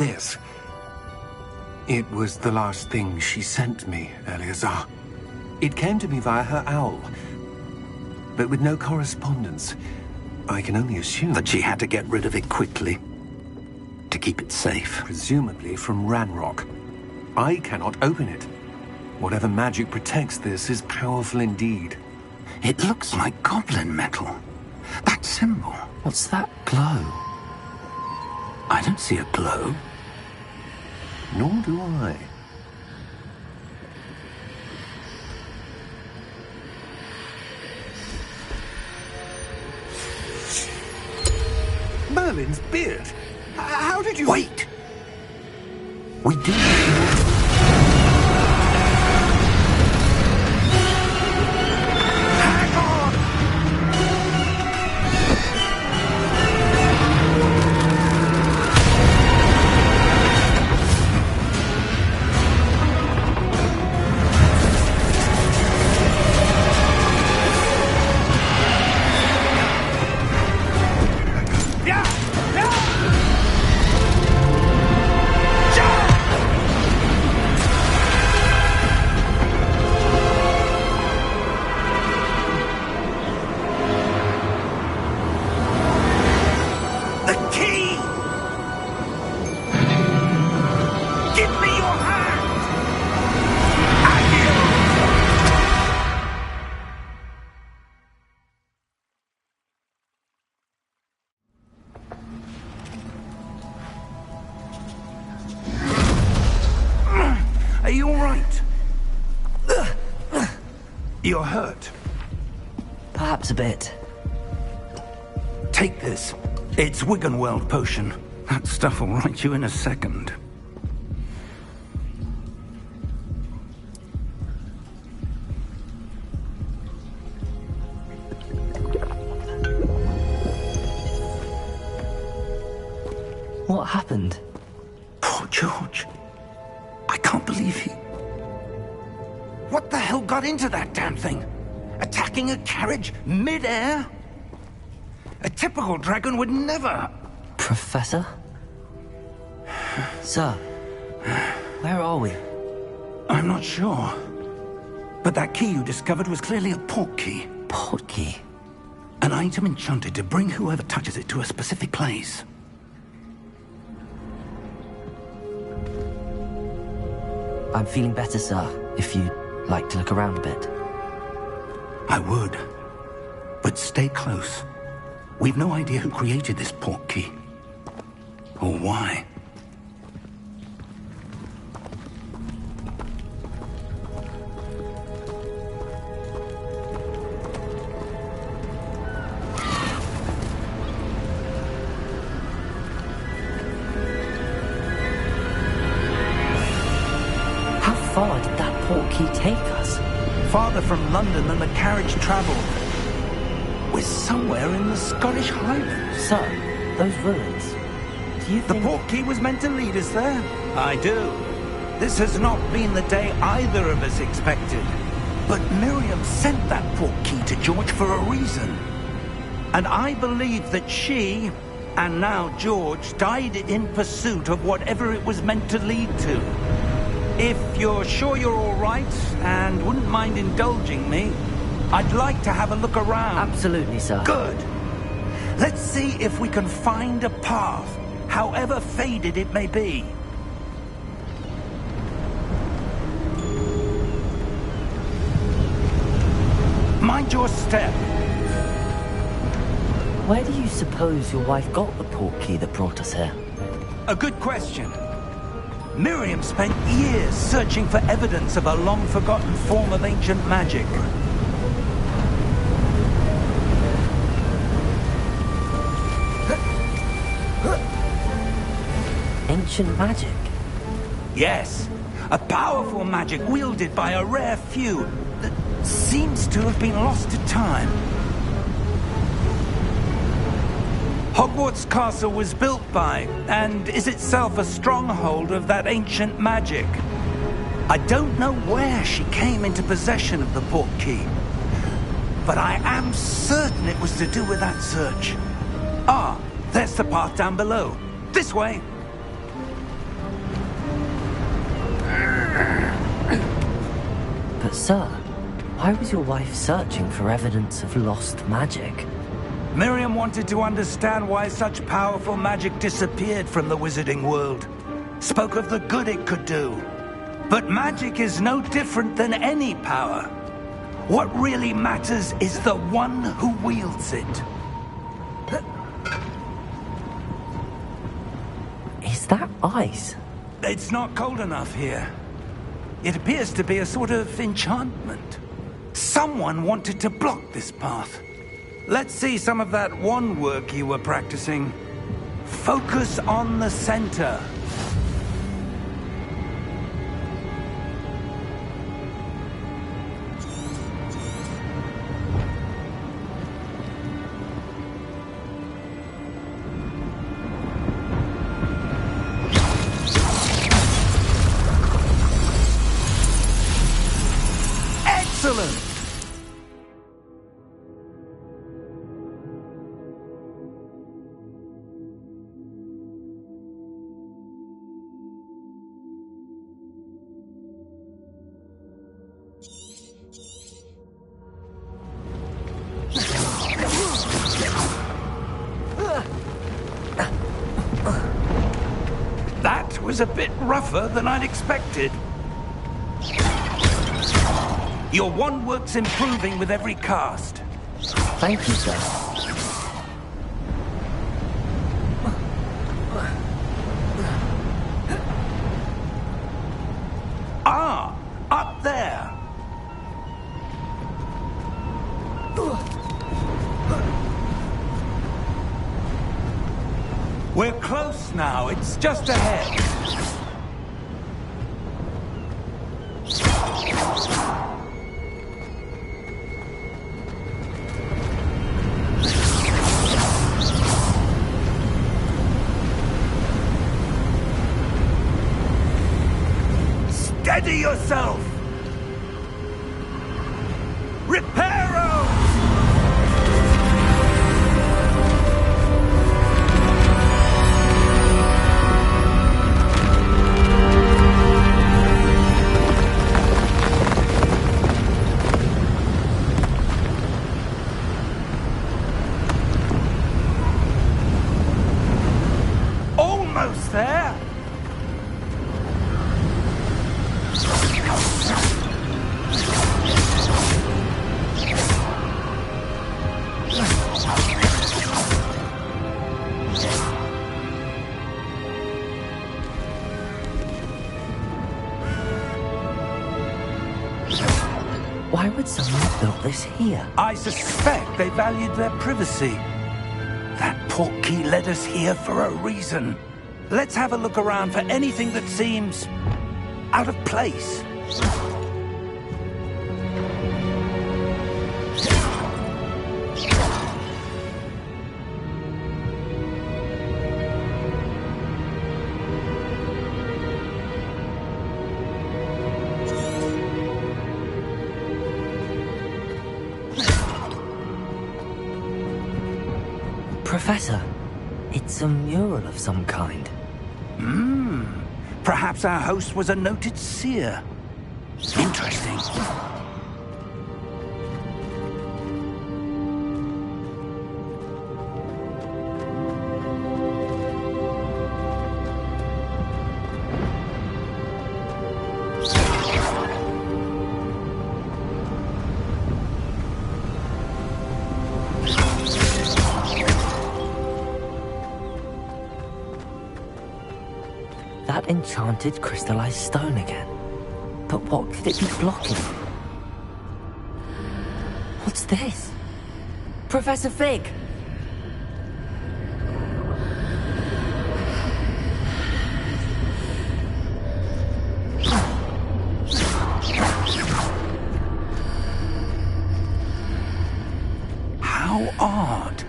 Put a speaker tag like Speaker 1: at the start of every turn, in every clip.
Speaker 1: This. It was the last thing she sent me, Eleazar. It came to me via her owl, but with no correspondence. I can only assume
Speaker 2: that she had to get rid of it quickly to keep it safe.
Speaker 1: Presumably from Ranrock. I cannot open it. Whatever magic protects this is powerful indeed.
Speaker 2: It looks like goblin metal. That symbol.
Speaker 3: What's that glow?
Speaker 2: I don't see a glow.
Speaker 1: Nor do I. Merlin's beard? How did you...
Speaker 2: Wait! We do...
Speaker 4: Are you all right? You're hurt.
Speaker 3: Perhaps a bit.
Speaker 4: Take this. It's Wiggenweld potion. That stuff will right you in a second.
Speaker 3: What happened?
Speaker 4: Poor George. I can't believe he... What the hell got into that damn thing? Attacking a carriage mid-air? A typical dragon would never...
Speaker 3: Professor? Sir, where are we?
Speaker 4: I'm not sure. But that key you discovered was clearly a port key.
Speaker 3: Port key?
Speaker 4: An item enchanted to bring whoever touches it to a specific place.
Speaker 3: I'm feeling better, sir, if you'd like to look around a bit.
Speaker 4: I would. But stay close. We've no idea who created this port key. Or why.
Speaker 3: How far did that port key take us?
Speaker 4: Farther from London than the carriage traveled. We're somewhere in the Scottish Highlands.
Speaker 3: Sir, those ruins. Do you think...
Speaker 4: The port key was meant to lead us there? I do. This has not been the day either of us expected. But Miriam sent that port key to George for a reason. And I believe that she, and now George, died in pursuit of whatever it was meant to lead to. If you're sure you're all right, and wouldn't mind indulging me, I'd like to have a look around.
Speaker 3: Absolutely, sir.
Speaker 4: Good. Let's see if we can find a path, however faded it may be. Mind your step.
Speaker 3: Where do you suppose your wife got the port key that brought us here?
Speaker 4: A good question. Miriam spent years searching for evidence of a long-forgotten form of ancient magic.
Speaker 3: Ancient magic?
Speaker 4: Yes, a powerful magic wielded by a rare few that seems to have been lost to time. Hogwarts Castle was built by, and is itself a stronghold of that ancient magic. I don't know where she came into possession of the port key, but I am certain it was to do with that search. Ah, there's the path down below. This way.
Speaker 3: Sir, why was your wife searching for evidence of lost magic?
Speaker 4: Miriam wanted to understand why such powerful magic disappeared from the wizarding world. Spoke of the good it could do. But magic is no different than any power. What really matters is the one who wields it.
Speaker 3: Is that ice?
Speaker 4: It's not cold enough here. It appears to be a sort of enchantment. Someone wanted to block this path. Let's see some of that wand work you were practicing. Focus on the center. Excellent! That was a bit rougher than I'd expected. Your wand work's improving with every cast.
Speaker 3: Thank you, sir.
Speaker 4: Ah, up there. We're close now. It's just ahead. Steady yourself! Reparo! Almost there!
Speaker 3: Why would someone have built this here?
Speaker 4: I suspect they valued their privacy. That portkey led us here for a reason. Let's have a look around for anything that seems out of place.
Speaker 3: Professor, it's a mural of some kind.
Speaker 4: Perhaps our host was a noted seer. Interesting.
Speaker 3: That enchanted crystallized stone again. But what could it be blocking? What's this? Professor Fig!
Speaker 4: How odd.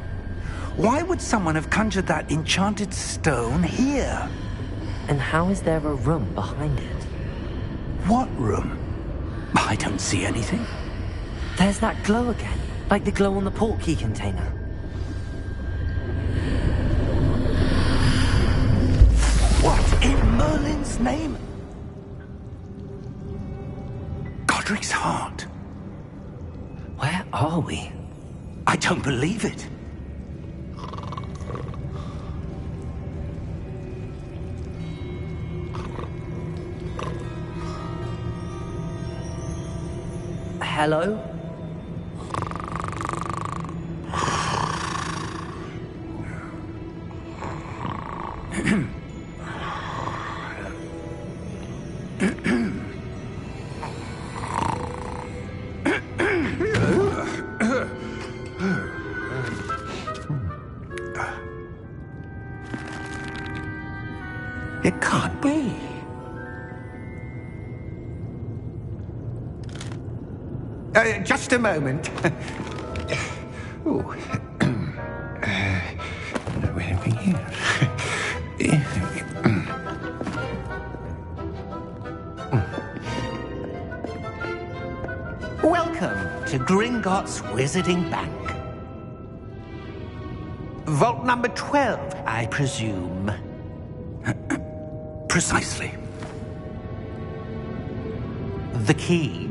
Speaker 4: Why would someone have conjured that enchanted stone here?
Speaker 3: And how is there a room behind it?
Speaker 4: What room? I don't see anything.
Speaker 3: There's that glow again, like the glow on the portkey container.
Speaker 4: What in Merlin's name? God
Speaker 2: Cedric's heart.
Speaker 3: Where are we?
Speaker 4: I don't believe it.
Speaker 3: Hello?
Speaker 1: It can't be. Just a moment. Ooh. Where have we here?
Speaker 4: Welcome to Gringotts Wizarding Bank. Vault number 12, I presume.
Speaker 2: Precisely.
Speaker 4: The key?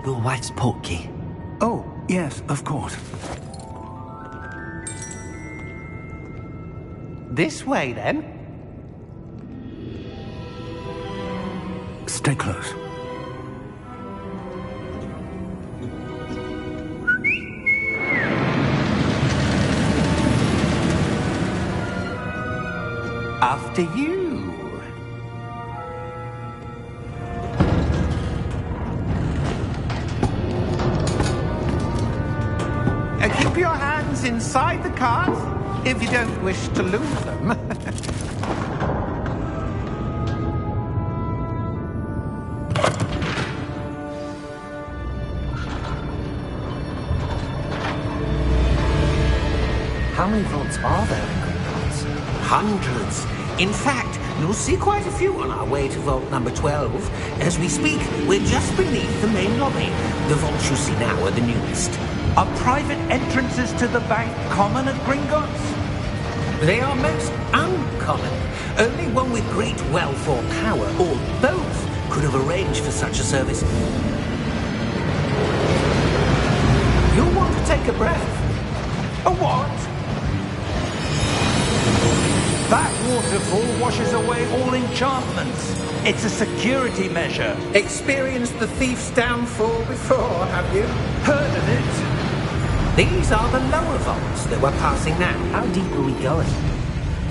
Speaker 3: Your wife's portkey.
Speaker 2: Oh, yes, of course.
Speaker 4: This way, then.
Speaker 2: Stay close.
Speaker 4: After you. Keep your hands inside the cart if you don't wish to lose them.
Speaker 3: How many vaults are there in Gringotts?
Speaker 5: Hundreds. In fact, you'll see quite a few on our way to vault number 12. As we speak, we're just beneath the main lobby. The vaults you see now are the newest.
Speaker 4: Are private entrances to the bank common at Gringotts?
Speaker 5: They are most uncommon. Only one with great wealth or power, or both, could have arranged for such a service. You'll want to take a breath.
Speaker 4: A what? That waterfall washes away all enchantments. It's a security measure.
Speaker 5: Experienced the thief's downfall before, have you?
Speaker 4: Heard of it?
Speaker 5: These are the lower vaults that we're passing now.
Speaker 3: How deep are we going?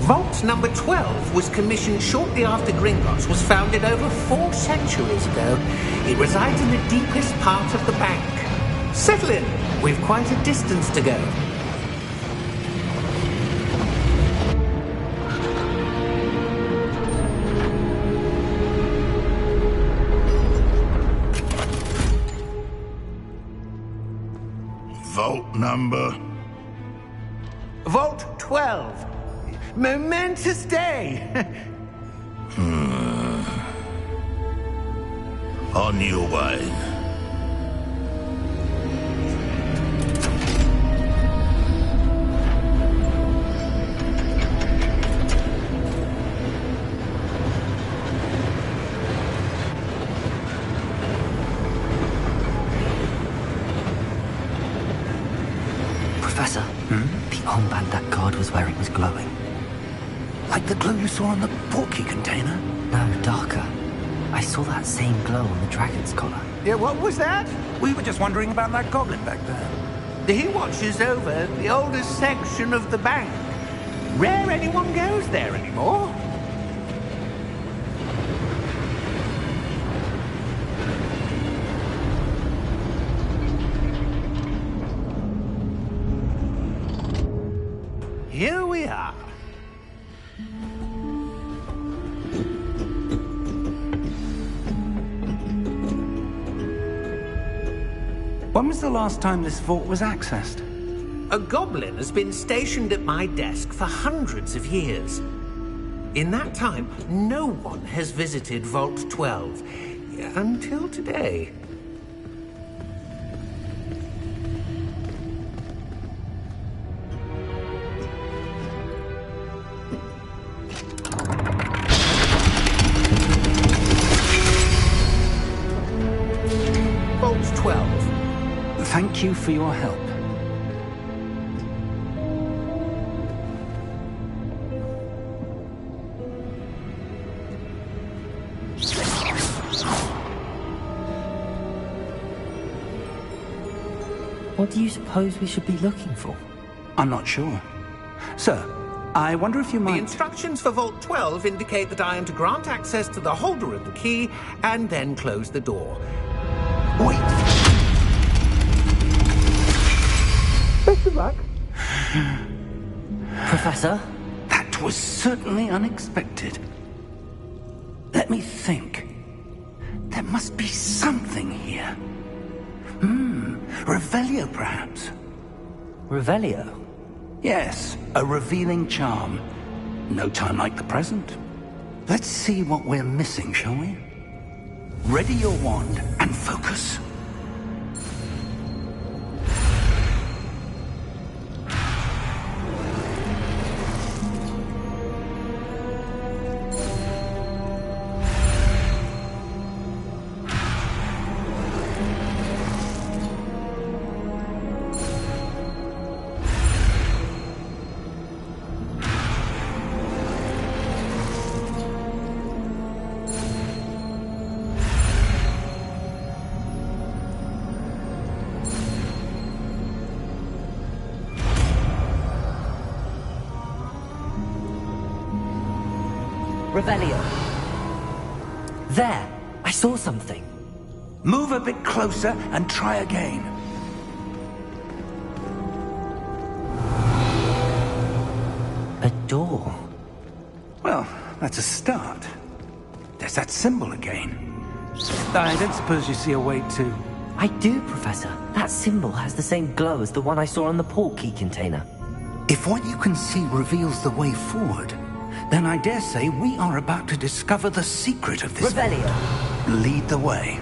Speaker 5: Vault number 12 was commissioned shortly after Gringotts was founded over 4 centuries ago. It resides in the deepest part of the bank. Settle in. We've quite a distance to go.
Speaker 2: Vault number?
Speaker 4: Vault 12. Momentous day.
Speaker 2: On your way.
Speaker 3: Professor, the armband that guard was wearing was glowing.
Speaker 2: Like the glow you saw on the portkey container?
Speaker 3: No, darker. I saw that same glow on the dragon's collar.
Speaker 4: Yeah, what was that?
Speaker 2: We were just wondering about that goblin back there.
Speaker 4: He watches over the oldest section of the bank. Rare anyone goes there anymore. Here we are. When was the last time this vault was accessed?
Speaker 5: A goblin has been stationed at my desk for hundreds of years. In that time, no one has visited Vault 12 until today.
Speaker 2: Thank you for your help.
Speaker 3: What do you suppose we should be looking for?
Speaker 2: I'm not sure. Sir, I wonder if you
Speaker 5: The
Speaker 2: might...
Speaker 5: instructions for Vault 12 indicate that I am to grant access to the holder of the key and then close the door.
Speaker 2: Wait!
Speaker 5: Best of luck.
Speaker 3: Professor?
Speaker 2: That was certainly unexpected. Let me think. There must be something here. Revelio, perhaps?
Speaker 3: Revelio?
Speaker 2: Yes, a revealing charm. No time like the present. Let's see what we're missing, shall we? Ready your wand and focus.
Speaker 3: Revelio. There! I saw something.
Speaker 2: Move a bit closer and try again.
Speaker 3: A door.
Speaker 2: Well, that's a start. There's that symbol again. I don't suppose you see a way to...
Speaker 3: I do, Professor. That symbol has the same glow as the one I saw on the port key container.
Speaker 2: If what you can see reveals the way forward, then I dare say we are about to discover the secret of this...
Speaker 3: Revelio.
Speaker 2: Lead the way.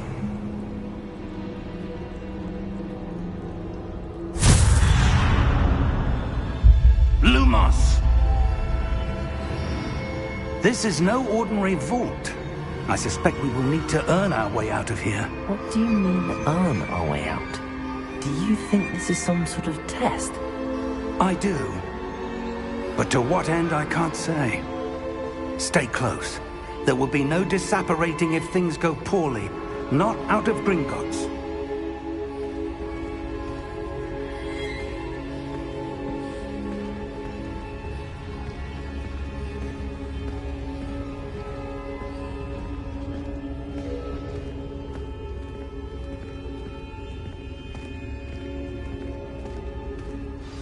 Speaker 2: Lumos! This is no ordinary vault. I suspect we will need to earn our way out of here.
Speaker 3: What do you mean, earn our way out? Do you think this is some sort of test?
Speaker 2: I do. But to what end, I can't say. Stay close. There will be no disapparating if things go poorly. Not out of Gringotts.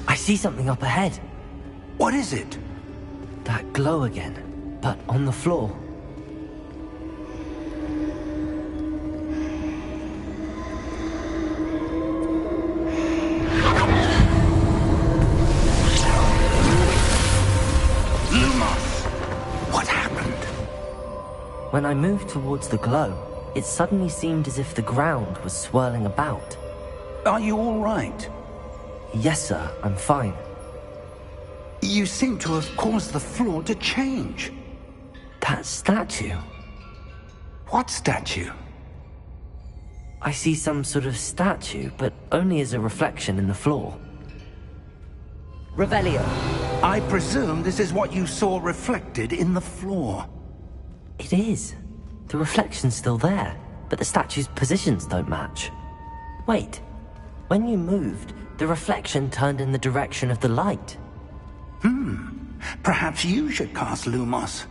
Speaker 3: I see something up ahead.
Speaker 2: What is it?
Speaker 3: That glow again, but on the floor.
Speaker 2: Lumos! What happened?
Speaker 3: When I moved towards the glow, it suddenly seemed as if the ground was swirling about.
Speaker 2: Are you all right?
Speaker 3: Yes, sir, I'm fine.
Speaker 2: You seem to have caused the floor to change.
Speaker 3: That statue.
Speaker 2: What statue?
Speaker 3: I see some sort of statue, but only as a reflection in the floor. Revelio.
Speaker 2: I presume this is what you saw reflected in the floor.
Speaker 3: It is. The reflection's still there, but the statue's positions don't match. Wait. When you moved, the reflection turned in the direction of the light.
Speaker 2: Perhaps you should cast Lumos.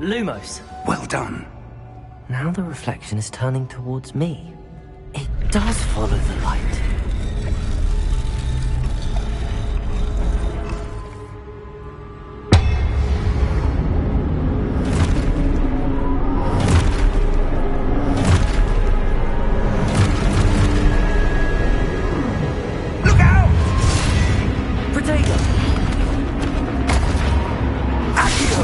Speaker 3: Lumos.
Speaker 2: Well done.
Speaker 3: Now the reflection is turning towards me. It does follow the light.
Speaker 2: Look out!
Speaker 3: Protego!
Speaker 2: Accio!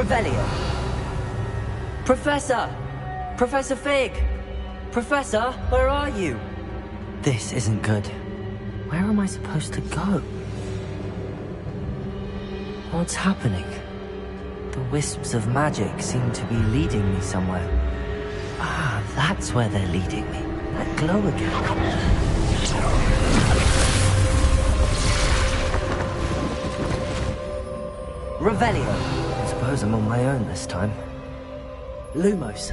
Speaker 3: Revelio. Professor! Professor Fig! Professor, where are you? This isn't good. Where am I supposed to go? What's happening? The wisps of magic seem to be leading me somewhere. Ah, that's where they're leading me. That glow again. Revelio. I suppose I'm on my own this time. Lumos.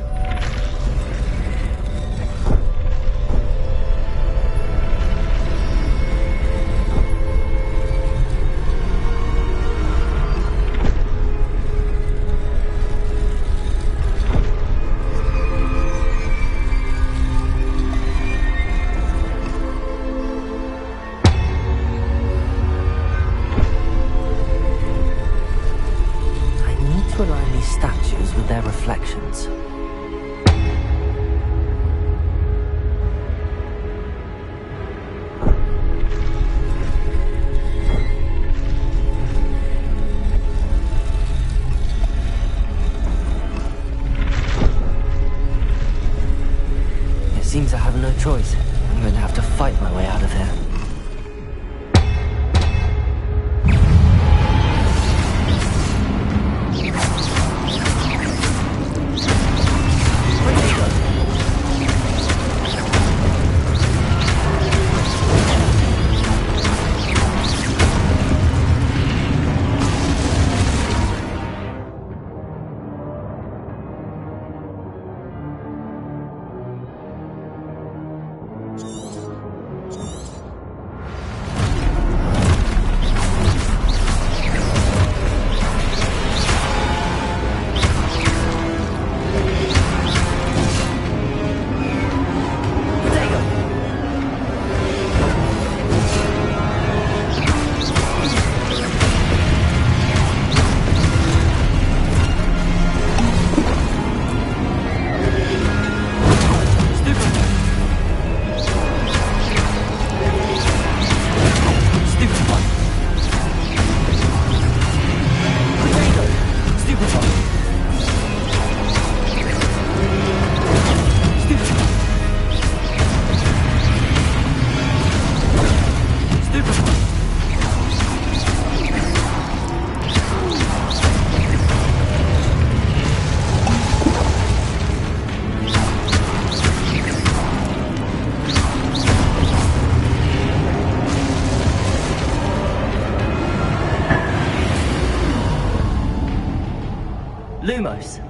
Speaker 3: To align these statues with their reflections. It seems I have no choice. I'm going to have to fight my way out of here. Lumos.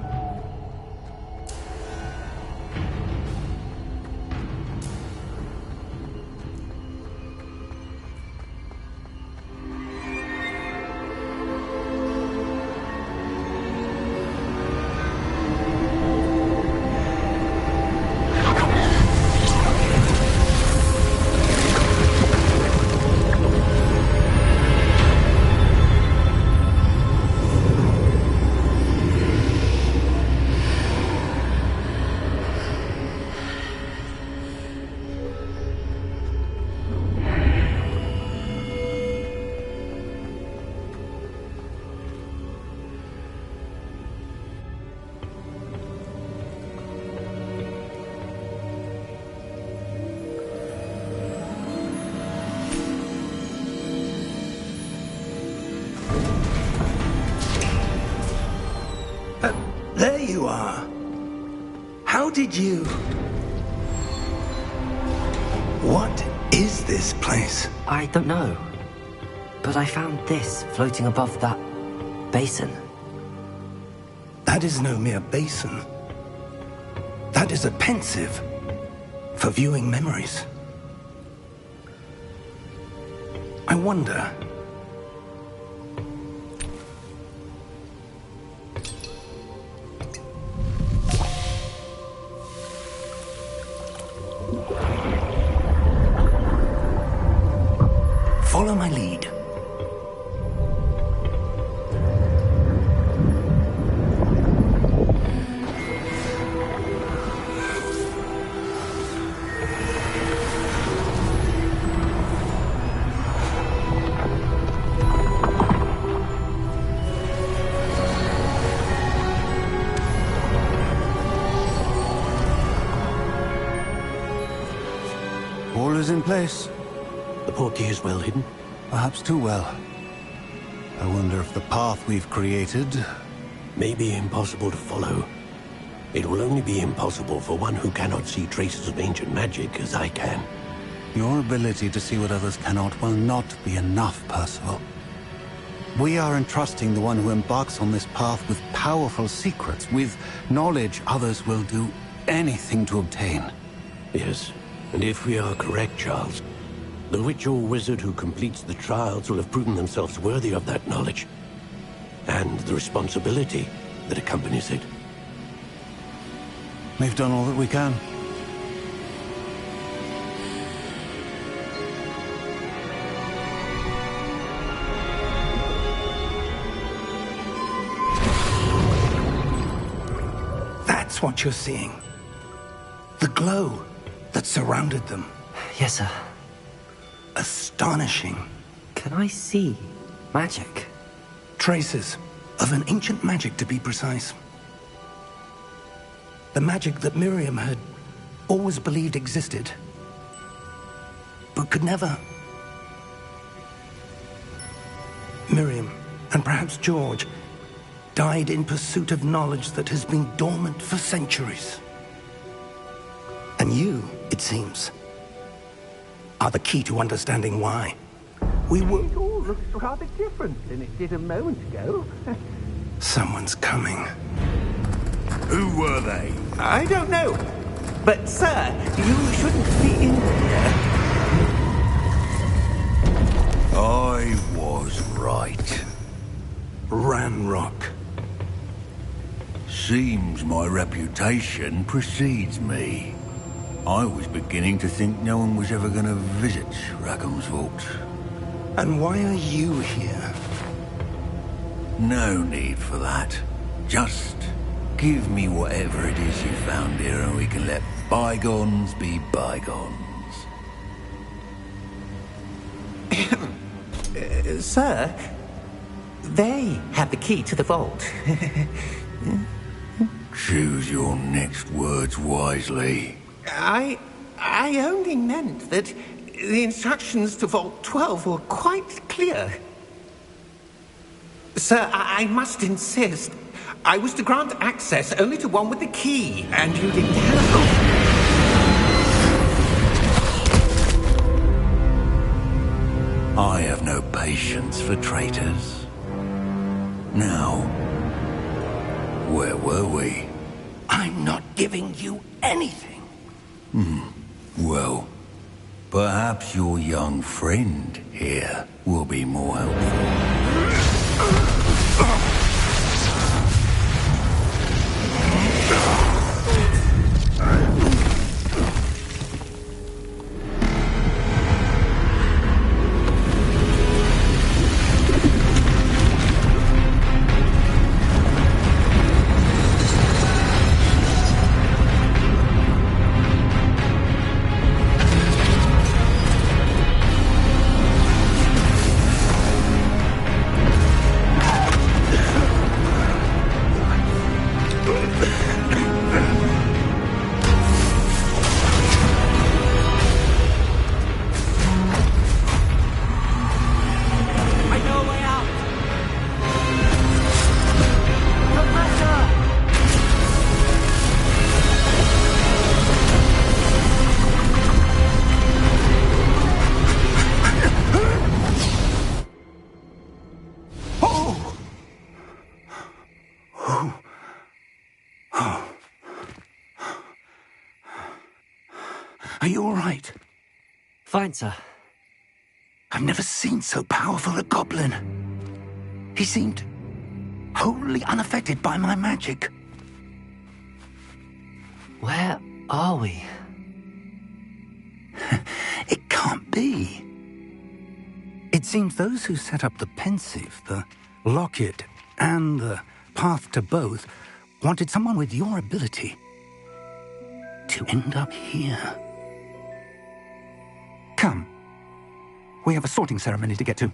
Speaker 2: There you are. How did you... What is this place?
Speaker 3: I don't know. But I found this floating above that basin.
Speaker 2: That is no mere basin. That is a pensive for viewing memories. I wonder... Follow my lead. All is in place.
Speaker 6: The portkey is well hidden?
Speaker 2: Perhaps too well. I wonder if the path we've created...
Speaker 6: may be impossible to follow. It will only be impossible for one who cannot see traces of ancient magic as I can.
Speaker 2: Your ability to see what others cannot will not be enough, Percival. We are entrusting the one who embarks on this path with powerful secrets, with knowledge others will do anything to obtain.
Speaker 6: Yes, and if we are correct, Charles, the witch or wizard who completes the trials will have proven themselves worthy of that knowledge, and the responsibility that accompanies it.
Speaker 2: We've done all that we can.
Speaker 4: That's what you're seeing. The glow that surrounded them.
Speaker 3: Yes, sir.
Speaker 4: Astonishing.
Speaker 3: Can I see magic?
Speaker 4: Traces of an ancient magic, to be precise. The magic that Miriam had always believed existed, but could never. Miriam, and perhaps George, died in pursuit of knowledge that has been dormant for centuries. And you, it seems, are the key to understanding why. We were...
Speaker 5: It all looks rather different than it did a moment ago.
Speaker 4: Someone's coming.
Speaker 2: Who were they?
Speaker 5: I don't know. But, sir, you shouldn't be in here.
Speaker 2: I was right.
Speaker 4: Ranrock.
Speaker 7: Seems my reputation precedes me. I was beginning to think no one was ever going to visit Rackham's vault.
Speaker 4: And why are you here?
Speaker 7: No need for that. Just give me whatever it is you found here and we can let bygones be bygones.
Speaker 5: Sir, they have the key to the vault.
Speaker 7: Choose your next words wisely.
Speaker 5: I only meant that the instructions to Vault 12 were quite clear. Sir, I must insist. I was to grant access only to one with the key, and you didn't have...
Speaker 7: I have no patience for traitors. Now, where were we?
Speaker 4: I'm not giving you anything.
Speaker 7: Well, perhaps your young friend here will be more helpful.
Speaker 4: Are you all right?
Speaker 3: Fine, sir.
Speaker 4: I've never seen so powerful a goblin. He seemed wholly unaffected by my magic.
Speaker 3: Where are we?
Speaker 4: It can't be. It seems those who set up the pensive, the locket, and the path to both wanted someone with your ability to end up here. Come. We have a sorting ceremony to get to.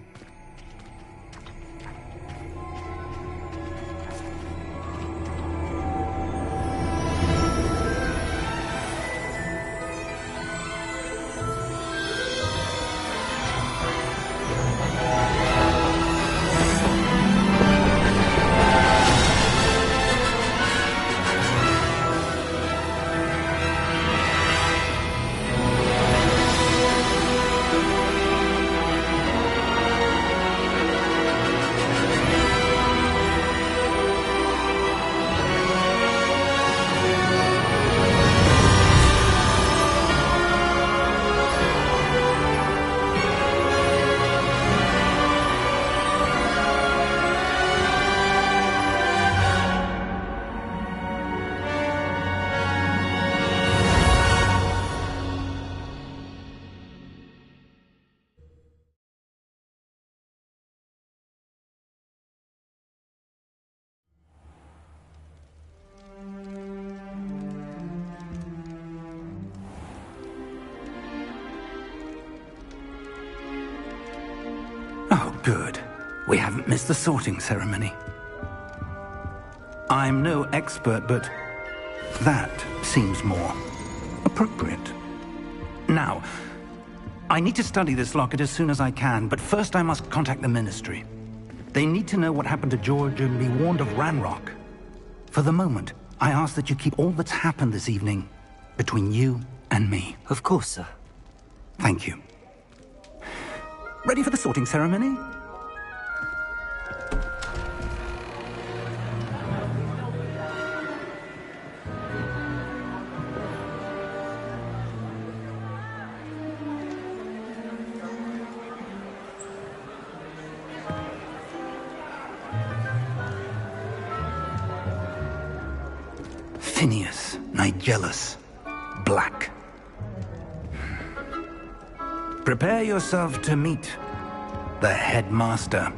Speaker 4: Good. We haven't missed the sorting ceremony. I'm no expert, but that seems more appropriate. Now, I need to study this locket as soon as I can, but first I must contact the Ministry. They need to know what happened to George and be warned of Ranrock. For the moment, I ask that you keep all that's happened this evening between you and me.
Speaker 3: Of course, sir.
Speaker 4: Thank you. Ready for the sorting ceremony? Phineas, Nigellus, Black. Prepare yourself to meet the headmaster.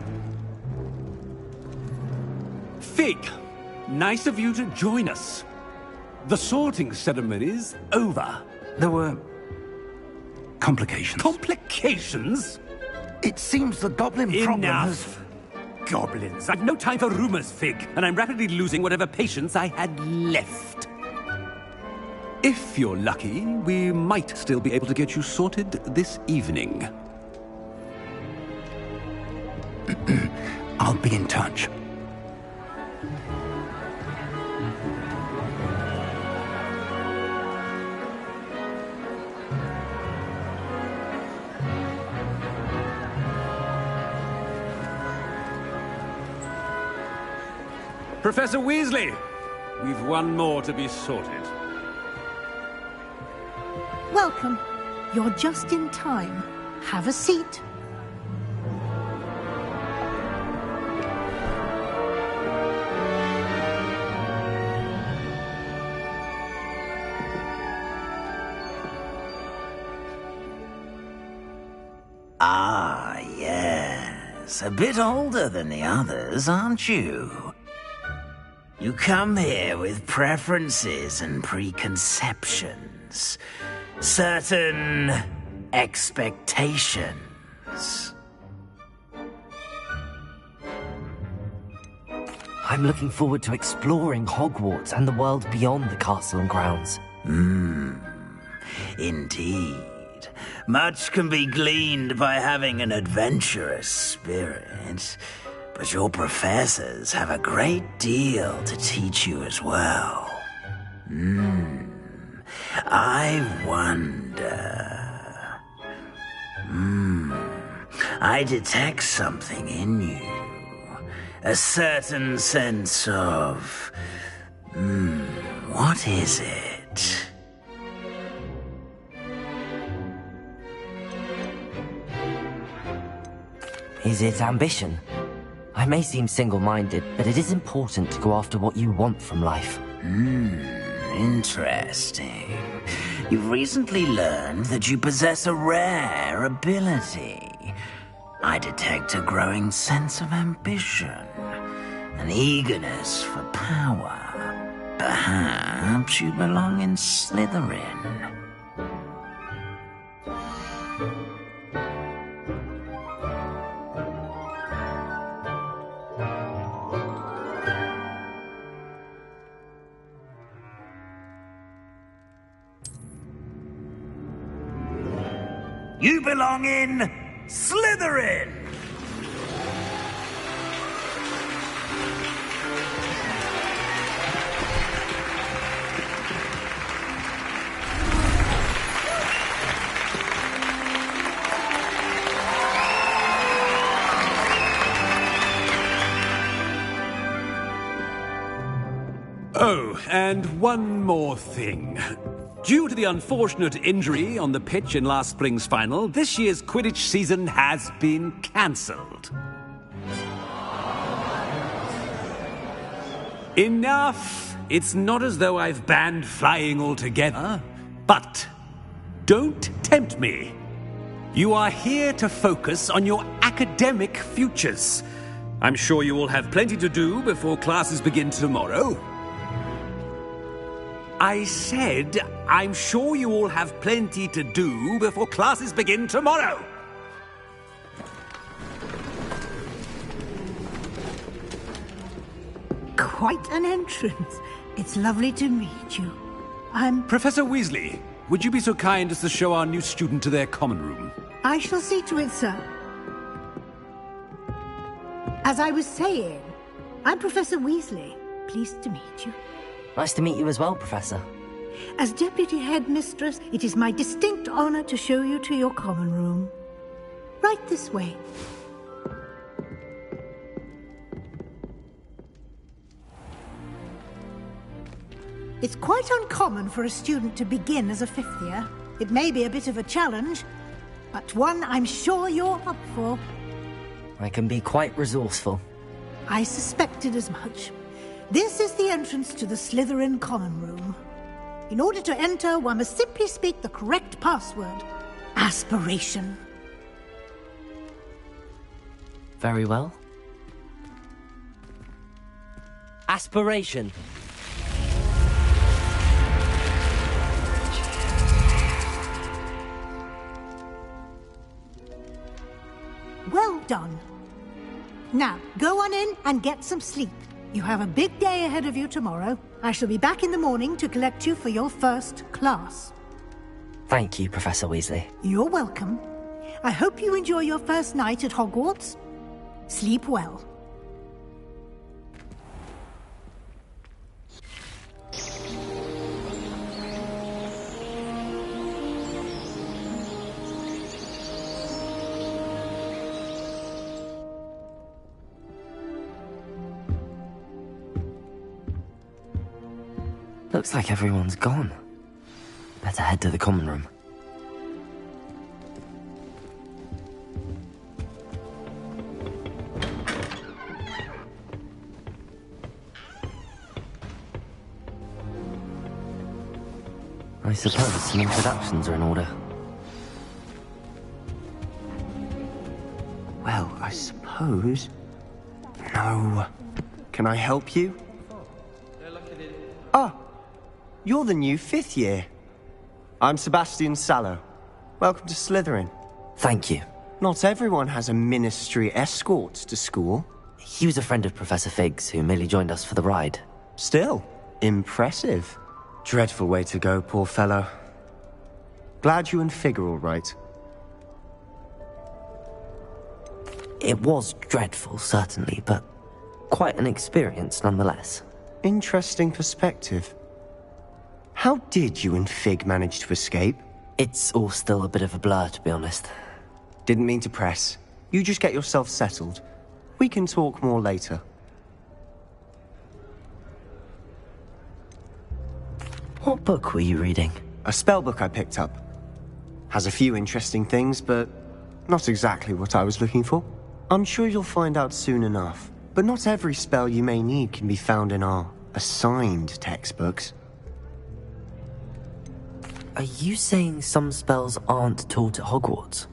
Speaker 8: Fig, nice of you to join us. The sorting ceremony's over.
Speaker 4: There were complications.
Speaker 8: Complications?
Speaker 4: It seems the goblin problem has...
Speaker 8: Enough. Goblins. I've no time for rumors, Fig, and I'm rapidly losing whatever patience I had left. If you're lucky, we might still be able to get you sorted this evening.
Speaker 4: I'll be in touch.
Speaker 8: Professor Weasley, we've one more to be sorted.
Speaker 9: Welcome. You're just in time. Have a seat.
Speaker 10: Ah, yes. A bit older than the others, aren't you? You come here with preferences and preconceptions. Certain expectations.
Speaker 3: I'm looking forward to exploring Hogwarts and the world beyond the castle and grounds.
Speaker 10: Indeed. Much can be gleaned by having an adventurous spirit, but your professors have a great deal to teach you as well. I wonder... I detect something in you. A certain sense of... what is it?
Speaker 3: Is it ambition? I may seem single-minded, but it is important to go after what you want from life.
Speaker 10: Interesting. You've recently learned that you possess a rare ability. I detect a growing sense of ambition, an eagerness for power. Perhaps you belong in Slytherin. You belong in Slytherin!
Speaker 8: Oh, and one more thing. Due to the unfortunate injury on the pitch in last spring's final, this year's Quidditch season has been cancelled. Enough! It's not as though I've banned flying altogether, but don't tempt me. You are here to focus on your academic futures. I'm sure you will have plenty to do before classes begin tomorrow. I said, I'm sure you all have plenty to do before classes begin tomorrow.
Speaker 9: quite an entrance. It's lovely to meet you.
Speaker 8: Professor Weasley, would you be so kind as to show our new student to their common room?
Speaker 9: I shall see to it, sir. As I was saying, I'm Professor Weasley. Pleased to meet you.
Speaker 3: Nice to meet you as well, Professor.
Speaker 9: As Deputy Headmistress, it is my distinct honor to show you to your common room. Right this way. It's quite uncommon for a student to begin as a fifth year. It may be a bit of a challenge, but one I'm sure you're up for.
Speaker 3: I can be quite resourceful.
Speaker 9: I suspected as much. This is the entrance to the Slytherin common room. In order to enter, one must simply speak the correct password. Aspiration.
Speaker 3: Very well. Aspiration.
Speaker 9: Well done. Now, go on in and get some sleep. You have a big day ahead of you tomorrow. I shall be back in the morning to collect you for your first class.
Speaker 3: Thank you, Professor Weasley.
Speaker 9: You're welcome. I hope you enjoy your first night at Hogwarts. Sleep well.
Speaker 3: Looks like everyone's gone. Better head to the common room. I suppose some introductions are in order.
Speaker 11: Well, I suppose... No. Can I help you? Ah! You're the new fifth year. I'm Sebastian Sallow. Welcome to Slytherin.
Speaker 3: Thank you.
Speaker 11: Not everyone has a ministry escort to school.
Speaker 3: He was a friend of Professor Fig's who merely joined us for the ride.
Speaker 11: Still, impressive. Dreadful way to go, poor fellow. Glad you and Fig are all right.
Speaker 3: It was dreadful, certainly, but quite an experience nonetheless.
Speaker 11: Interesting perspective. How did you and Fig manage to escape?
Speaker 3: It's all still a bit of a blur, to be honest.
Speaker 11: Didn't mean to press. You just get yourself settled. We can talk more later.
Speaker 3: What book were you reading?
Speaker 11: A spell book I picked up. Has a few interesting things, but not exactly what I was looking for. I'm sure you'll find out soon enough. But not every spell you may need can be found in our assigned textbooks.
Speaker 3: Are you saying some spells aren't taught at Hogwarts?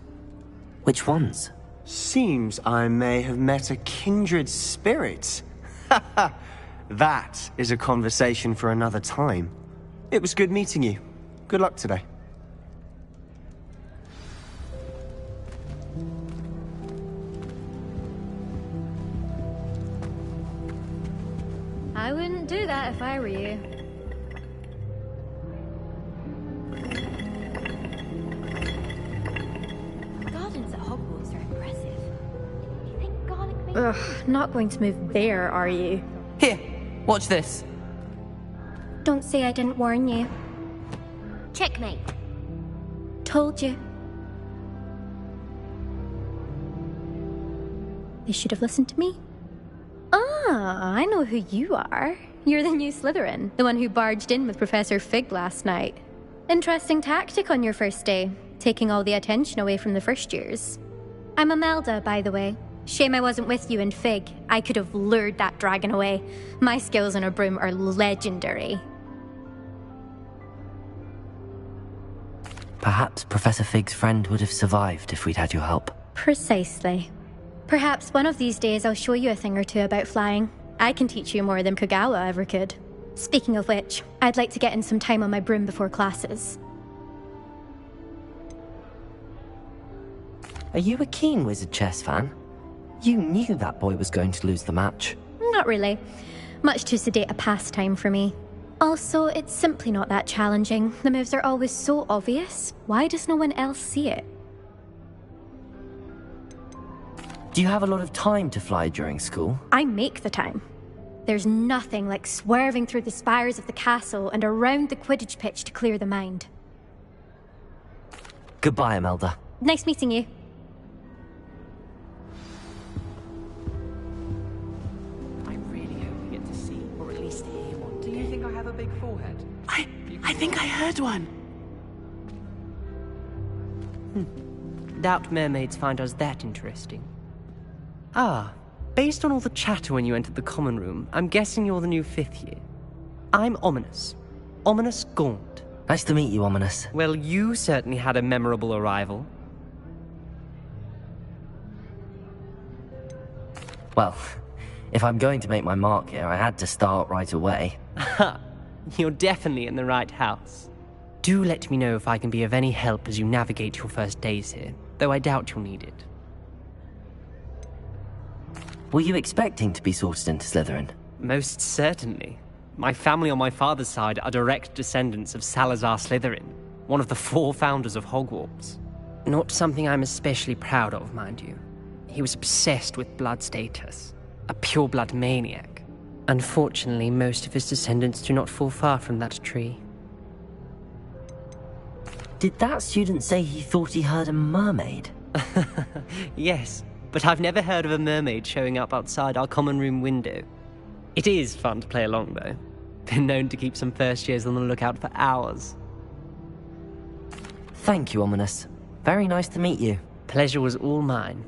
Speaker 3: Which ones?
Speaker 11: Seems I may have met a kindred spirit. That is a conversation for another time. It was good meeting you. Good luck today.
Speaker 12: I wouldn't do that if I were you.
Speaker 13: Gardens at Hogwarts are impressive. You think garlic makes...
Speaker 12: Ugh, not going to move there, are you?
Speaker 3: Here, watch this.
Speaker 13: Don't say I didn't warn you. Checkmate. Told you. They should have listened to me.
Speaker 12: Ah, I know who you are. You're the new Slytherin, the one who barged in with Professor Fig last night. Interesting tactic on your first day, taking all the attention away from the first years.
Speaker 13: I'm Imelda, by the way. Shame I wasn't with you in Fig. I could have lured that dragon away.
Speaker 12: My skills on a broom are legendary.
Speaker 3: Perhaps Professor Fig's friend would have survived if we'd had your help.
Speaker 12: Precisely.
Speaker 13: Perhaps one of these days I'll show you a thing or two about flying.
Speaker 12: I can teach you more than Kogawa ever could.
Speaker 13: Speaking of which, I'd like to get in some time on my broom before classes.
Speaker 3: Are you a keen Wizard Chess fan? You knew that boy was going to lose the match.
Speaker 12: Not really. Much too sedate a pastime for me. Also, it's simply not that challenging. The moves are always so obvious. Why does no one else see it?
Speaker 3: Do you have a lot of time to fly during school?
Speaker 12: I make the time. There's nothing like swerving through the spires of the castle and around the Quidditch pitch to clear the mind.
Speaker 3: Goodbye, Imelda.
Speaker 12: Nice meeting you.
Speaker 14: I really hope we get to see, or at least hear one. Do you think I have a big forehead?
Speaker 15: I think I heard one.
Speaker 14: Doubt mermaids find us that interesting. Ah, based on all the chatter when you entered the common room, I'm guessing you're the new 5th year. I'm Ominous. Ominous Gaunt.
Speaker 3: Nice to meet you, Ominous.
Speaker 14: Well, you certainly had a memorable arrival.
Speaker 3: Well, if I'm going to make my mark here, I had to start right away.
Speaker 14: Ha! You're definitely in the right house. Do let me know if I can be of any help as you navigate your first days here, though I doubt you'll need it.
Speaker 3: Were you expecting to be sorted into Slytherin?
Speaker 14: Most certainly. My family on my father's side are direct descendants of Salazar Slytherin, one of the 4 founders of Hogwarts. Not something I'm especially proud of, mind you. He was obsessed with blood status, a pure-blood maniac. Unfortunately, most of his descendants do not fall far from that tree.
Speaker 3: Did that student say he thought he heard a mermaid?
Speaker 14: Yes, but I've never heard of a mermaid showing up outside our common room window. It is fun to play along, though. Been known to keep some first years on the lookout for hours.
Speaker 3: Thank you, Ominous. Very nice to meet you.
Speaker 14: Pleasure was all mine.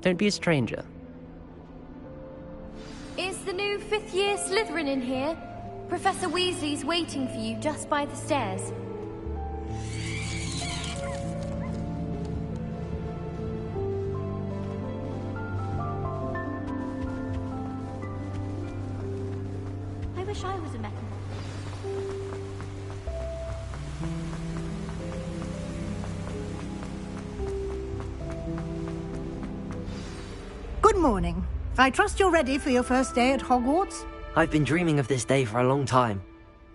Speaker 14: Don't be a stranger.
Speaker 16: Is the new 5th year Slytherin in here? Professor Weasley's waiting for you just by the stairs. I wish I was a metal.
Speaker 9: Good morning. I trust you're ready for your first day at Hogwarts?
Speaker 3: I've been dreaming of this day for a long time.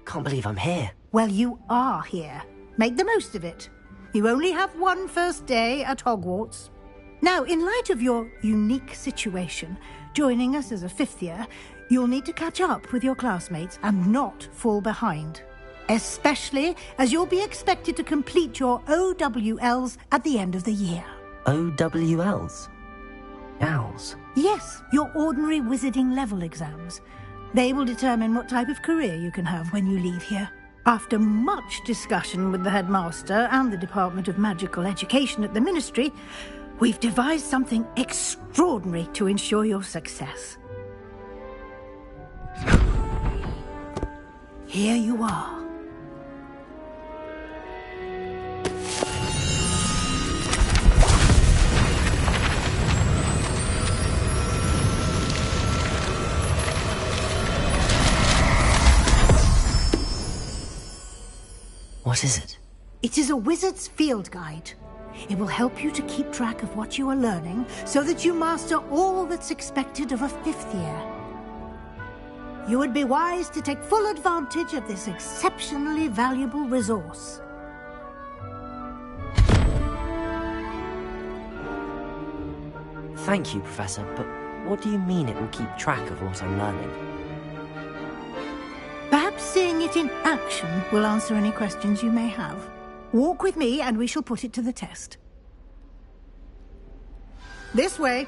Speaker 3: Can't believe I'm here.
Speaker 9: Well, you are here. Make the most of it. You only have one first day at Hogwarts. Now, in light of your unique situation, joining us as a 5th year, you'll need to catch up with your classmates and not fall behind. Especially as you'll be expected to complete your OWLs at the end of the year.
Speaker 3: OWLs? Owls?
Speaker 9: Yes, your ordinary wizarding level exams. They will determine what type of career you can have when you leave here. After much discussion with the headmaster and the Department of Magical Education at the Ministry, we've devised something extraordinary to ensure your success. Here you are.
Speaker 3: What is it?
Speaker 9: It is a wizard's field guide. It will help you to keep track of what you are learning so that you master all that's expected of a 5th year. You would be wise to take full advantage of this exceptionally valuable resource.
Speaker 3: Thank you, Professor, but what do you mean it will keep track of what I'm learning?
Speaker 9: Perhaps seeing it in action will answer any questions you may have. Walk with me and we shall put it to the test. This way.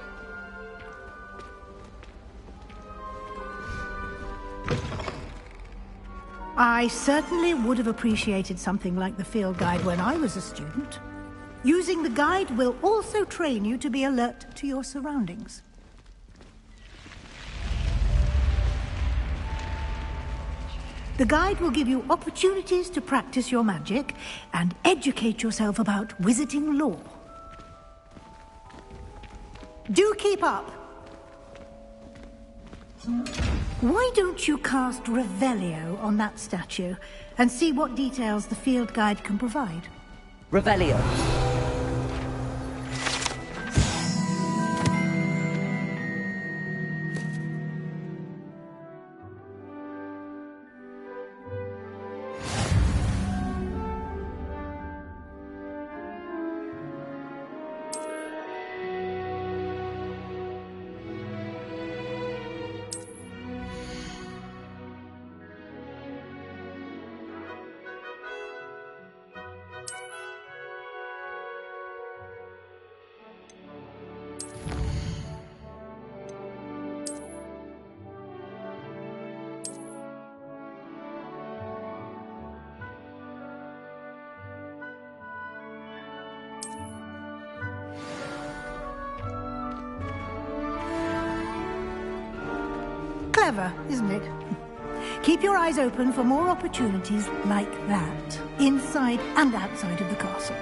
Speaker 9: I certainly would have appreciated something like the field guide when I was a student. Using the guide will also train you to be alert to your surroundings. The guide will give you opportunities to practice your magic and educate yourself about wizarding lore. Do keep up! Why don't you cast Revelio on that statue and see what details the field guide can provide?
Speaker 3: Revelio.
Speaker 9: Clever, isn't it? Keep your eyes open for more opportunities like that, inside and outside of the castle.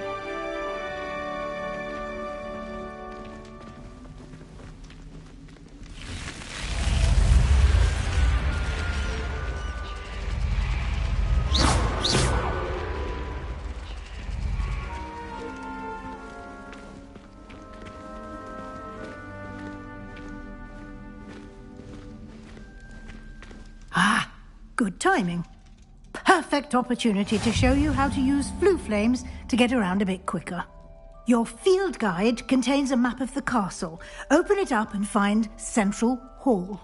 Speaker 9: Good timing. Perfect opportunity to show you how to use flue flames to get around a bit quicker. Your field guide contains a map of the castle. Open it up and find Central Hall.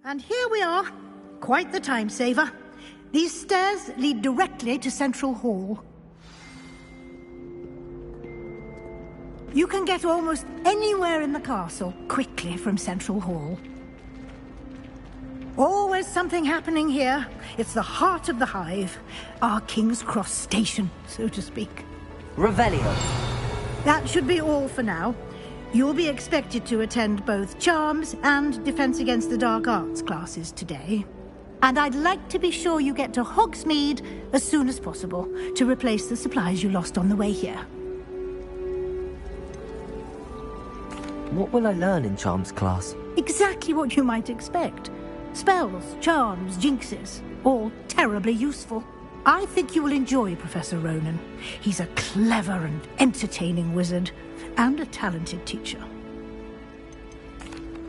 Speaker 9: And here we are. Quite the time saver. These stairs lead directly to Central Hall. You can get almost anywhere in the castle quickly from Central Hall. Always something happening here. It's the heart of the hive. Our King's Cross station, so to speak.
Speaker 3: Revelio.
Speaker 9: That should be all for now. You'll be expected to attend both Charms and Defense Against the Dark Arts classes today. And I'd like to be sure you get to Hogsmeade as soon as possible to replace the supplies you lost on the way here.
Speaker 3: What will I learn in Charms class?
Speaker 9: Exactly what you might expect. Spells, charms, jinxes, all terribly useful. I think you will enjoy Professor Ronan. He's a clever and entertaining wizard, and a talented teacher.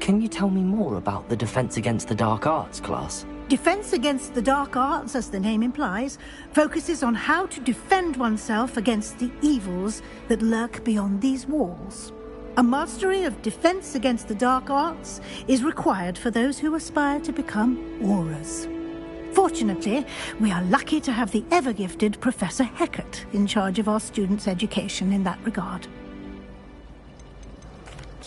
Speaker 3: Can you tell me more about the Defense Against the Dark Arts class?
Speaker 9: Defense Against the Dark Arts, as the name implies, focuses on how to defend oneself against the evils that lurk beyond these walls. A mastery of Defense Against the Dark Arts is required for those who aspire to become Aurors. Fortunately, we are lucky to have the ever-gifted Professor Hecat in charge of our students' education in that regard.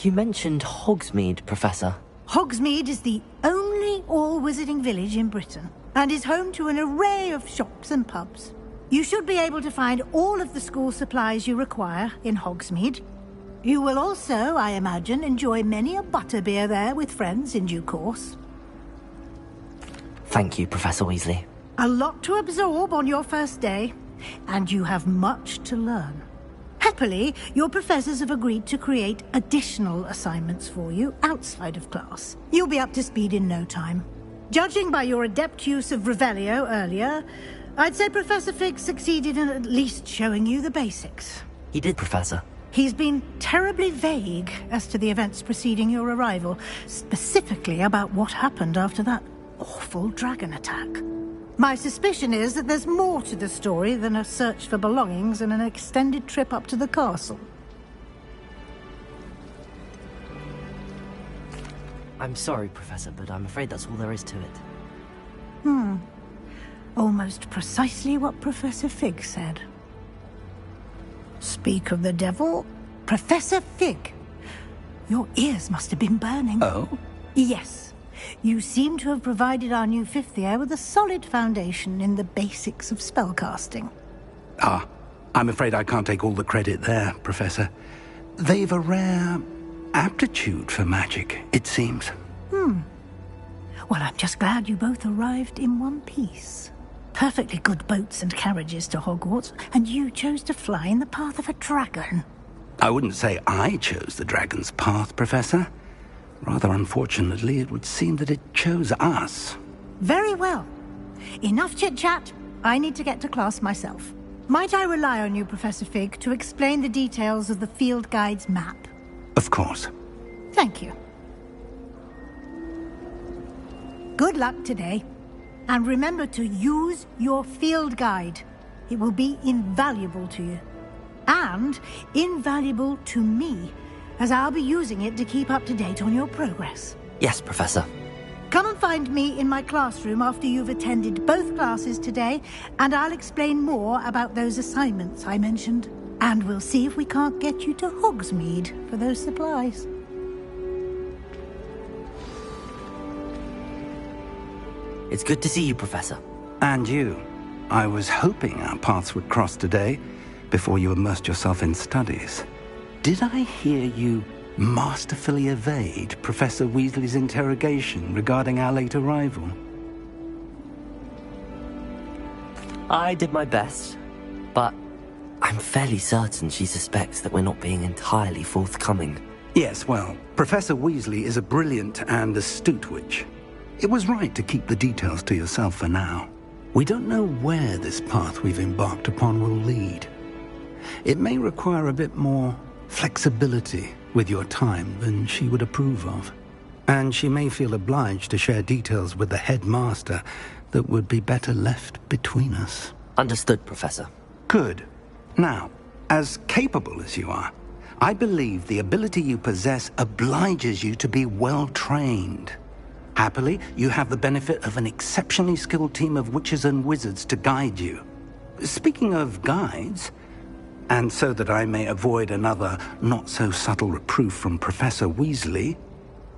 Speaker 3: You mentioned Hogsmeade, Professor.
Speaker 9: Hogsmeade is the only all-wizarding village in Britain, and is home to an array of shops and pubs. You should be able to find all of the school supplies you require in Hogsmeade. You will also, I imagine, enjoy many a butterbeer there with friends in due course.
Speaker 3: Thank you, Professor Weasley.
Speaker 9: A lot to absorb on your first day, and you have much to learn. Happily, your professors have agreed to create additional assignments for you outside of class. You'll be up to speed in no time. Judging by your adept use of Revelio earlier, I'd say Professor Fig succeeded in at least showing you the basics.
Speaker 3: He did, Professor.
Speaker 9: He's been terribly vague as to the events preceding your arrival, specifically about what happened after that awful dragon attack. My suspicion is that there's more to the story than a search for belongings and an extended trip up to the castle.
Speaker 3: I'm sorry, Professor, but I'm afraid that's all there is to it.
Speaker 9: Almost precisely what Professor Fig said. Speak of the devil, Professor Fig. Your ears must have been burning.
Speaker 4: Oh?
Speaker 9: Yes. You seem to have provided our new fifth year with a solid foundation in the basics of spellcasting.
Speaker 4: Ah, I'm afraid I can't take all the credit there, Professor. They've a rare aptitude for magic, it seems.
Speaker 9: Well, I'm just glad you both arrived in one piece. perfectly good boats and carriages to Hogwarts, and you chose to fly in the path of a dragon.
Speaker 4: I wouldn't say I chose the dragon's path, Professor. Rather unfortunately, it would seem that it chose us.
Speaker 9: Very well. Enough chit-chat. I need to get to class myself. Might I rely on you, Professor Fig, to explain the details of the field guide's map?
Speaker 4: Of course.
Speaker 9: Thank you. Good luck today. And remember to use your field guide. It will be invaluable to you. And invaluable to me, as I'll be using it to keep up to date on your progress.
Speaker 3: Yes, Professor.
Speaker 9: Come and find me in my classroom after you've attended both classes today, and I'll explain more about those assignments I mentioned. And we'll see if we can't get you to Hogsmeade for those supplies.
Speaker 3: It's good to see you, Professor.
Speaker 4: And you. I was hoping our paths would cross today, before you immersed yourself in studies. Did I hear you masterfully evade Professor Weasley's interrogation regarding our late arrival?
Speaker 3: I did my best, but I'm fairly certain she suspects that we're not being entirely forthcoming.
Speaker 4: Yes, well, Professor Weasley is a brilliant and astute witch. It was right to keep the details to yourself for now. We don't know where this path we've embarked upon will lead. It may require a bit more flexibility with your time than she would approve of. And she may feel obliged to share details with the headmaster that would be better left between us.
Speaker 3: Understood, Professor.
Speaker 4: Good. Now, as capable as you are, I believe the ability you possess obliges you to be well trained. Happily, you have the benefit of an exceptionally skilled team of witches and wizards to guide you. Speaking of guides, and so that I may avoid another not-so-subtle reproof from Professor Weasley,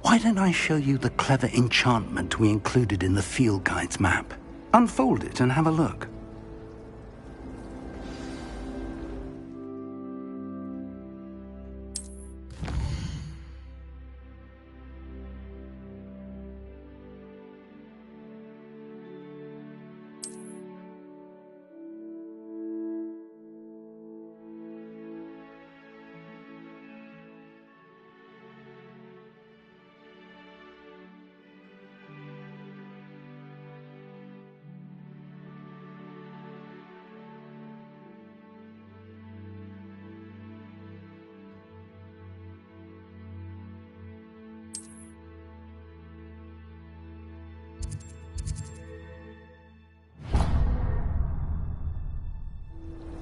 Speaker 4: why don't I show you the clever enchantment we included in the field guide's map? Unfold it and have a look.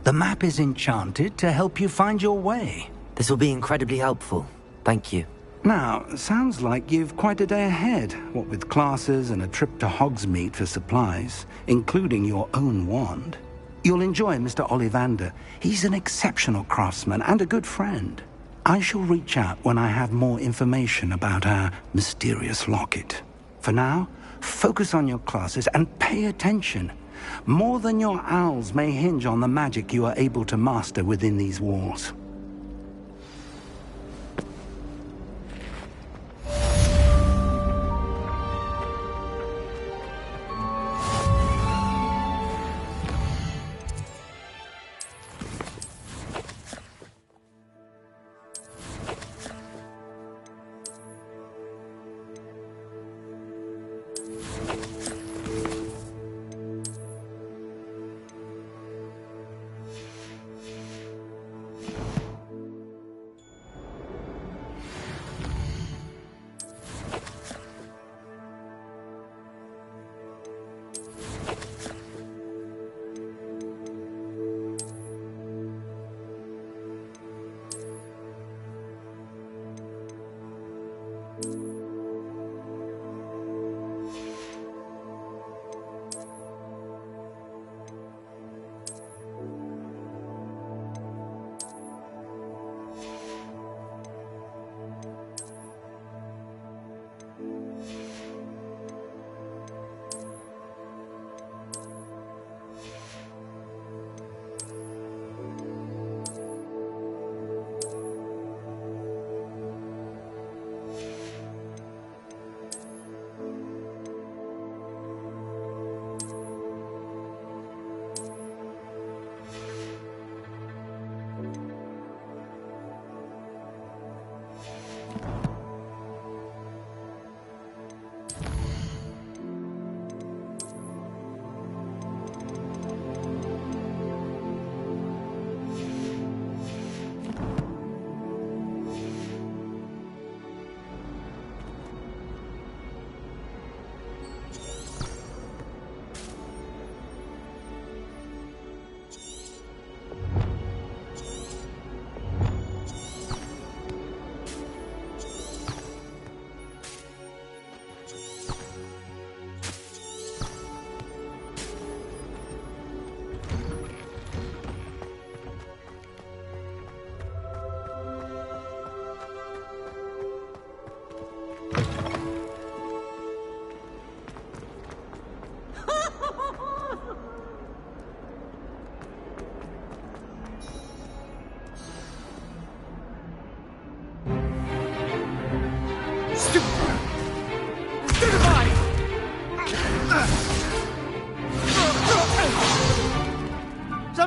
Speaker 4: The map is enchanted to help you find your way.
Speaker 3: This will be incredibly helpful. Thank you.
Speaker 4: Now, sounds like you've quite a day ahead, what with classes and a trip to Hogsmeade for supplies, including your own wand. You'll enjoy Mr. Ollivander. He's an exceptional craftsman and a good friend. I shall reach out when I have more information about our mysterious locket. For now, focus on your classes and pay attention. More than your owls may hinge on the magic you are able to master within these walls.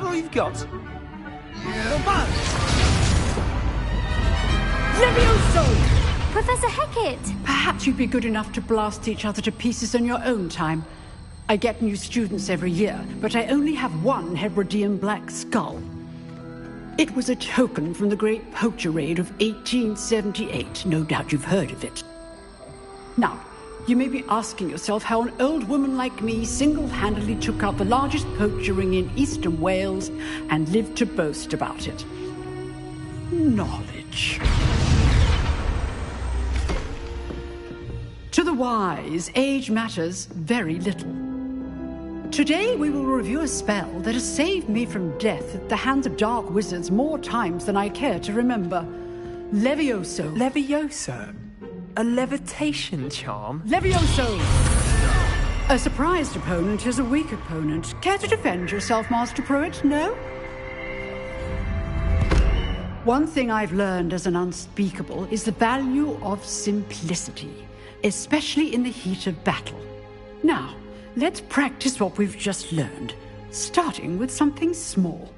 Speaker 17: that all you've got?
Speaker 15: Levioso!
Speaker 16: Professor Hecat!
Speaker 15: Perhaps you'd be good enough to blast each other to pieces in your own time. I get new students every year, but I only have one Hebridean black skull. It was a token from the Great Poacher Raid of 1878. No doubt you've heard of it. Now, you may be asking yourself how an old woman like me single-handedly took out the largest poacher ring in eastern Wales and lived to boast about it. Knowledge. To the wise, age matters very little. Today we will review a spell that has saved me from death at the hands of dark wizards more times than I care to remember. Levioso.
Speaker 14: Levioso? A levitation charm?
Speaker 15: Levioso! A surprised opponent is a weak opponent. Care to defend yourself, Master Pruitt? No? One thing I've learned as an unspeakable is the value of simplicity, especially in the heat of battle. Now, let's practice what we've just learned, starting with something small.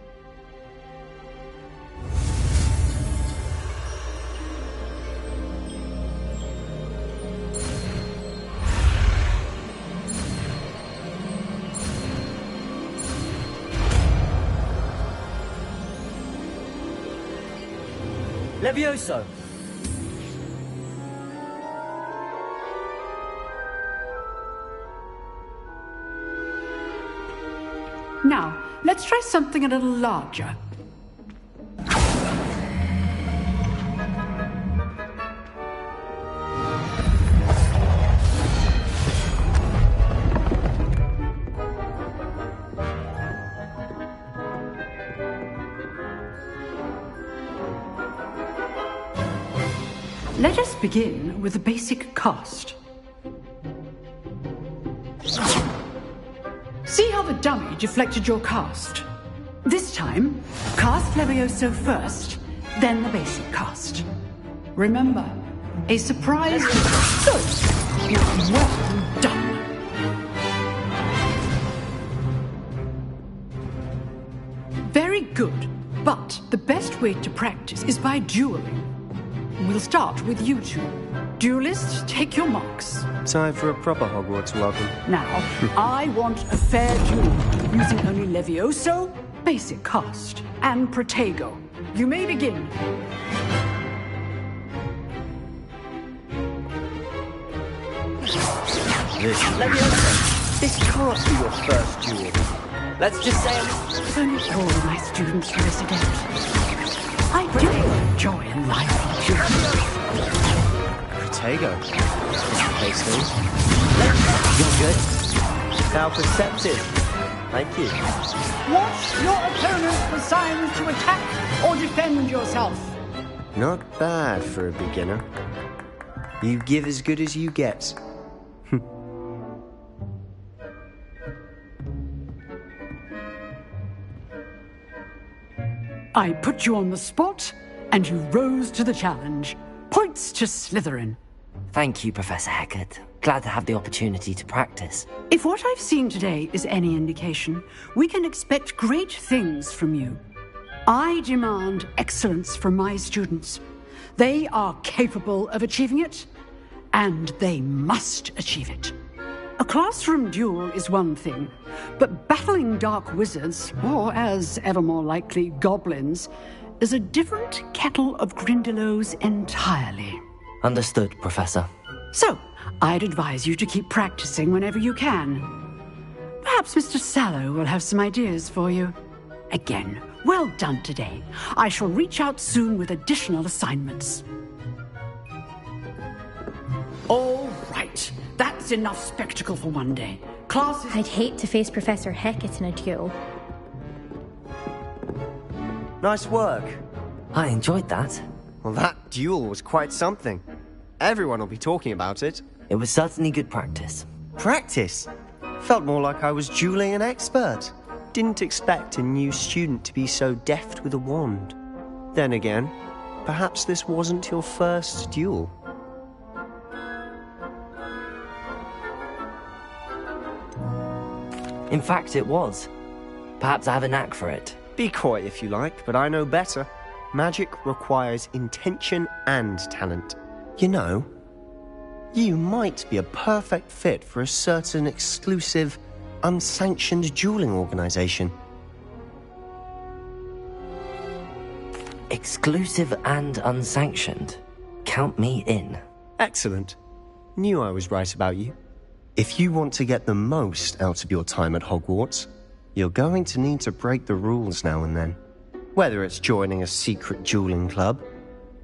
Speaker 3: Levioso!
Speaker 15: Now, let's try something a little larger. Let us begin with the basic cast. See how the dummy deflected your cast? This time, cast Levioso first, then the basic cast. Remember, a surprise is good. Well done. Very good, but the best way to practice is by dueling. We'll start with you two. Duelists, take your marks.
Speaker 11: Time for a proper Hogwarts welcome.
Speaker 15: Now, I want a fair duel, using only Levioso, basic cast, and Protego. You may begin.
Speaker 11: Levioso, this can't be your first duel.
Speaker 3: Let's just say
Speaker 15: Only all my students are resident. I do enjoy a lively duel.
Speaker 11: Protego. Is the case
Speaker 3: You're good.
Speaker 11: How perceptive. Thank you.
Speaker 15: Watch your opponent for signs to attack or defend yourself.
Speaker 11: Not bad for a beginner. You give as good as you get.
Speaker 15: I put you on the spot, and you rose to the challenge. Points to Slytherin.
Speaker 3: Thank you, Professor Hecat. Glad to have the opportunity to practice.
Speaker 15: If what I've seen today is any indication, we can expect great things from you. I demand excellence from my students. They are capable of achieving it, and they must achieve it. A classroom duel is one thing, but battling dark wizards, or as ever more likely, goblins, is a different kettle of Grindylows entirely.
Speaker 3: Understood, Professor.
Speaker 15: So, I'd advise you to keep practicing whenever you can. Perhaps Mr. Sallow will have some ideas for you. Again, well done today. I shall reach out soon with additional assignments. All right. That's enough spectacle for one day. Classes...
Speaker 12: I'd hate to face Professor Hecat in a duel.
Speaker 11: Nice work.
Speaker 3: I enjoyed that.
Speaker 11: Well, that duel was quite something. Everyone will be talking about it.
Speaker 3: It was certainly good practice.
Speaker 11: Practice? Felt more like I was dueling an expert. Didn't expect a new student to be so deft with a wand. Then again, perhaps this wasn't your first duel.
Speaker 3: In fact, it was. Perhaps I have a knack for it.
Speaker 11: Be coy if you like, but I know better. Magic requires intention and talent. You know, you might be a perfect fit for a certain exclusive, unsanctioned dueling organization.
Speaker 3: Exclusive and unsanctioned. Count me in.
Speaker 11: Excellent. Knew I was right about you. If you want to get the most out of your time at Hogwarts, you're going to need to break the rules now and then. Whether it's joining a secret dueling club,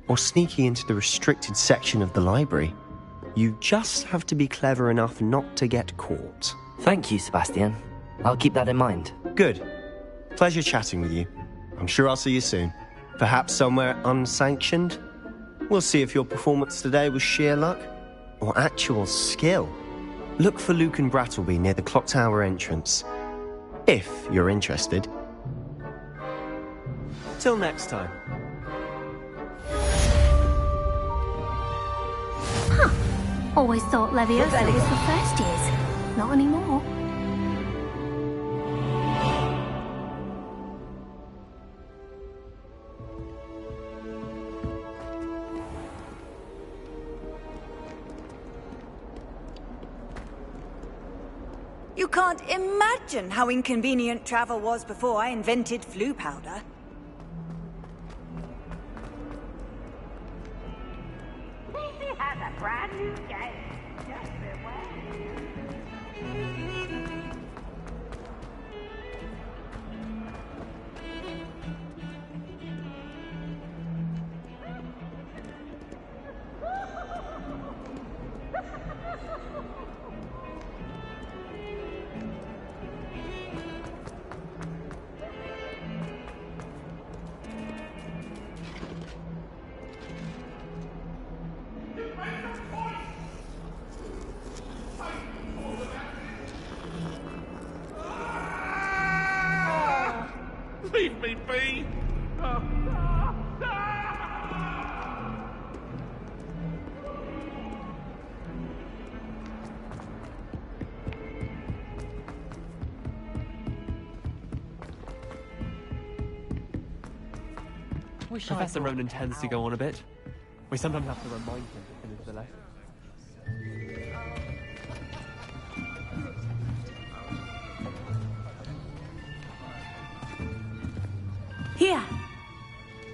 Speaker 11: or sneaking into the restricted section of the library, you just have to be clever enough not to get caught.
Speaker 3: Thank you, Sebastian. I'll keep that in mind.
Speaker 11: Good. Pleasure chatting with you. I'm sure I'll see you soon. Perhaps somewhere unsanctioned? We'll see if your performance today was sheer luck or actual skill. Look for Luke and Brattleby near the clock tower entrance. If you're interested. Till next time.
Speaker 13: Huh. Always thought Leviosa was for first years. Not anymore.
Speaker 17: You can't imagine how inconvenient travel was before I invented flu powder.
Speaker 18: PC has a brand new game. Just beware.
Speaker 19: Leave me be!
Speaker 14: Professor Ronan tends to go on a bit. We sometimes have to remind him to finish the lesson.
Speaker 20: Here!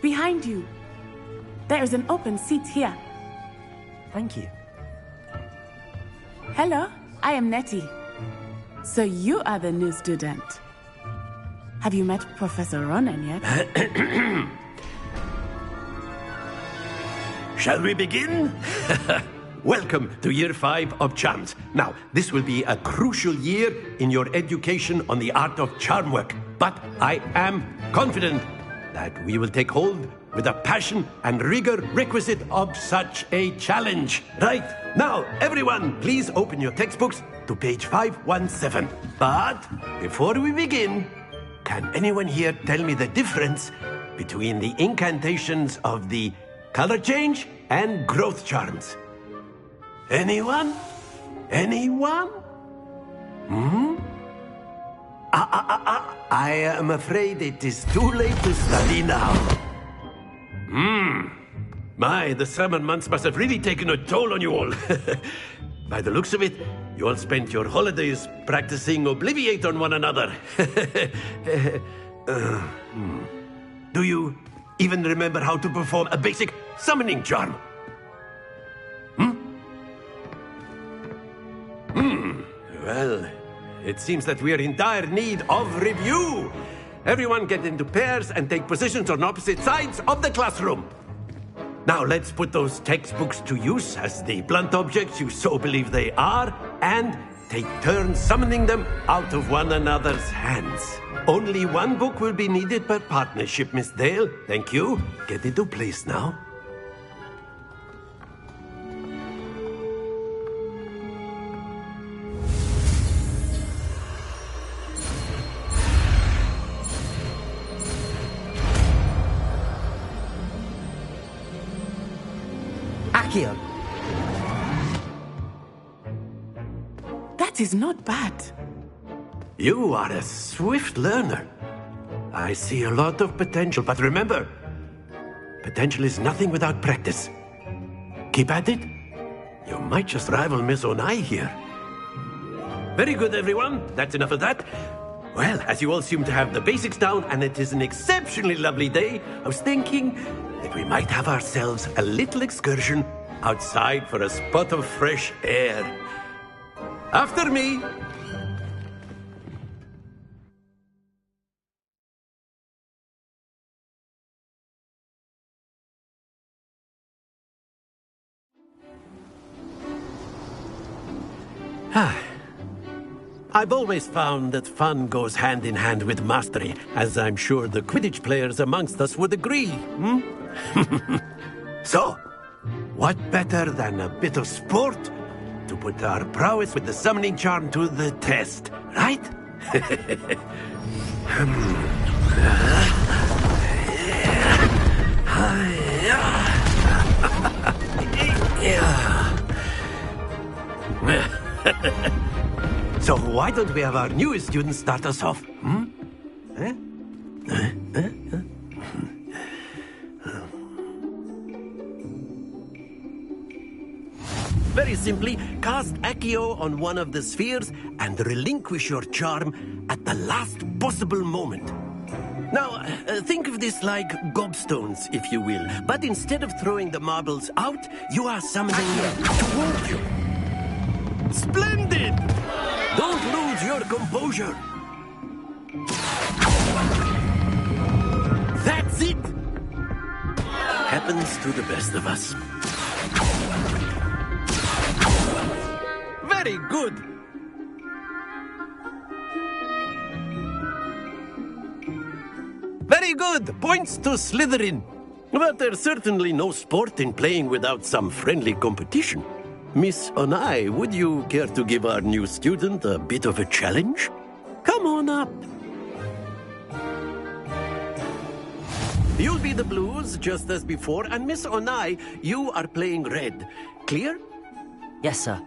Speaker 20: Behind you! There is an open seat here.
Speaker 3: Thank you.
Speaker 20: Hello, I am Nettie. So you are the new student. Have you met Professor Ronan yet?
Speaker 6: Shall we begin? Welcome to Year 5 of Charms. Now, this will be a crucial year in your education on the art of charm work. But I am confident that we will take hold with the passion and rigor requisite of such a challenge. Right, now, everyone, please open your textbooks to page 517. But before we begin, can anyone here tell me the difference between the incantations of the color change and growth charms? Anyone? Anyone? I am afraid it is too late to study now. My, the summer months must have really taken a toll on you all. By the looks of it, you all spent your holidays practicing Obliviate on one another. Do you even remember how to perform a basic summoning charm? Well, it seems that we are in dire need of review. Everyone get into pairs and take positions on opposite sides of the classroom. Now let's put those textbooks to use as the blunt objects you so believe they are, and take turns summoning them out of one another's hands. Only one book will be needed per partnership, Miss Dale. Thank you. Get into place now.
Speaker 3: Accio.
Speaker 20: That is not bad.
Speaker 6: You are a swift learner. I see a lot of potential, but remember, potential is nothing without practice. Keep at it. You might just rival Miss Onai here. Very good, everyone. That's enough of that. Well, as you all seem to have the basics down, and it is an exceptionally lovely day, I was thinking that we might have ourselves a little excursion outside for a spot of fresh air. After me. I've always found that fun goes hand in hand with mastery, as I'm sure the Quidditch players amongst us would agree. So, what better than a bit of sport to put our prowess with the summoning charm to the test, right? So why don't we have our newest student start us off? Very simply, cast Accio on one of the spheres and relinquish your charm at the last possible moment. Now, think of this like gobstones, if you will. But instead of throwing the marbles out, you are summoning them toward you. Splendid! Don't lose your composure. That's it! Happens to the best of us. Very good! Very good! Points to Slytherin. But there's certainly no sport in playing without some friendly competition. Miss Onai, would you care to give our new student a bit of a challenge? Come on up. You'll be the blues, just as before, and Miss Onai, you are playing red. Clear?
Speaker 3: Yes, sir.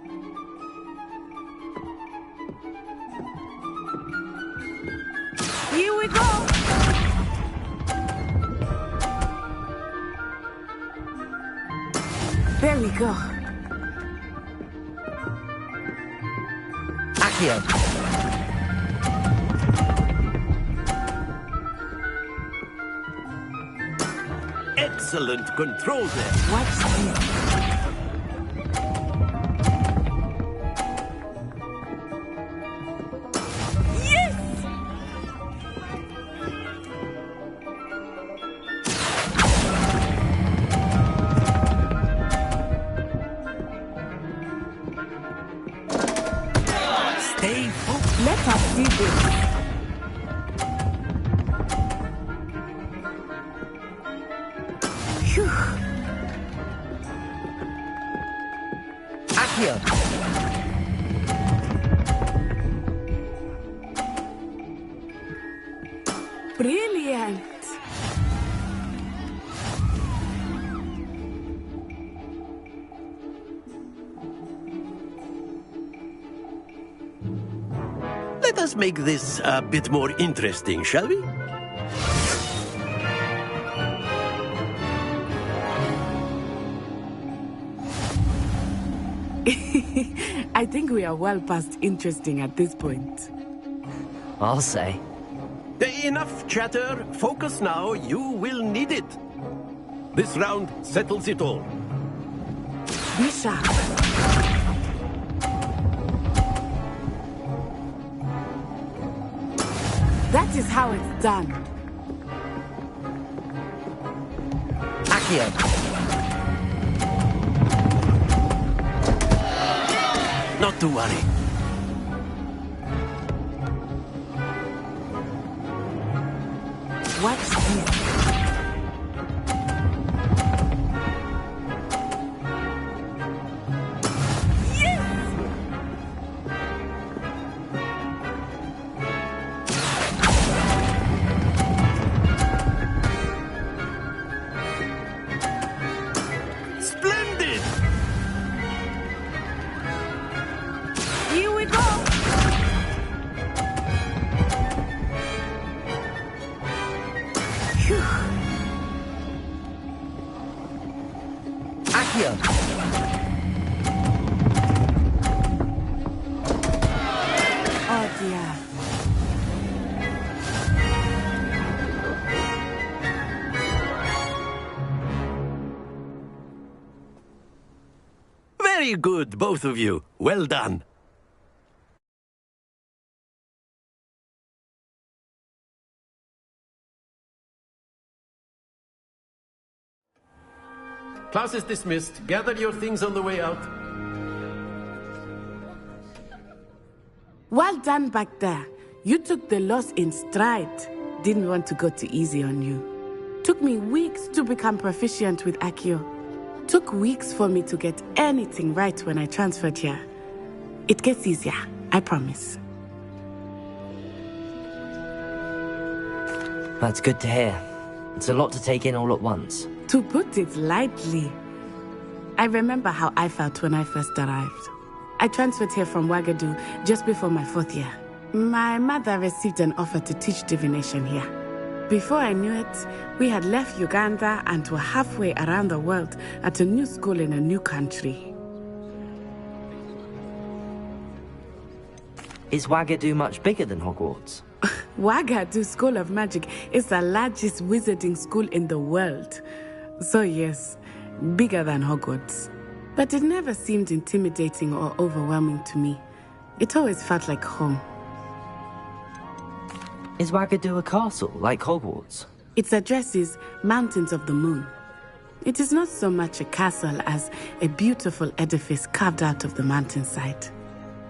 Speaker 20: Here we go! There we go.
Speaker 3: Accio.
Speaker 6: Excellent control there.
Speaker 20: Watch this.
Speaker 17: Let us do this. Phew.
Speaker 3: Accio.
Speaker 20: Brilliant.
Speaker 6: Let us make this a bit more interesting, shall we?
Speaker 20: I think we are well past interesting at this point.
Speaker 3: I'll say.
Speaker 6: Enough chatter. Focus now. You will need it. This round settles it all.
Speaker 20: Be sharp. That is how it's done.
Speaker 3: Accio.
Speaker 6: Not to worry.
Speaker 20: Watch this.
Speaker 6: Splendid!
Speaker 20: Here we go.
Speaker 6: Very good, both of you. Well done.
Speaker 19: Class is dismissed. Gather your things on the way out.
Speaker 20: Well done back there. You took the loss in stride. Didn't want to go too easy on you. Took me weeks to become proficient with Accio. Took weeks for me to get anything right when I transferred here. It gets easier, I promise.
Speaker 3: That's good to hear. It's a lot to take in all at once.
Speaker 20: To put it lightly, I remember how I felt when I first arrived. I transferred here from Wagadu just before my 4th year. My mother received an offer to teach divination here. Before I knew it, we had left Uganda and were halfway around the world at a new school in a new country.
Speaker 3: Is Wagadu much bigger than Hogwarts?
Speaker 20: Wagadu School of Magic is the largest wizarding school in the world. So yes, bigger than Hogwarts. But it never seemed intimidating or overwhelming to me. It always felt like home.
Speaker 3: Is Wagadu a castle, like Hogwarts?
Speaker 20: Its address is Mountains of the Moon. It is not so much a castle as a beautiful edifice carved out of the mountainside.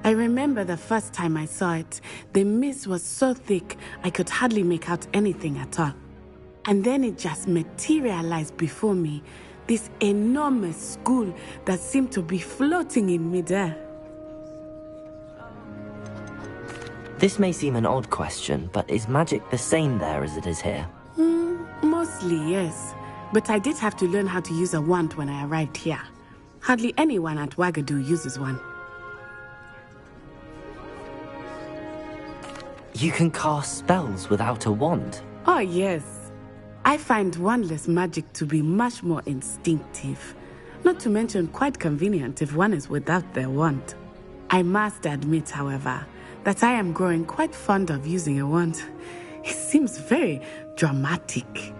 Speaker 20: I remember the first time I saw it, the mist was so thick I could hardly make out anything at all. And then it just materialized before me, this enormous school that seemed to be floating in midair.
Speaker 3: This may seem an odd question, but is magic the same there as it is here?
Speaker 20: Mostly, yes. But I did have to learn how to use a wand when I arrived here. Hardly anyone at Wagadu uses one.
Speaker 3: You can cast spells without a wand?
Speaker 20: Oh, yes. I find wandless magic to be much more instinctive. Not to mention quite convenient if one is without their wand. I must admit, however, that I am growing quite fond of using a wand. It seems very dramatic.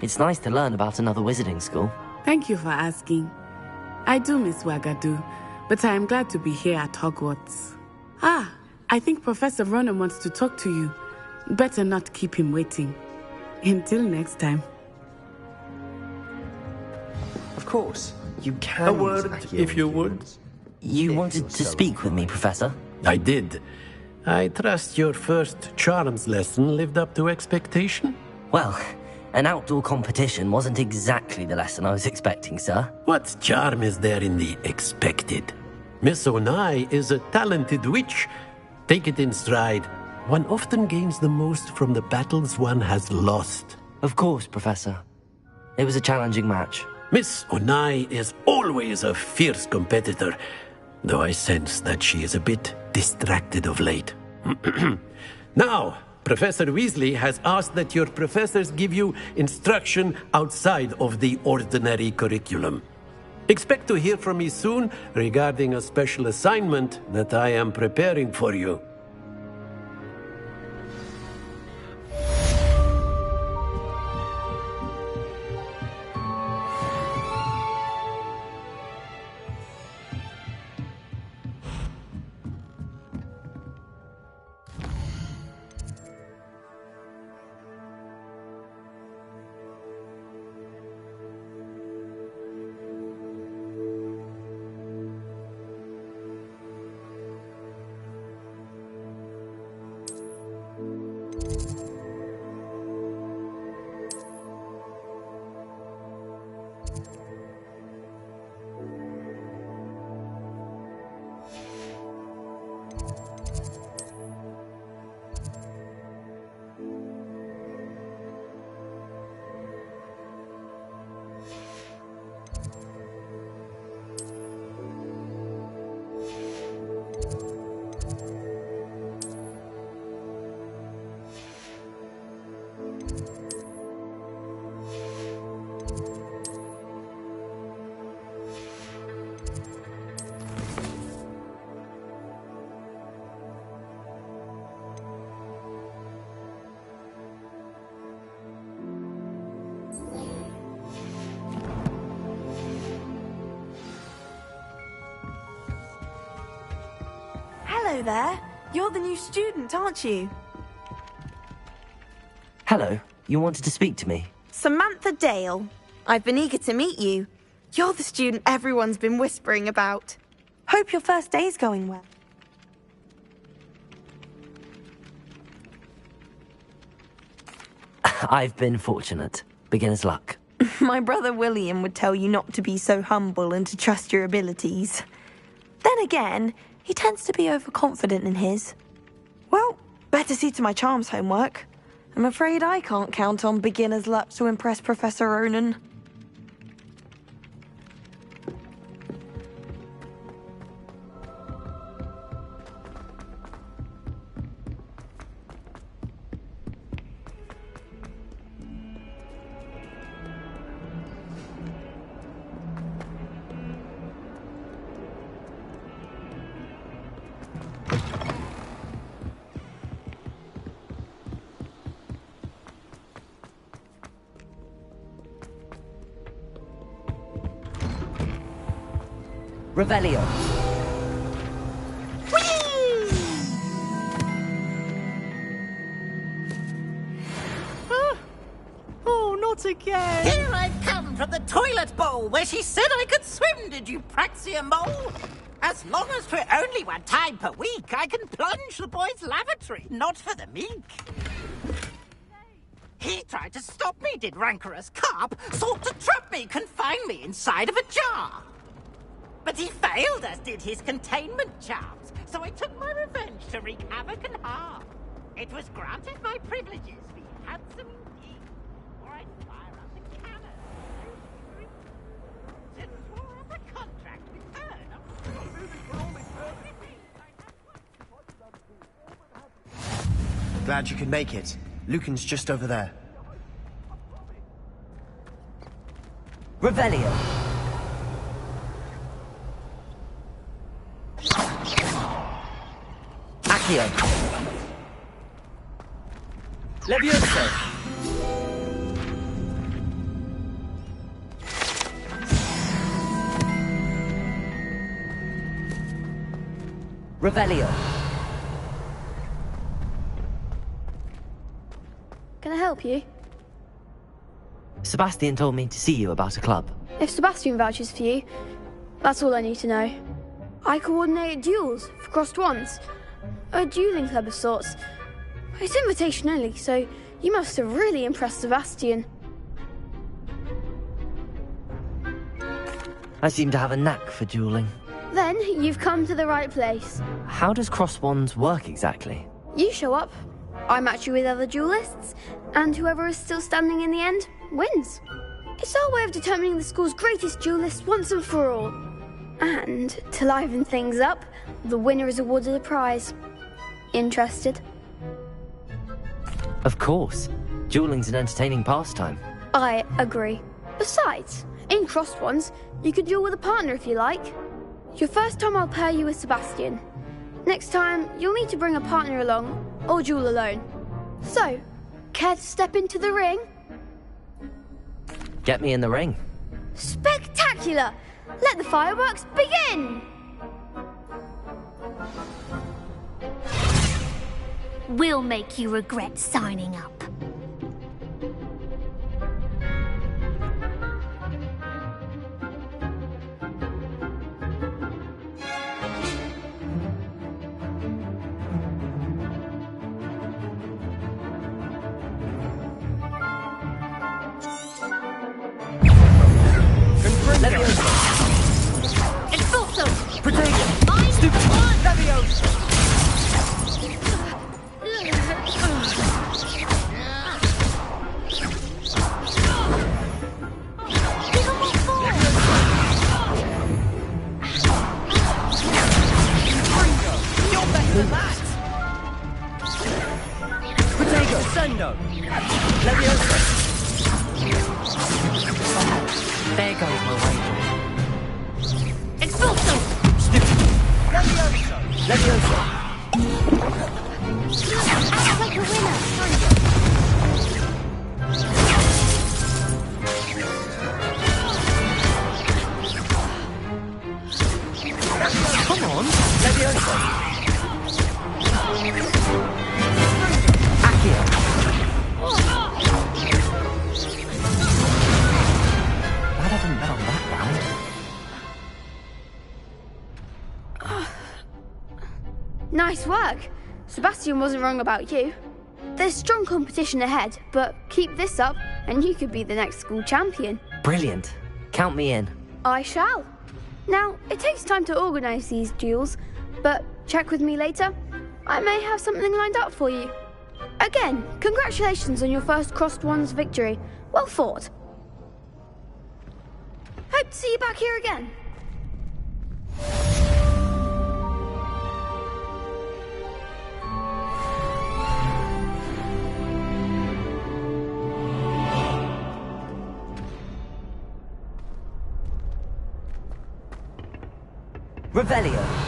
Speaker 3: It's nice to learn about another wizarding school.
Speaker 20: Thank you for asking. I do miss Wagadu, but I am glad to be here at Hogwarts. I think Professor Ronan wants to talk to you. Better not keep him waiting. Until next time.
Speaker 11: Of course, you can.
Speaker 19: A word, if you would.
Speaker 3: You wanted to speak with me, Professor?
Speaker 19: I did. I trust your first charms lesson lived up to expectation?
Speaker 3: Well, an outdoor competition wasn't exactly the lesson I was expecting, sir.
Speaker 19: What charm is there in the expected? Miss Onai is a talented witch. Take it in stride. One often gains the most from the battles one has lost.
Speaker 3: Of course, Professor. It was a challenging match.
Speaker 19: Miss Onai is always a fierce competitor, though I sense that she is a bit distracted of late. Now, Professor Weasley has asked that your professors give you instruction outside of the ordinary curriculum. Expect to hear from me soon regarding a special assignment that I am preparing for you.
Speaker 17: Hello there. You're the new student, aren't you?
Speaker 3: Hello, you wanted to speak to me?
Speaker 21: Samantha Dale. I've been eager to meet you. You're the student everyone's been whispering about. Hope your first day's going well.
Speaker 3: I've been fortunate. Beginner's luck.
Speaker 21: My brother William would tell you not to be so humble and to trust your abilities. Then again, he tends to be overconfident in his. Well, better see to my charms homework. I'm afraid I can't count on beginner's luck to impress Professor Ronan.
Speaker 3: Revelio.
Speaker 22: Oh, not again!
Speaker 23: Here I've come from the toilet bowl where she said I could swim, did you praxia mole? As long as for only 1 time per week, I can plunge the boy's lavatory, not for the meek. He tried to stop me, did rancorous carp, sought to trap me, confine me inside of a jar. But he failed, as did his containment charms, so I took my revenge to wreak havoc and harm. It was granted my privileges, be handsome indeed, or I'd fire up the cannon. And swore up a contract with her.
Speaker 11: Glad you could make it. Lucan's just over there.
Speaker 3: Revelio. Accio. Levioso. Revelio.
Speaker 24: Can I help you?
Speaker 3: Sebastian told me to see you about a club.
Speaker 24: If Sebastian vouches for you, that's all I need to know. I coordinate duels for crossed wands. A dueling club of sorts. It's invitation only, so you must have really impressed Sebastian.
Speaker 3: I seem to have a knack for dueling.
Speaker 24: Then you've come to the right place.
Speaker 3: How does cross wands work exactly?
Speaker 24: You show up, I match you with other duelists, and whoever is still standing in the end wins. It's our way of determining the school's greatest duelist once and for all. And to liven things up, the winner is awarded a prize. Interested?
Speaker 3: Of course. Dueling's an entertaining pastime.
Speaker 24: I agree. Besides, in crossed ones, you could duel with a partner if you like. Your first time I'll pair you with Sebastian. Next time, you'll need to bring a partner along, or duel alone. So, care to step into the ring?
Speaker 3: Get me in the ring.
Speaker 24: Spectacular! Let the fireworks begin!
Speaker 13: We'll make you regret signing up.
Speaker 23: Expulso!
Speaker 22: Protego!
Speaker 23: Mine!
Speaker 22: Stupid! Levioso!
Speaker 23: You're better than that!
Speaker 22: Protego! Sendo! Levioso!
Speaker 3: There goes my wager.
Speaker 23: Expulso!
Speaker 22: Stupid! Levioso! Levioso!
Speaker 13: Act like a winner.
Speaker 22: Come on! Levioso!
Speaker 3: Glad I didn't bet on that round.
Speaker 24: Nice work. Sebastian wasn't wrong about you. There's strong competition ahead, but keep this up and you could be the next school champion.
Speaker 3: Brilliant. Count me in.
Speaker 24: I shall. Now, it takes time to organise these duels, but check with me later. I may have something lined up for you. Again, congratulations on your first Crossed Wands victory. Well fought. Hope to see you back here again.
Speaker 3: Revelio.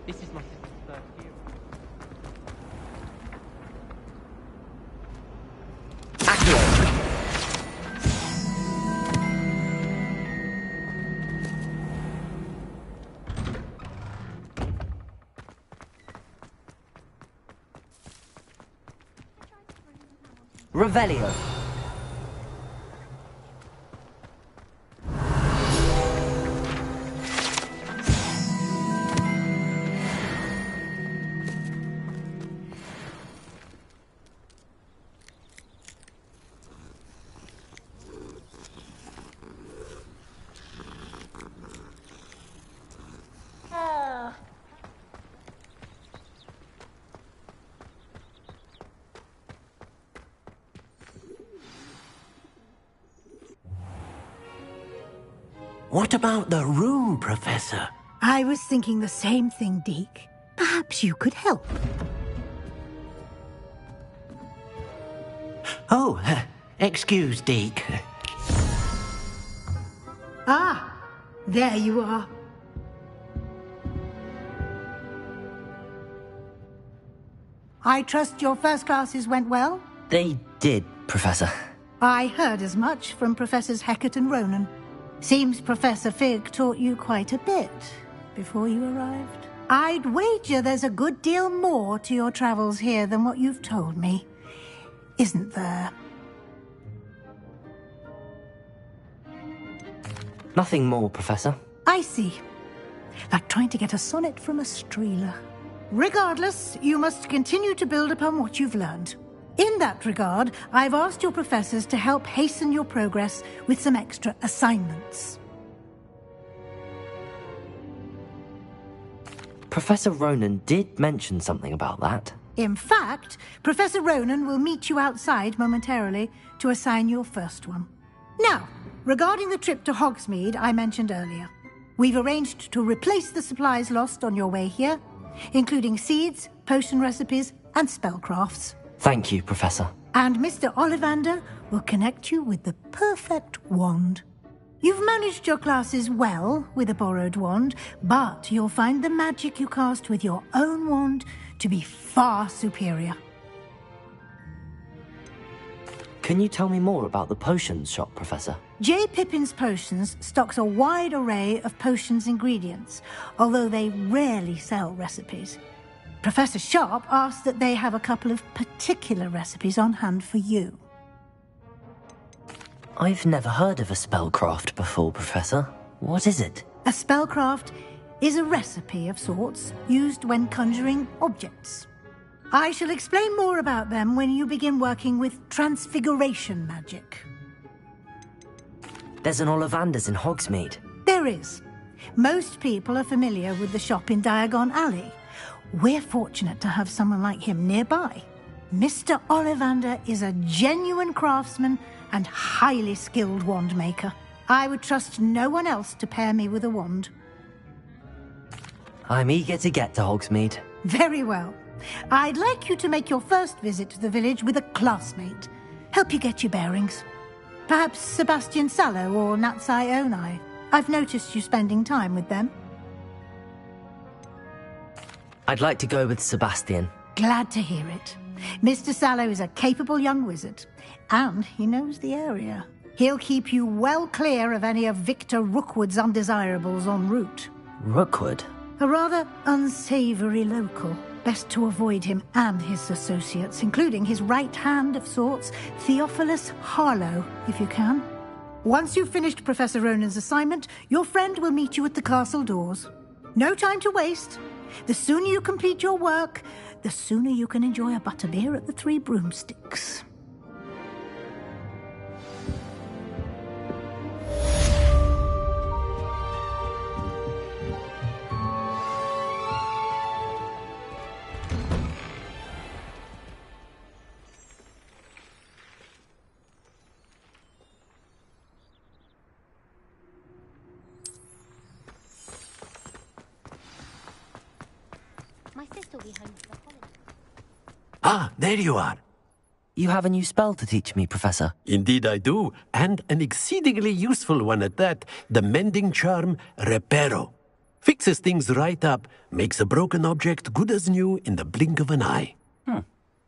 Speaker 14: This is my sister's first year.
Speaker 3: Revelio.
Speaker 19: What about the room, Professor?
Speaker 9: I was thinking the same thing, Deke. Perhaps you could help.
Speaker 19: Oh, excuse, Deke.
Speaker 9: Ah, there you are. I trust your first classes went well?
Speaker 3: They did, Professor.
Speaker 9: I heard as much from Professors Hecat and Ronan. Seems Professor Fig taught you quite a bit before you arrived. I'd wager there's a good deal more to your travels here than what you've told me. Isn't there?
Speaker 3: Nothing more, Professor.
Speaker 9: I see. Like trying to get a sonnet from a streeler. Regardless, you must continue to build upon what you've learned. In that regard, I've asked your professors to help hasten your progress with some extra assignments.
Speaker 3: Professor Ronan did mention something about that.
Speaker 9: In fact, Professor Ronan will meet you outside momentarily to assign your first one. Now, regarding the trip to Hogsmeade I mentioned earlier, we've arranged to replace the supplies lost on your way here, including seeds, potion recipes, and spellcrafts.
Speaker 3: Thank you, Professor.
Speaker 9: And Mr. Ollivander will connect you with the perfect wand. You've managed your classes well with a borrowed wand, but you'll find the magic you cast with your own wand to be far superior.
Speaker 3: Can you tell me more about the potions shop, Professor?
Speaker 9: J. Pippin's Potions stocks a wide array of potions ingredients, although they rarely sell recipes. Professor Sharp asked that they have a couple of particular recipes on hand for you.
Speaker 3: I've never heard of a spellcraft before, Professor. What is it?
Speaker 9: A spellcraft is a recipe of sorts used when conjuring objects. I shall explain more about them when you begin working with transfiguration magic.
Speaker 3: There's an Ollivander's in Hogsmeade.
Speaker 9: There is. Most people are familiar with the shop in Diagon Alley. We're fortunate to have someone like him nearby. Mr. Ollivander is a genuine craftsman and highly skilled wand maker. I would trust no one else to pair me with a wand.
Speaker 3: I'm eager to get to Hogsmeade.
Speaker 9: Very well. I'd like you to make your first visit to the village with a classmate. Help you get your bearings. Perhaps Sebastian Sallow or Natsai Onai. I've noticed you spending time with them.
Speaker 3: I'd like to go with Sebastian.
Speaker 9: Glad to hear it. Mr. Sallow is a capable young wizard, and he knows the area. He'll keep you well clear of any of Victor Rookwood's undesirables en route.
Speaker 3: Rookwood?
Speaker 9: A rather unsavory local. Best to avoid him and his associates, including his right hand of sorts, Theophilus Harlow, if you can. Once you've finished Professor Ronan's assignment, your friend will meet you at the castle doors. No time to waste. The sooner you complete your work, the sooner you can enjoy a butterbeer at the Three Broomsticks.
Speaker 19: Ah, there you are.
Speaker 3: You have a new spell to teach me, Professor.
Speaker 19: Indeed I do, and an exceedingly useful one at that. The mending charm, Reparo. Fixes things right up, makes a broken object good as new in the blink of an eye.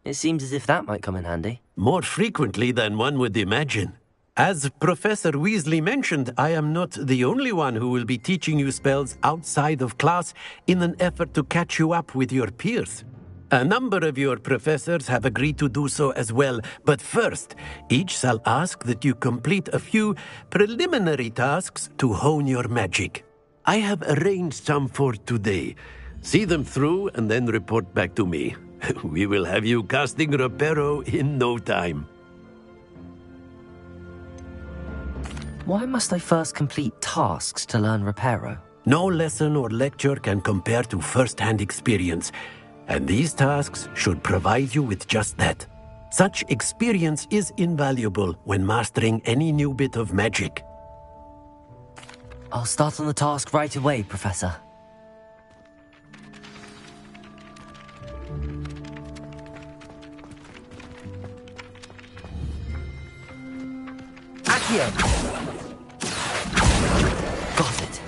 Speaker 3: It seems as if that might come in handy.
Speaker 19: More frequently than one would imagine. As Professor Weasley mentioned, I am not the only one who will be teaching you spells outside of class in an effort to catch you up with your peers. A number of your professors have agreed to do so as well, but first, each shall ask that you complete a few preliminary tasks to hone your magic. I have arranged some for today. See them through and then report back to me. We will have you casting Reparo in no time.
Speaker 3: Why must I first complete tasks to learn Reparo?
Speaker 19: No lesson or lecture can compare to first-hand experience. And these tasks should provide you with just that. Such experience is invaluable when mastering any new bit of magic.
Speaker 3: I'll start on the task right away, Professor. Accio! Got it.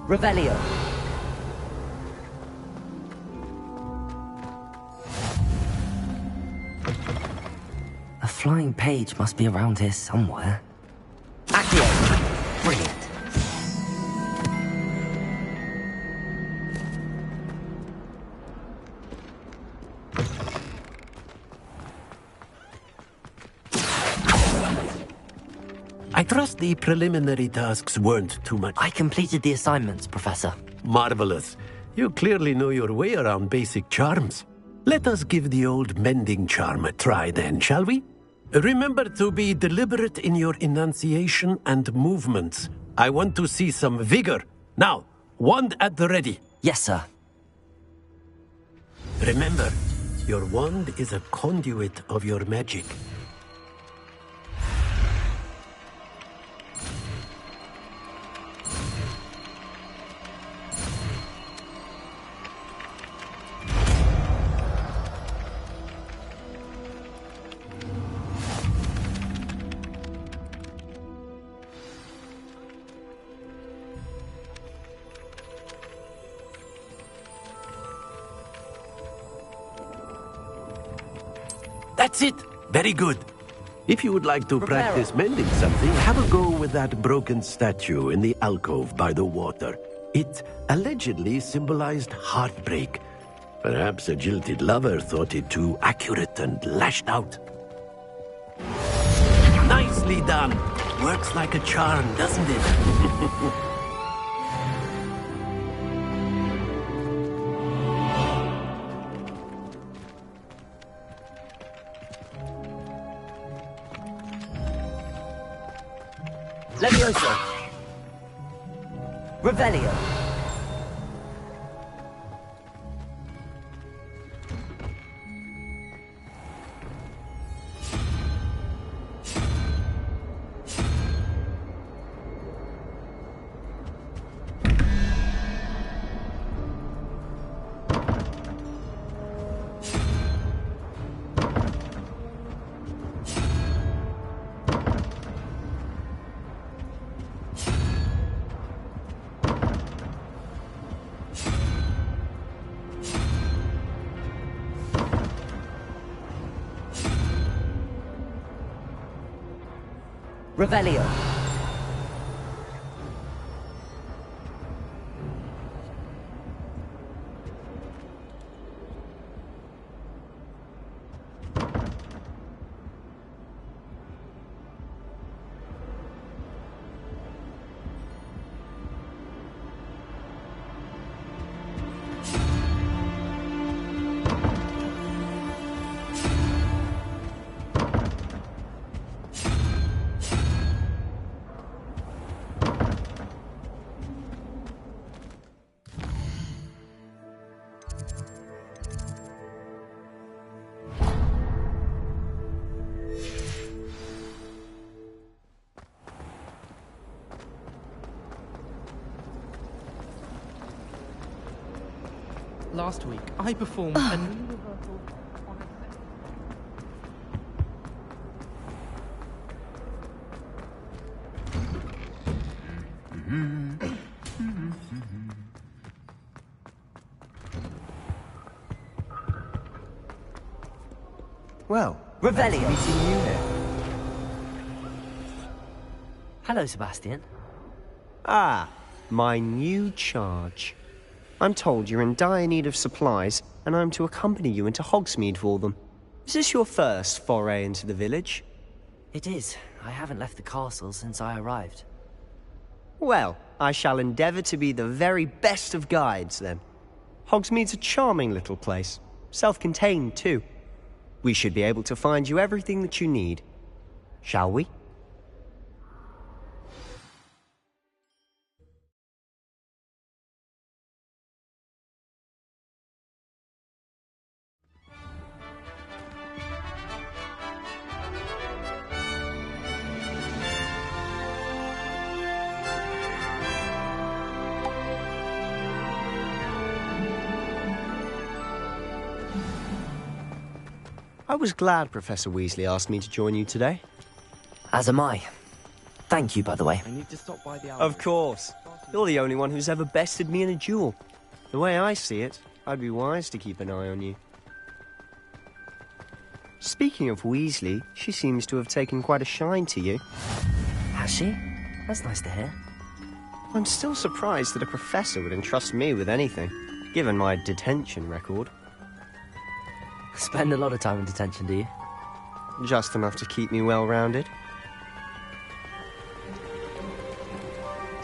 Speaker 3: Revelio. A flying page must be around here somewhere. Accio! Brilliant.
Speaker 19: trust the preliminary tasks weren't too much.
Speaker 3: I completed the assignments, Professor.
Speaker 19: Marvelous. You clearly know your way around basic charms. Let us give the old mending charm a try then, shall we? Remember to be deliberate in your enunciation and movements. I want to see some vigor. Now, wand at the ready.
Speaker 3: Yes, sir.
Speaker 19: Remember, your wand is a conduit of your magic. That's it! Very good. If you would like to practice mending something, have a go with that broken statue in the alcove by the water. It allegedly symbolized heartbreak. Perhaps a jilted lover thought it too accurate and lashed out. Nicely done! Works like a charm, doesn't it?
Speaker 3: Levioso! Revelio! Revelio.
Speaker 1: Last week, I performed a new rehearsal
Speaker 11: Well,
Speaker 3: Revelio.
Speaker 11: nice meeting you here.
Speaker 3: Hello, Sebastian.
Speaker 11: Ah, my new charge. I'm told you're in dire need of supplies, and I'm to accompany you into Hogsmeade for them. Is this your first foray into the village?
Speaker 3: It is. I haven't left the castle since I arrived.
Speaker 11: Well, I shall endeavour to be the very best of guides, then. Hogsmeade's a charming little place. Self-contained, too. We should be able to find you everything that you need. Shall we? I was glad Professor Weasley asked me to join you today.
Speaker 3: As am I. Thank you, by the way.
Speaker 1: I need to stop by the
Speaker 11: Of course. You're the only one who's ever bested me in a duel. The way I see it, I'd be wise to keep an eye on you. Speaking of Weasley, she seems to have taken quite a shine to you.
Speaker 3: Has she? That's nice to hear.
Speaker 11: I'm still surprised that a professor would entrust me with anything, given my detention record.
Speaker 3: Spend a lot of time in detention, do you?
Speaker 11: Just enough to keep me well-rounded.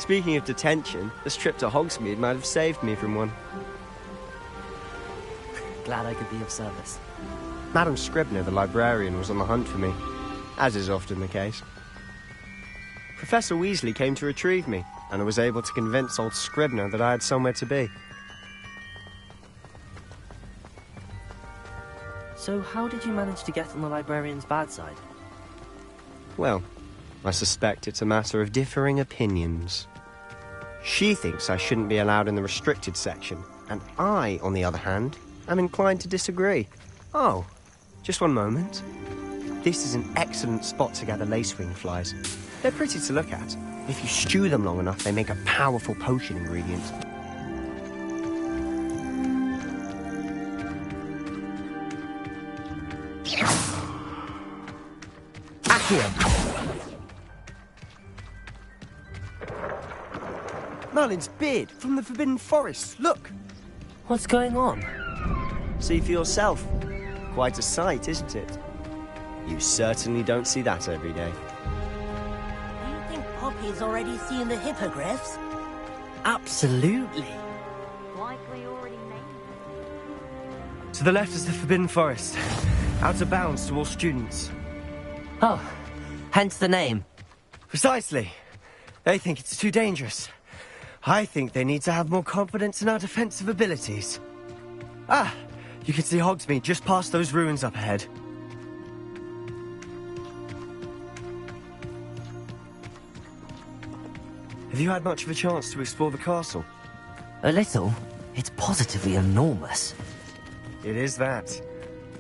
Speaker 11: Speaking of detention, this trip to Hogsmeade might have saved me from one.
Speaker 3: Glad I could be of service.
Speaker 11: Madam Scribner, the librarian, was on the hunt for me, as is often the case. Professor Weasley came to retrieve me, and I was able to convince old Scribner that I had somewhere to be.
Speaker 3: So how did you manage to get on the librarian's bad side?
Speaker 11: Well, I suspect it's a matter of differing opinions. She thinks I shouldn't be allowed in the restricted section, and I, on the other hand, am inclined to disagree. Oh, just one moment. This is an excellent spot to gather lacewing flies. They're pretty to look at. If you stew them long enough, they make a powerful potion ingredient. Merlin's beard from the Forbidden Forest. Look!
Speaker 3: What's going on?
Speaker 11: See for yourself. Quite a sight, isn't it? You certainly don't see that every day.
Speaker 2: Do you think Poppy's already seen the hippogriffs?
Speaker 3: Absolutely.
Speaker 2: Likely already named.
Speaker 11: To the left is the Forbidden Forest. Out of bounds to all students.
Speaker 3: Oh, hence the name.
Speaker 11: Precisely. They think it's too dangerous. I think they need to have more confidence in our defensive abilities. Ah, you can see Hogsmeade just past those ruins up ahead. Have you had much of a chance to explore the castle?
Speaker 3: A little. It's positively enormous.
Speaker 11: It is that.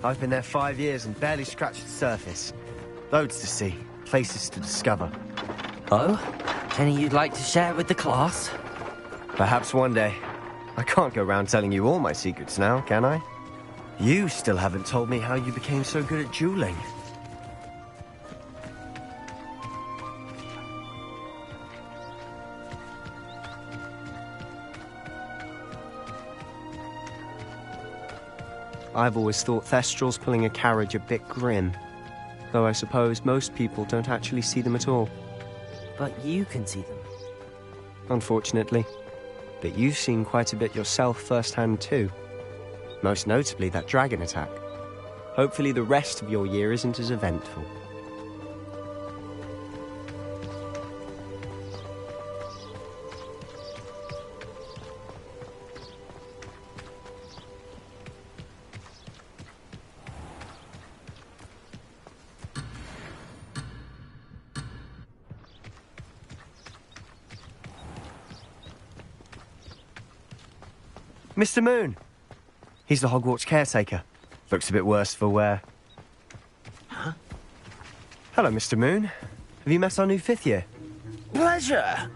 Speaker 11: I've been there 5 years and barely scratched the surface. Loads to see, places to discover.
Speaker 3: Oh? Any you'd like to share with the class?
Speaker 11: Perhaps one day. I can't go around telling you all my secrets now, can I? You still haven't told me how you became so good at dueling. I've always thought Thestrals pulling a carriage a bit grim. Though I suppose most people don't actually see them at all.
Speaker 3: But you can see them.
Speaker 11: Unfortunately. But you've seen quite a bit yourself firsthand too. Most notably that dragon attack. Hopefully the rest of your year isn't as eventful. Mr. Moon! He's the Hogwarts caretaker. Looks a bit worse for wear.
Speaker 4: Huh?
Speaker 11: Hello, Mr. Moon. Have you met our new 5th year?
Speaker 4: Pleasure.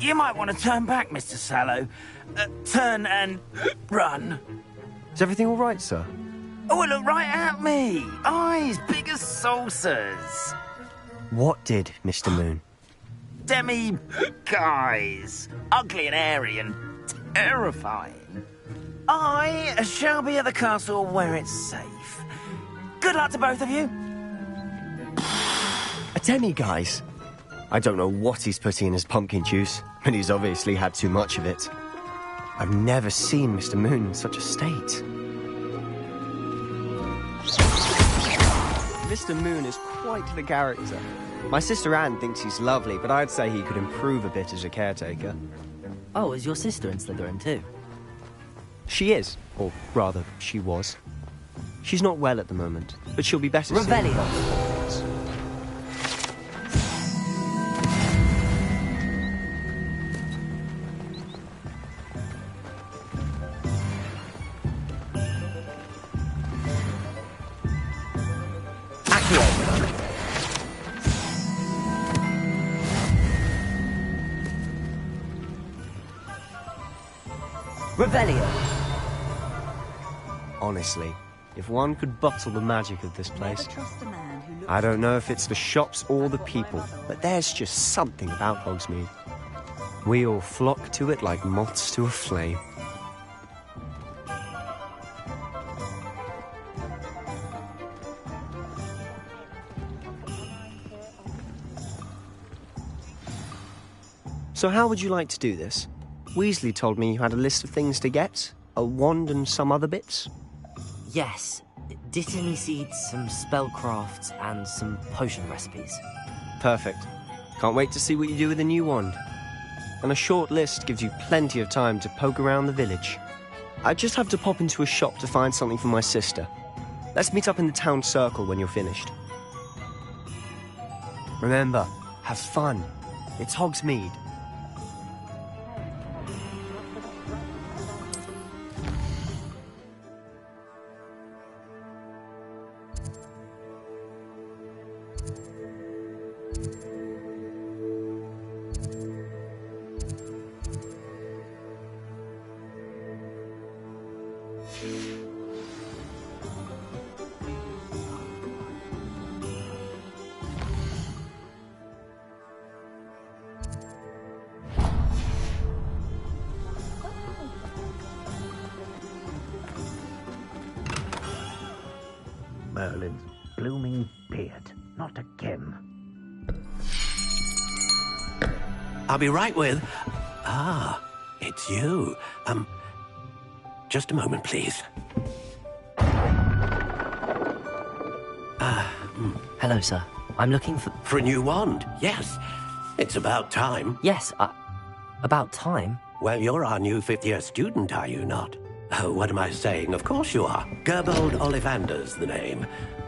Speaker 4: You might want to turn back, Mr. Sallow. Turn and run.
Speaker 11: Is everything all right, sir?
Speaker 4: Oh, look right at me. Eyes big as saucers.
Speaker 11: What did, Mr. Moon?
Speaker 4: Guys. Ugly and airy and terrifying. I shall be at the castle where it's safe. Good luck to both of you.
Speaker 11: A demi-guise? I don't know what he's putting in his pumpkin juice, but he's obviously had too much of it. I've never seen Mr. Moon in such a state. Mr. Moon is quite the character. My sister Anne thinks he's lovely, but I'd say he could improve a bit as a caretaker.
Speaker 3: Oh, is your sister in Slytherin too?
Speaker 11: She is, or rather, she was. She's not well at the moment, but she'll be better soon.
Speaker 3: Revelio. Revelio.
Speaker 11: Honestly, if one could bottle the magic of this place. I don't know if it's the shops or the people, but there's just something about Hogsmeade. We all flock to it like moths to a flame. So how would you like to do this? Weasley told me you had a list of things to get, a wand and some other bits.
Speaker 3: Yes. Dittany seeds, some spellcrafts, and some potion recipes.
Speaker 11: Perfect. Can't wait to see what you do with the new wand. And a short list gives you plenty of time to poke around the village. I just have to pop into a shop to find something for my sister. Let's meet up in the town circle when you're finished. Remember, have fun. It's Hogsmeade.
Speaker 4: Merlin's blooming beard. Not again.
Speaker 6: I'll be right with... Ah, it's you. Just a moment, please.
Speaker 3: Hello, sir. I'm looking for...
Speaker 6: For a new wand, yes. It's about time.
Speaker 3: Yes, about time?
Speaker 6: Well, you're our new fifth-year student, are you not? Oh, what am I saying? Of course you are. Gerbold Ollivander's the name.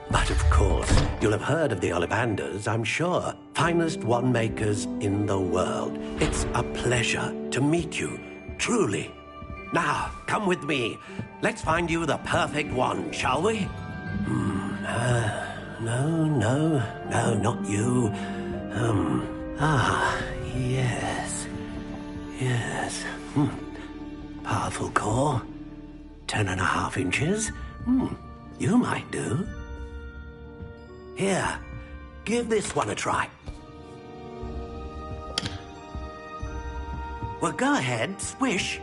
Speaker 6: But of course, you'll have heard of the Ollivanders, I'm sure. Finest wand makers in the world. It's a pleasure to meet you, truly. Now, come with me. Let's find you the perfect wand, shall we? No, not you. Yes. Powerful core. 10.5 inches. You might do. Here, give this one a try. Well, go ahead, swish.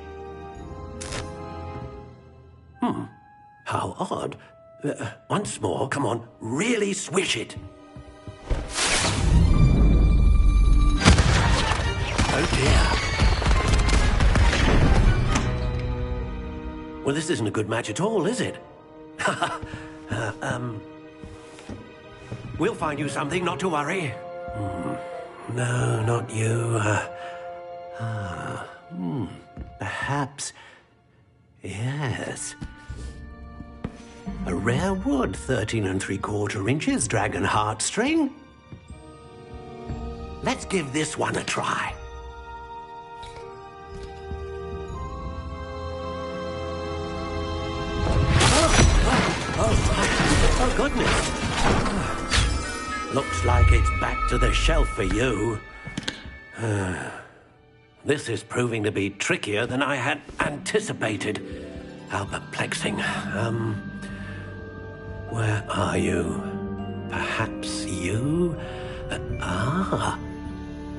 Speaker 6: How odd. Once more, come on, really swish it. Oh dear. Well, this isn't a good match at all, is it? We'll find you something, not to worry. No, not you. Perhaps... Yes. A rare wood, 13 3/4 inches, dragon heartstring. Let's give this one a try. Oh, goodness. Looks like it's back to the shelf for you. This is proving to be trickier than I had anticipated. How perplexing. Where are you? Perhaps you?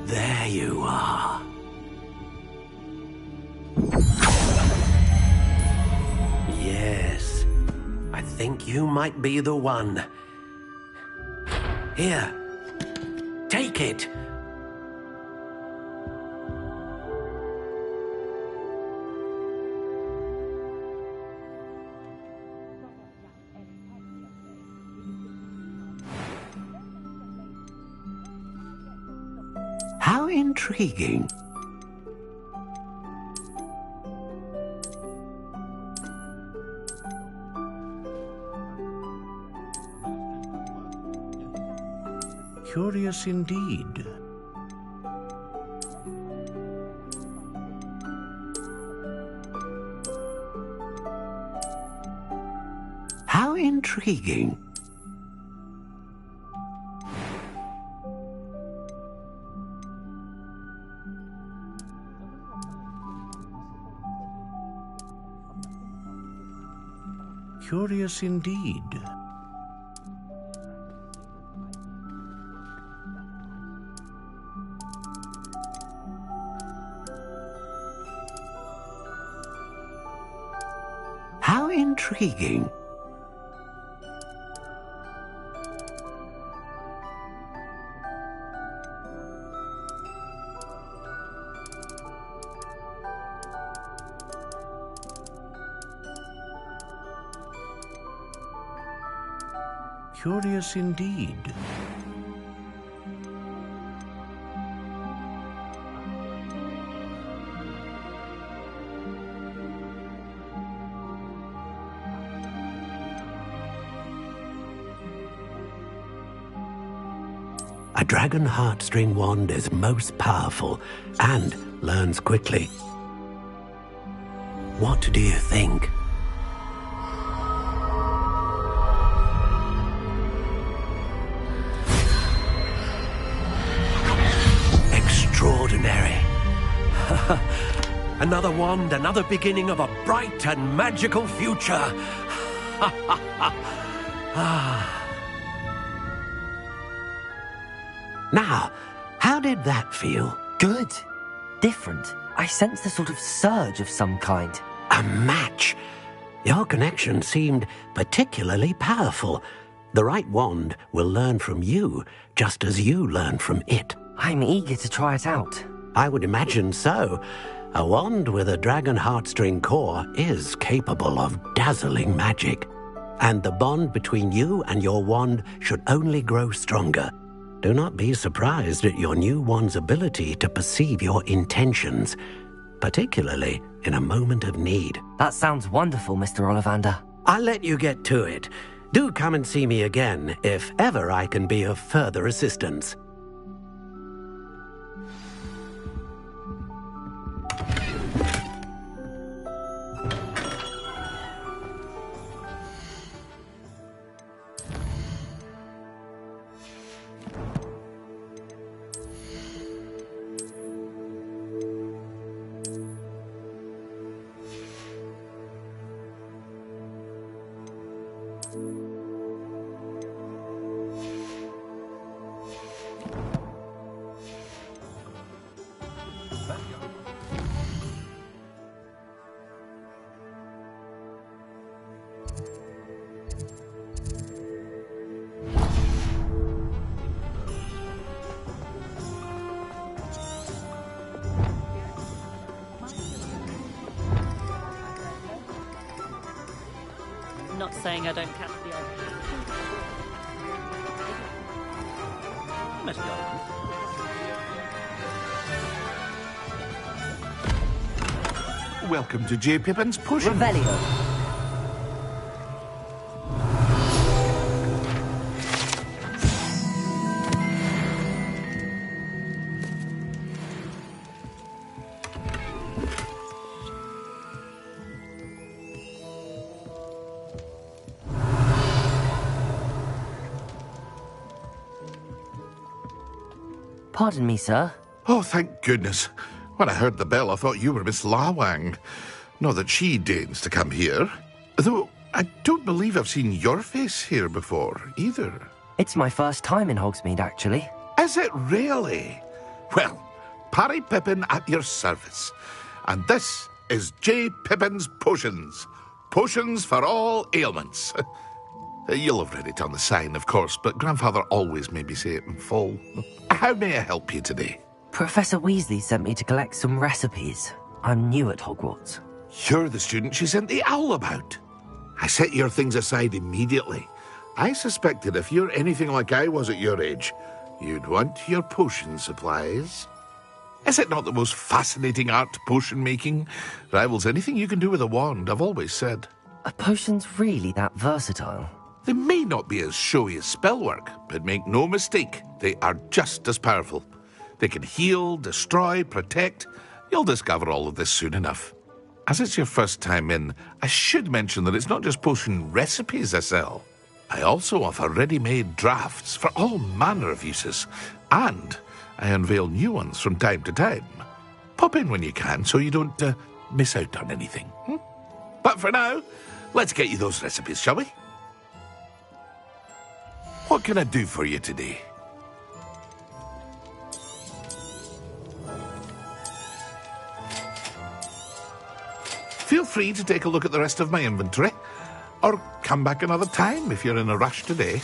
Speaker 6: There you are. Yes, I think you might be the one. Here, take it. How intriguing.
Speaker 4: Curious indeed.
Speaker 6: How intriguing.
Speaker 4: Curious indeed.
Speaker 6: How intriguing.
Speaker 5: curious indeed.
Speaker 19: A dragon heartstring wand is most powerful and learns quickly. What do you think? Extraordinary. Another wand, another beginning of a bright and magical future. Now, how did that feel?
Speaker 3: Good. Different. I sensed a sort of surge of some kind.
Speaker 19: A match. Your connection seemed particularly powerful. The right wand will learn from you, just as you learn from it.
Speaker 3: I'm eager to try it out.
Speaker 19: I would imagine so. A wand with a dragon heartstring core is capable of dazzling magic. And the bond between you and your wand should only grow stronger. Do not be surprised at your new wand's ability to perceive your intentions, particularly in a moment of need.
Speaker 3: That sounds wonderful, Mr. Ollivander.
Speaker 19: I'll let you get to it. Do come and see me again if ever I can be of further assistance.
Speaker 7: Not saying I don't catch the odd.
Speaker 8: Welcome to J. Pippin's Push.
Speaker 3: Revelio. Pardon me, sir.
Speaker 8: Oh, thank goodness. When I heard the bell, I thought you were Miss Lawang. Not that she deigns to come here. Though, I don't believe I've seen your face here before, either.
Speaker 3: It's my first time in Hogsmeade, actually.
Speaker 8: Is it really? Well, Parry Pippin at your service. And this is J. Pippin's Potions. Potions for all ailments. You'll have read it on the sign, of course, but Grandfather always made me say it in full. How may I help you today?
Speaker 3: Professor Weasley sent me to collect some recipes. I'm new at Hogwarts.
Speaker 8: You're the student she sent the owl about. I set your things aside immediately. I suspected if you're anything like I was at your age, you'd want your potion supplies. Is it not the most fascinating art, potion making? Rivals anything you can do with a wand, I've always said.
Speaker 3: Are potions really that versatile?
Speaker 8: They may not be as showy as spellwork, but make no mistake, they are just as powerful. They can heal, destroy, protect. You'll discover all of this soon enough. As it's your first time in, I should mention that it's not just potion recipes I sell. I also offer ready-made drafts for all manner of uses, and I unveil new ones from time to time. Pop in when you can so you don't miss out on anything. But for now, let's get you those recipes, shall we? What can I do for you today? Feel free to take a look at the rest of my inventory, or come back another time if you're in a rush today.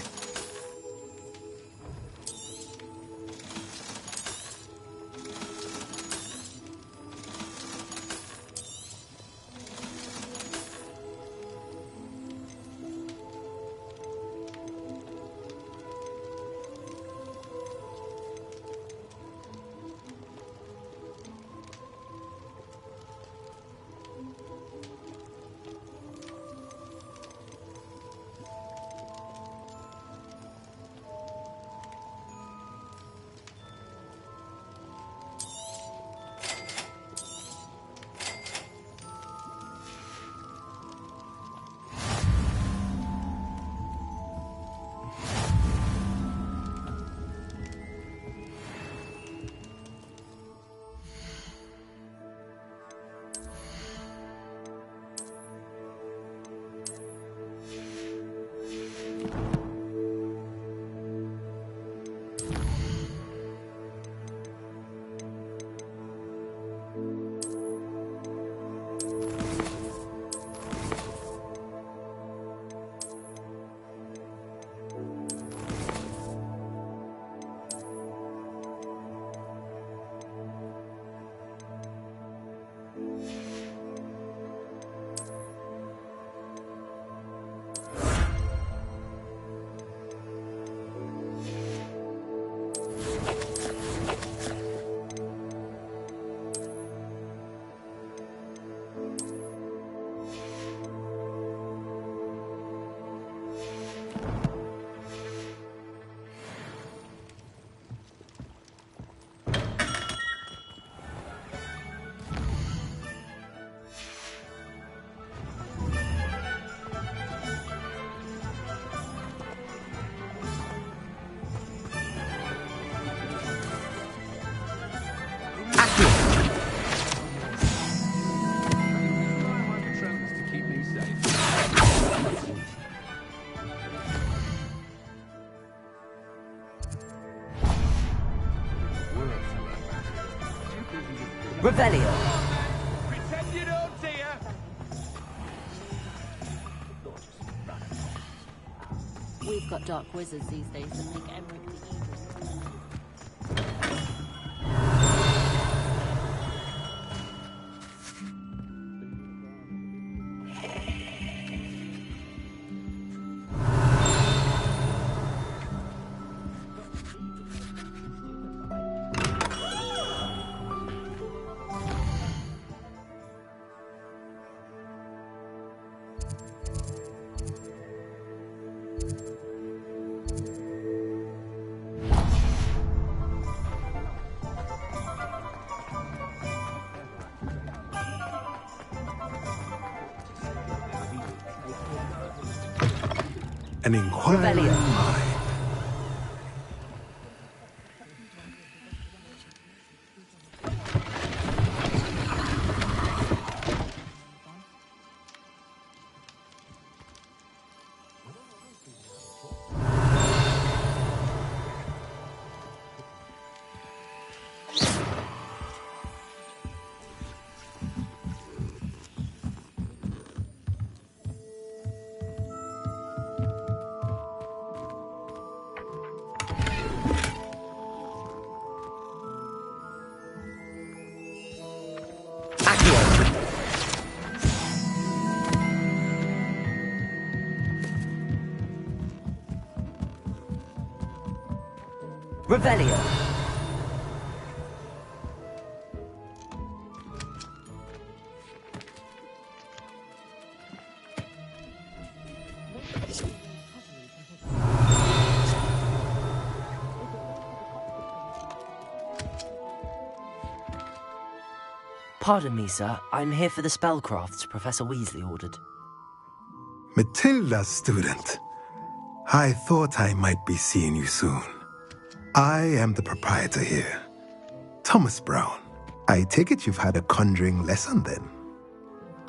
Speaker 3: Revelio.
Speaker 5: Pretend you don't hear.
Speaker 7: We've got dark wizards these days that make Emmerich the evil.
Speaker 10: An inquiring mind.
Speaker 3: Revelio. Pardon me, sir. I'm here for the spellcrafts Professor Weasley ordered.
Speaker 10: Matilda's student. I thought I might be seeing you soon. I am the proprietor here, Thomas Brown. I take it you've had a conjuring lesson then?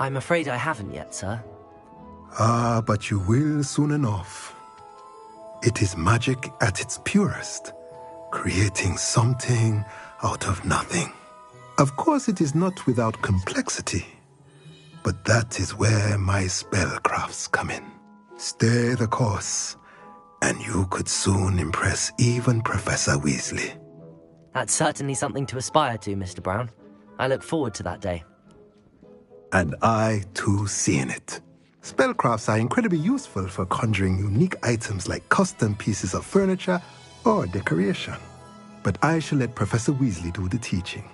Speaker 3: I'm afraid I haven't yet, sir.
Speaker 10: Ah, but you will soon enough. It is magic at its purest, creating something out of nothing. Of course, it is not without complexity, but that is where my spellcrafts come in. Stay the course, and you could soon impress even Professor Weasley.
Speaker 3: That's certainly something to aspire to, Mr. Brown. I look forward to that day.
Speaker 10: And I, too, seeing it. Spellcrafts are incredibly useful for conjuring unique items like custom pieces of furniture or decoration. But I shall let Professor Weasley do the teaching.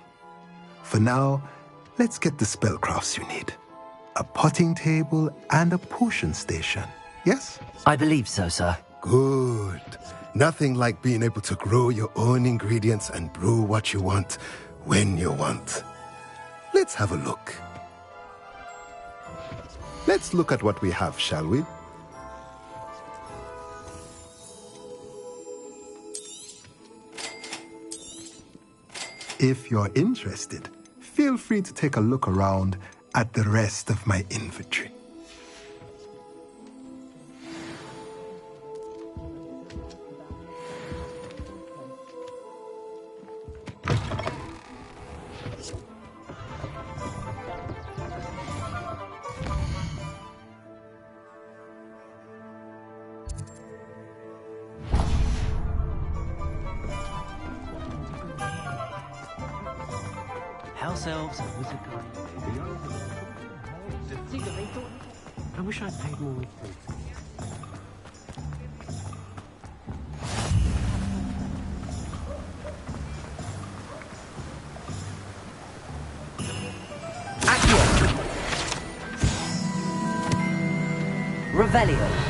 Speaker 10: For now, let's get the spellcrafts you need. A potting table and a potion station, yes?
Speaker 3: I believe so, sir.
Speaker 10: Good. Nothing like being able to grow your own ingredients and brew what you want when you want. Let's have a look. Let's look at what we have, shall we? If you're interested, feel free to take a look around at the rest of my inventory.
Speaker 6: House elves and wizard I wish I'd paid more attention.
Speaker 3: Revelio.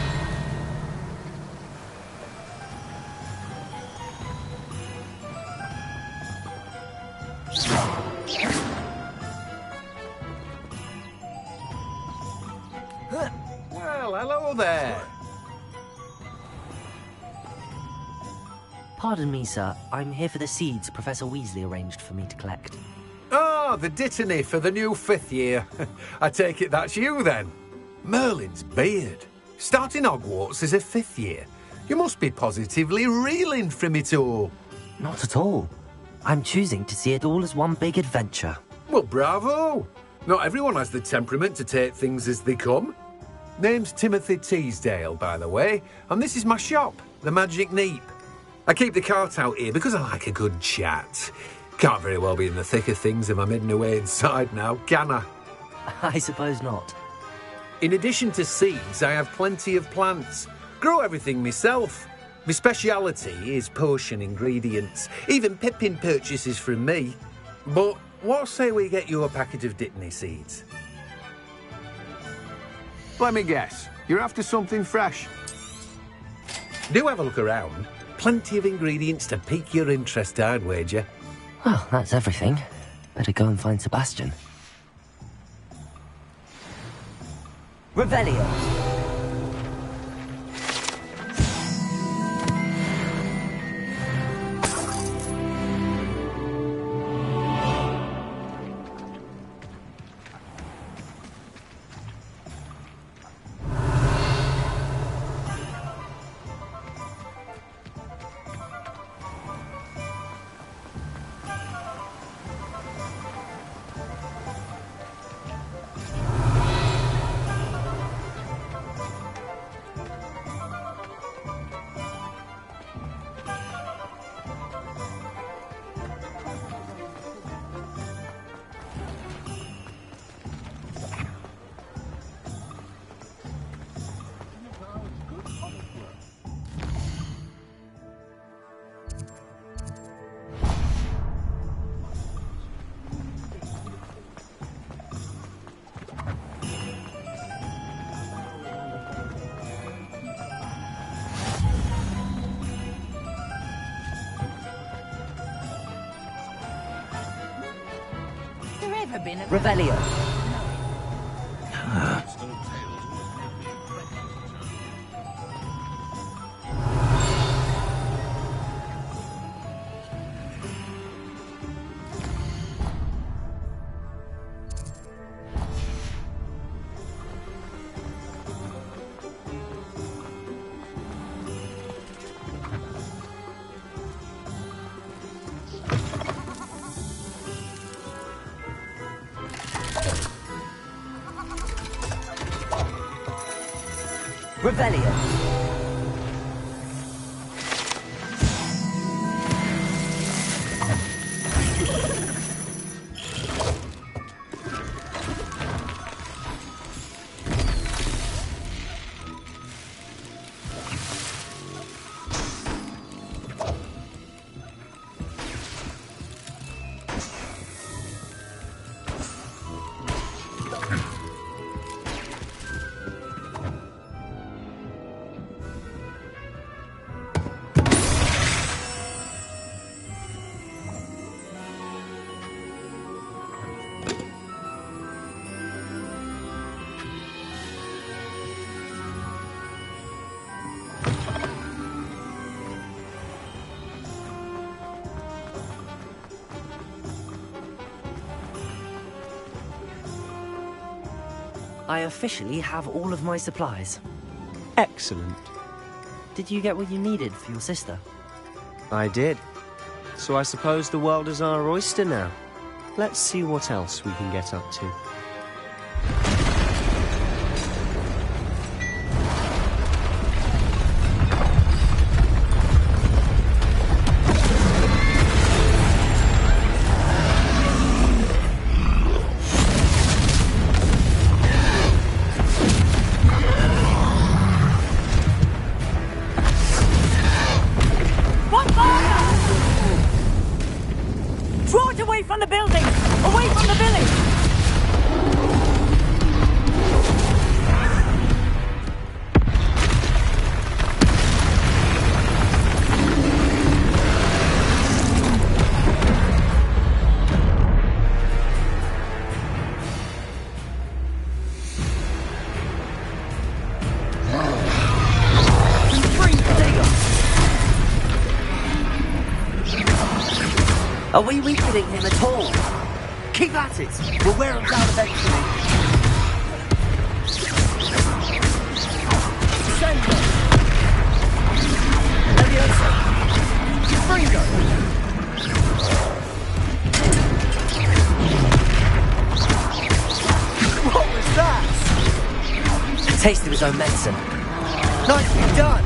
Speaker 22: Well, hello there.
Speaker 3: Pardon me, sir. I'm here for the seeds Professor Weasley arranged for me to collect.
Speaker 22: Oh, the dittany for the new 5th year. I take it that's you, then. Merlin's beard. Starting Hogwarts as a 5th year. You must be positively reeling from it all.
Speaker 3: Not at all. I'm choosing to see it all as one big adventure.
Speaker 22: Well, bravo! Not everyone has the temperament to take things as they come. Name's Timothy Teasdale, by the way, and this is my shop, the Magic Neep. I keep the cart out here because I like a good chat. Can't very well be in the thick of things if I'm hidden away inside now, can I?
Speaker 3: I suppose not.
Speaker 22: In addition to seeds, I have plenty of plants. Grow everything myself. My speciality is potion ingredients. Even Pippin purchases from me. But what say we get you a packet of Dittany seeds? Let me guess. You're after something fresh. Do have a look around. Plenty of ingredients to pique your interest, I'd wager.
Speaker 3: Well, that's everything. Better go and find Sebastian. Revelio. Revelio. Revelio. I officially have all of my supplies.
Speaker 11: Excellent.
Speaker 3: Did you get what you needed for your sister?
Speaker 11: I did. So I suppose the world is our oyster now. Let's see what else we can get up to.
Speaker 3: Are we weakening him at all? Keep at it! We'll wear him down eventually. Send him! Leviosa! Fringo! taste of his own medicine. Nicely done!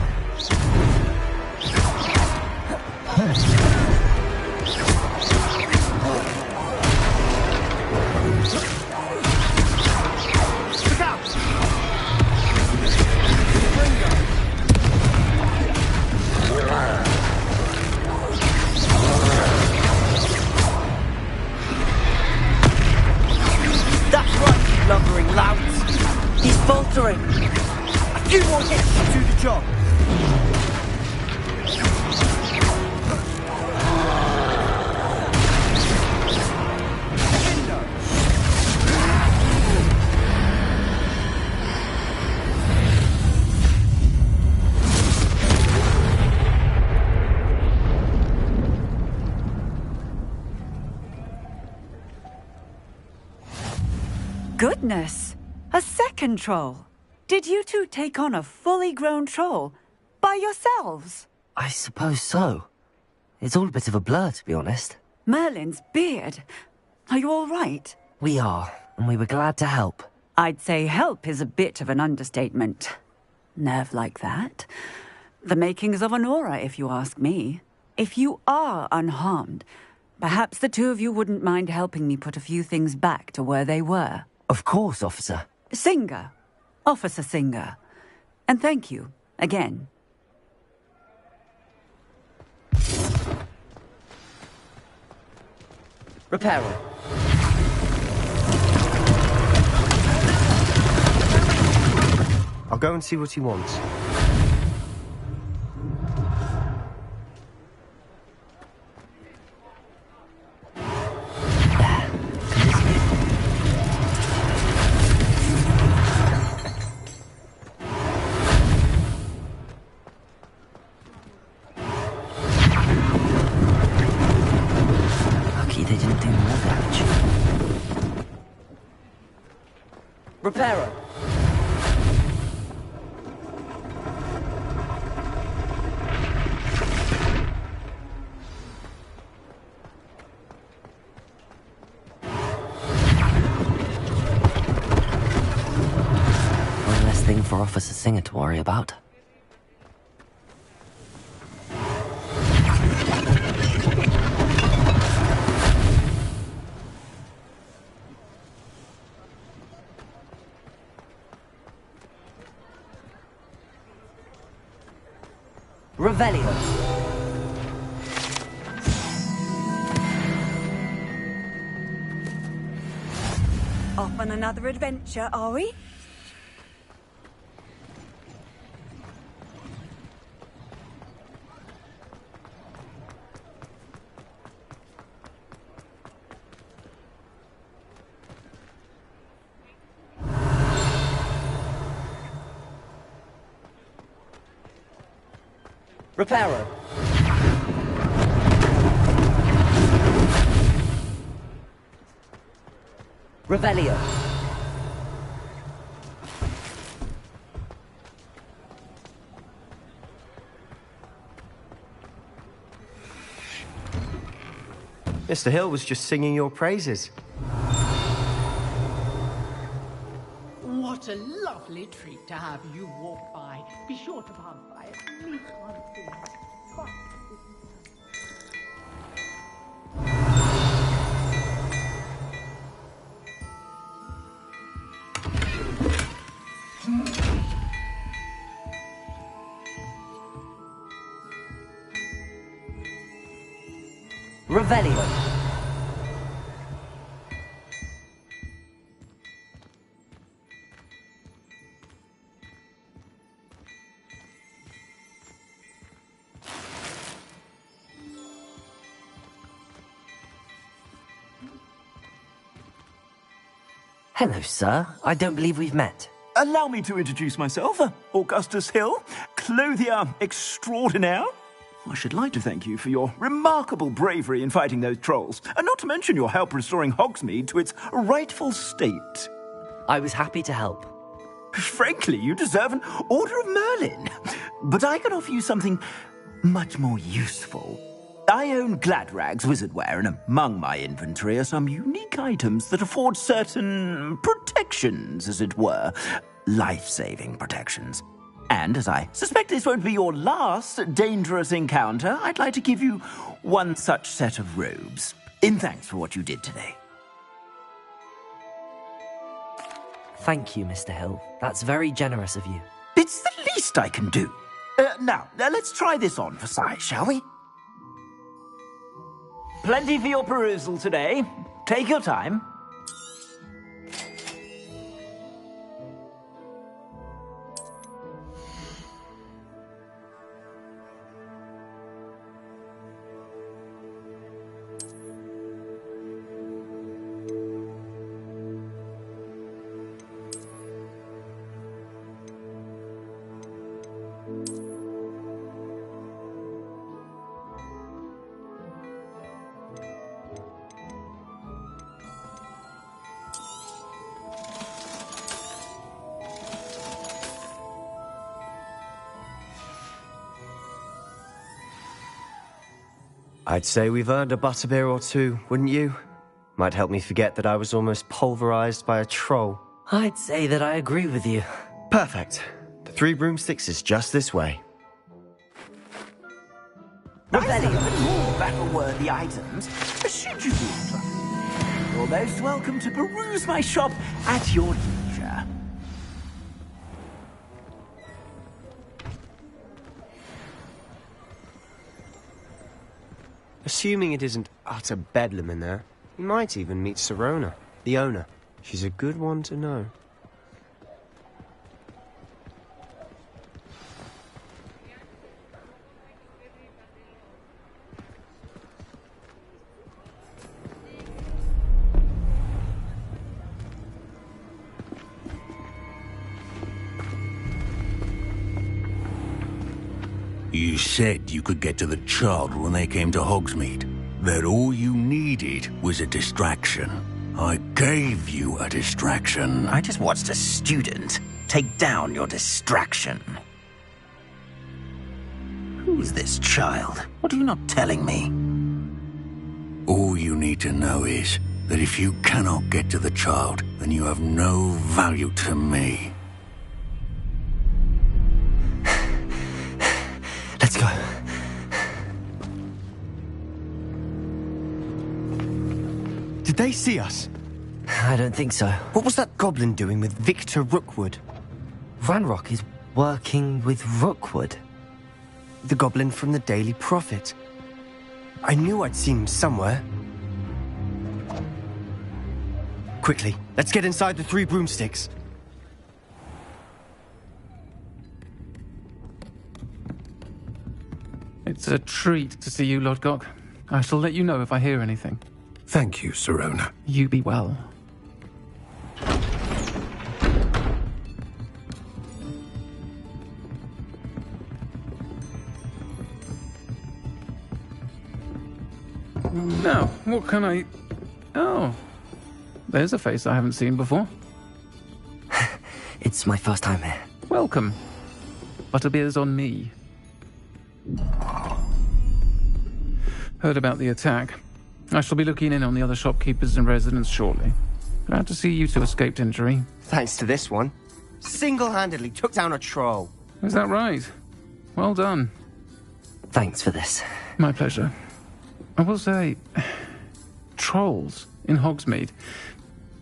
Speaker 23: Look out!
Speaker 4: That's right, you lumbering louts. He's faltering. A few more hits to do the job.
Speaker 17: Goodness! A second troll. Did you two take on a fully grown troll by yourselves?
Speaker 3: I suppose so. It's all a bit of a blur, to be honest.
Speaker 17: Merlin's beard. Are you all right?
Speaker 3: We are, and we were glad to help.
Speaker 17: I'd say help is a bit of an understatement. Nerve like that. The makings of an aura, if you ask me. If you are unharmed, perhaps the two of you wouldn't mind helping me put a few things back to where they were.
Speaker 3: Of course, officer.
Speaker 17: Singer. Officer Singer. And thank you, again.
Speaker 3: Repairer.
Speaker 11: I'll go and see what he wants.
Speaker 3: Lucky they didn't do more damage. Repairer. One less thing for Officer Singer to worry about. Revelio.
Speaker 17: Off on another adventure, are we?
Speaker 3: Repairer. Revelio.
Speaker 11: Mr. Hill was just singing your praises.
Speaker 23: What a lovely treat to have you walk by. Be sure to pass by at least once a year.
Speaker 3: Revelio. Hello, sir. I don't believe we've met.
Speaker 12: Allow me to introduce myself, Augustus Hill, clothier extraordinaire. I should like to thank you for your remarkable bravery in fighting those trolls, and not to mention your help restoring Hogsmeade to its rightful state.
Speaker 3: I was happy to help.
Speaker 12: Frankly, you deserve an Order of Merlin. But I can offer you something much more useful. I own Gladrag's wizardware, and among my inventory are some unique items that afford certain protections, as it were. life-saving protections. And as I suspect this won't be your last dangerous encounter, I'd like to give you one such set of robes, in thanks for what you did today.
Speaker 3: Thank you, Mr. Hill. That's very generous of you.
Speaker 12: It's the least I can do. Now, let's try this on for size, shall we? Plenty for your perusal today. Take your time.
Speaker 11: I'd say we've earned a butterbeer or two, wouldn't you? Might help me forget that I was almost pulverized by a troll.
Speaker 3: I'd say that I agree with you.
Speaker 11: Perfect. The Three Broomsticks is just this way.
Speaker 12: Revelio and more battle-worthy items. Should you be interested? You're most welcome to peruse my shop at your leisure.
Speaker 11: Assuming it isn't utter bedlam in there, you might even meet Sirona, the owner. She's a good one to know.
Speaker 4: You said you could get to the child when they came to Hogsmeade. That all you needed was a distraction. I gave you a distraction.
Speaker 12: I just watched a student take down your distraction. Who's this child? What are you not telling me?
Speaker 4: All you need to know is that if you cannot get to the child, then you have no value to me.
Speaker 11: Let's go. Did they see us?
Speaker 3: I don't think so.
Speaker 11: What was that goblin doing with Victor Rookwood?
Speaker 3: Ranrock is working with Rookwood.
Speaker 11: The goblin from the Daily Prophet. I knew I'd seen him somewhere. Quickly, let's get inside the Three Broomsticks.
Speaker 15: It's a treat to see you, Lodgok. I shall let you know if I hear anything.
Speaker 22: Thank you, Sirona.
Speaker 15: You be well. Now, what can I... Oh, there's a face I haven't seen before.
Speaker 3: It's my first time here.
Speaker 15: Welcome. Butterbeer's on me. Heard about the attack. I shall be looking in on the other shopkeepers and residents shortly. Glad to see you two escaped injury.
Speaker 11: Thanks to this one. Single-handedly took down a troll.
Speaker 15: Is that right? Well done.
Speaker 3: Thanks for this.
Speaker 15: My pleasure. I will say, trolls in Hogsmeade.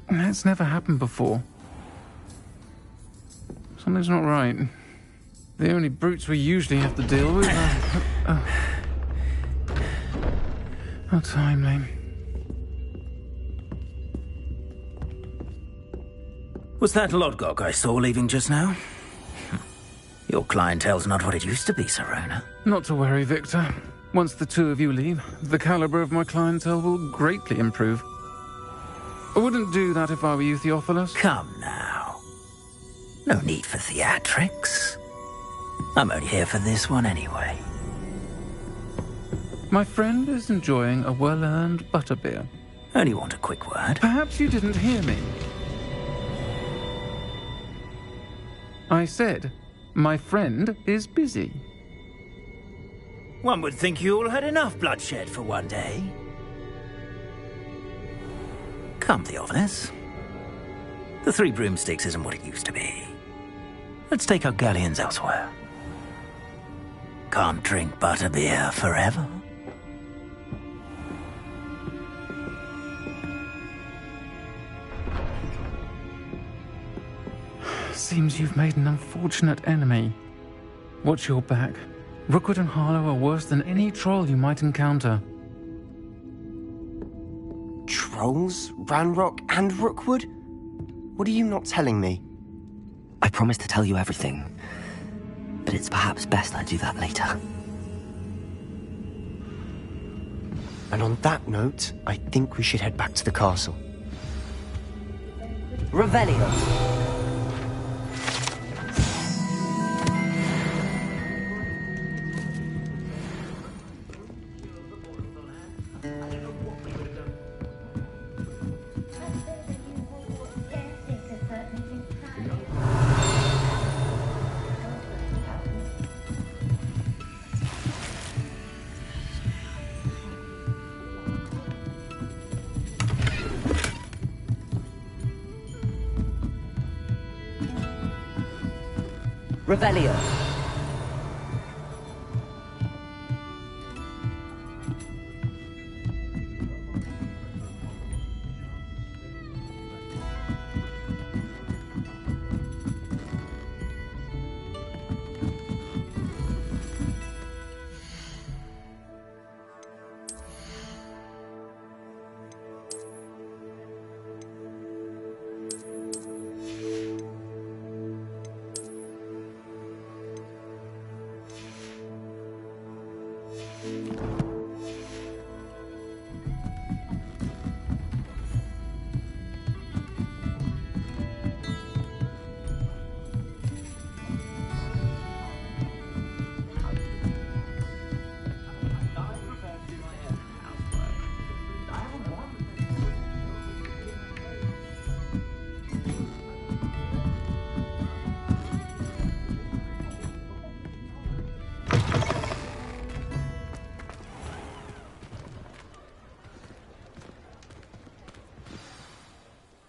Speaker 15: That's never happened before. Something's not right. The only brutes we usually have to deal with are... How timely.
Speaker 12: Was that Lodgok I saw leaving just now? Your clientele's not what it used to be, Sirona.
Speaker 15: Not to worry, Victor. Once the two of you leave, the caliber of my clientele will greatly improve. I wouldn't do that if I were you, Theophilus.
Speaker 12: Come now. No need for theatrics. I'm only here for this one anyway.
Speaker 15: My friend is enjoying a well-earned butterbeer.
Speaker 12: Only want a quick word.
Speaker 15: Perhaps you didn't hear me. I said, my friend is busy.
Speaker 12: One would think you all had enough bloodshed for one day. Come, Theophilus. The Three Broomsticks isn't what it used to be.
Speaker 4: Let's take our galleons elsewhere. Can't drink butterbeer forever.
Speaker 15: Seems you've made an unfortunate enemy. Watch your back. Rookwood and Harlow are worse than any troll you might encounter.
Speaker 11: Trolls? Ranrock and Rookwood? What are you not telling me?
Speaker 3: I promised to tell you everything, but it's perhaps best I do that later.
Speaker 11: And on that note, I think we should head back to the castle.
Speaker 3: Revelio. Revelio.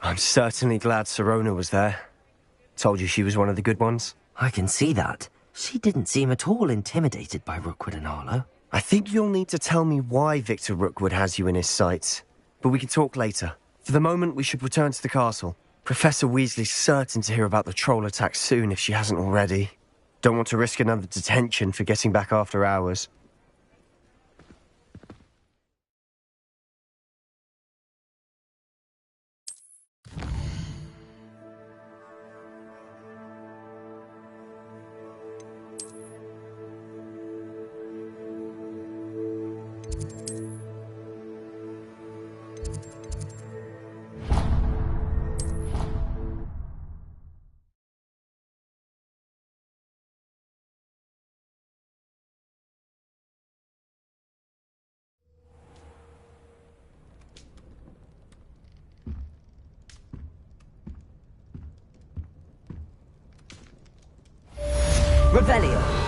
Speaker 11: I'm certainly glad Sirona was there. Told you she was one of the good ones.
Speaker 3: I can see that. She didn't seem at all intimidated by Rookwood and Harlow.
Speaker 11: I think you'll need to tell me why Victor Rookwood has you in his sights. But we can talk later. For the moment, we should return to the castle. Professor Weasley's certain to hear about the troll attack soon if she hasn't already. Don't want to risk another detention for getting back after hours.
Speaker 3: Revelio.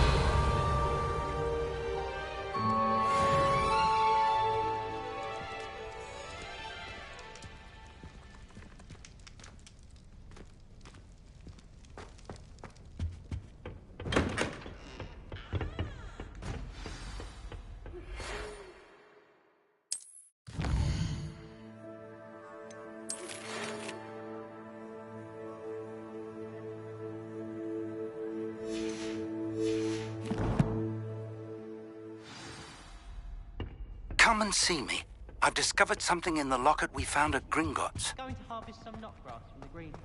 Speaker 4: Come and see me. I've discovered something in the locket we found at Gringotts.
Speaker 1: Going to harvest some knotgrass from the greenhouse.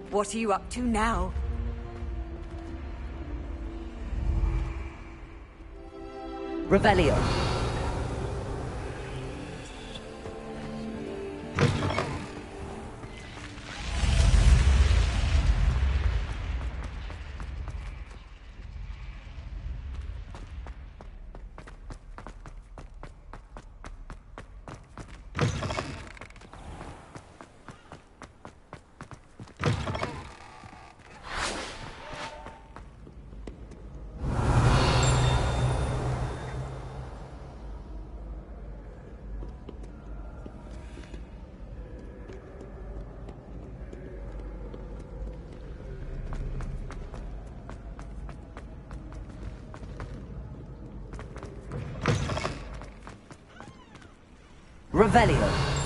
Speaker 17: What are you up to now?
Speaker 3: Revelio. Revelio.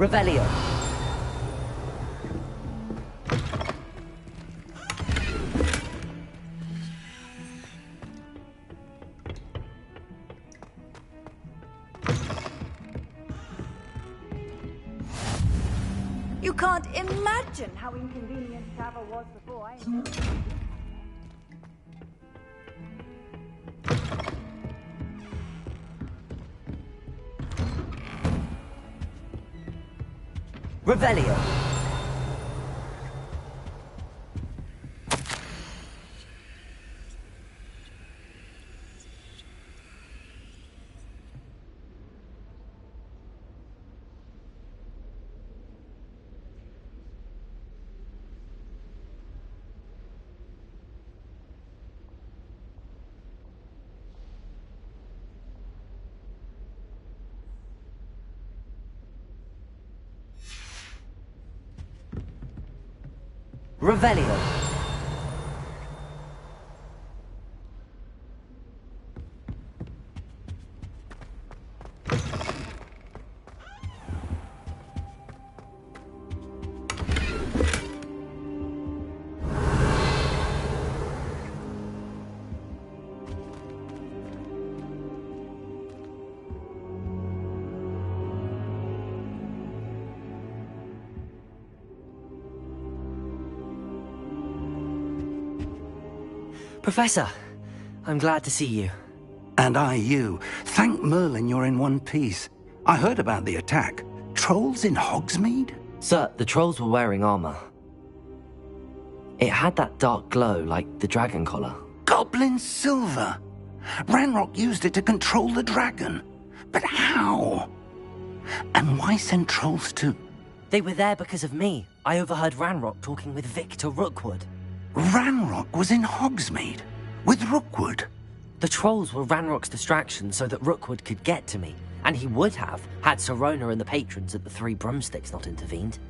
Speaker 3: Revelio.
Speaker 17: You can't imagine how inconvenient travel was before I...
Speaker 3: Revelio. Revelio. Professor, I'm glad to see you.
Speaker 4: And I you. Thank Merlin you're in one piece. I heard about the attack. Trolls in Hogsmeade?
Speaker 3: Sir, the trolls were wearing armor. It had that dark glow like the dragon collar.
Speaker 4: Goblin silver! Ranrock used it to control the dragon. But how? And why send trolls to...
Speaker 3: They were there because of me. I overheard Ranrock talking with Victor Rookwood.
Speaker 4: Ranrock was in Hogsmeade? With Rookwood?
Speaker 3: The trolls were Ranrock's distraction so that Rookwood could get to me. And he would have, had Sirona and the patrons at the Three Broomsticks not intervened.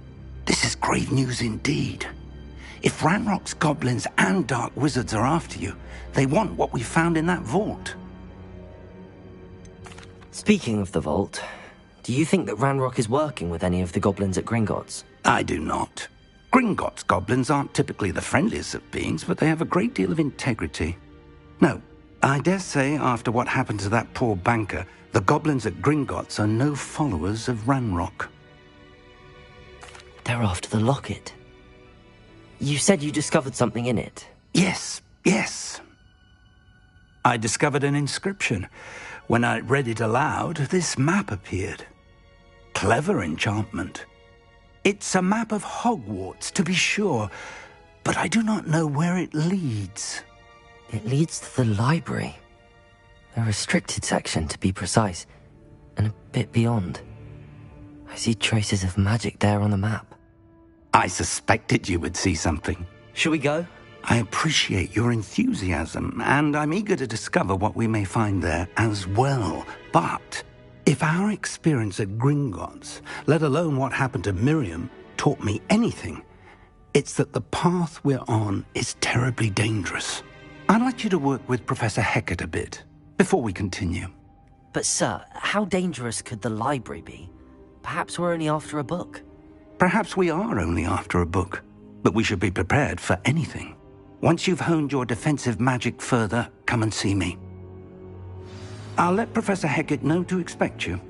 Speaker 4: This is grave news indeed. If Ranrock's goblins and dark wizards are after you, they want what we found in that vault.
Speaker 3: Speaking of the vault, do you think that Ranrock is working with any of the goblins at Gringotts?
Speaker 4: I do not. Gringotts goblins aren't typically the friendliest of beings, but they have a great deal of integrity. No, I dare say after what happened to that poor banker, the goblins at Gringotts are no followers of Ranrock.
Speaker 3: They're after the locket. You said you discovered something in it.
Speaker 4: Yes. I discovered an inscription. When I read it aloud, this map appeared. Clever enchantment. It's a map of Hogwarts, to be sure, but I do not know where it leads.
Speaker 3: It leads to the library. A restricted section, to be precise, and a bit beyond. I see traces of magic there on the map.
Speaker 4: I suspected you would see something.
Speaker 3: Shall we go?
Speaker 4: I appreciate your enthusiasm, and I'm eager to discover what we may find there as well. But if our experience at Gringotts, let alone what happened to Miriam, taught me anything, it's that the path we're on is terribly dangerous. I'd like you to work with Professor Hecat a bit before we continue.
Speaker 3: But sir, how dangerous could the library be? Perhaps we're only after a book.
Speaker 4: Perhaps we are only after a book, but we should be prepared for anything. Once you've honed your defensive magic further, come and see me. I'll let Professor Hecat know to expect you.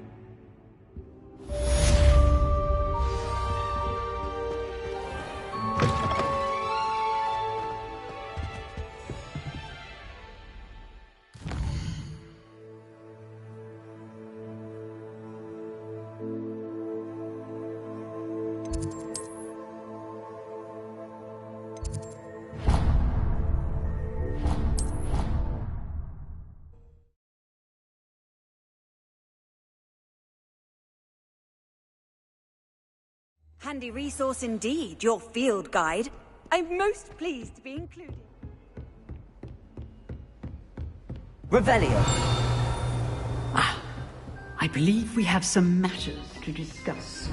Speaker 17: Handy resource indeed, your field guide. I'm most pleased to be included.
Speaker 3: Revelio.
Speaker 16: I believe we have some matters to discuss.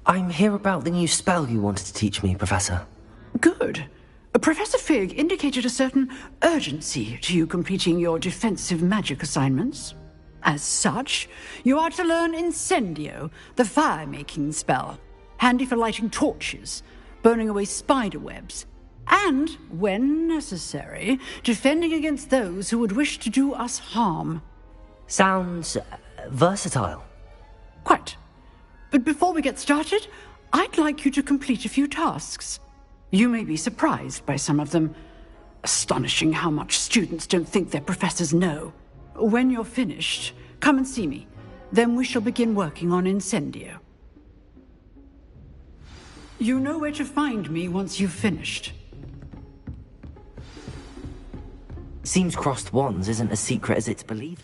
Speaker 3: I'm here about the new spell you wanted to teach me, Professor.
Speaker 16: Good. Professor Fig indicated a certain urgency to you completing your defensive magic assignments. As such, you are to learn Incendio, the fire-making spell, handy for lighting torches, burning away spider webs, and, when necessary, defending against those who would wish to do us harm.
Speaker 3: Sounds versatile.
Speaker 16: Quite. But before we get started, I'd like you to complete a few tasks. You may be surprised by some of them. Astonishing how much students don't think their professors know. When you're finished, come and see me. Then we shall begin working on Incendio. You know where to find me once you've finished.
Speaker 3: Seems crossed wands isn't as secret as it's believed.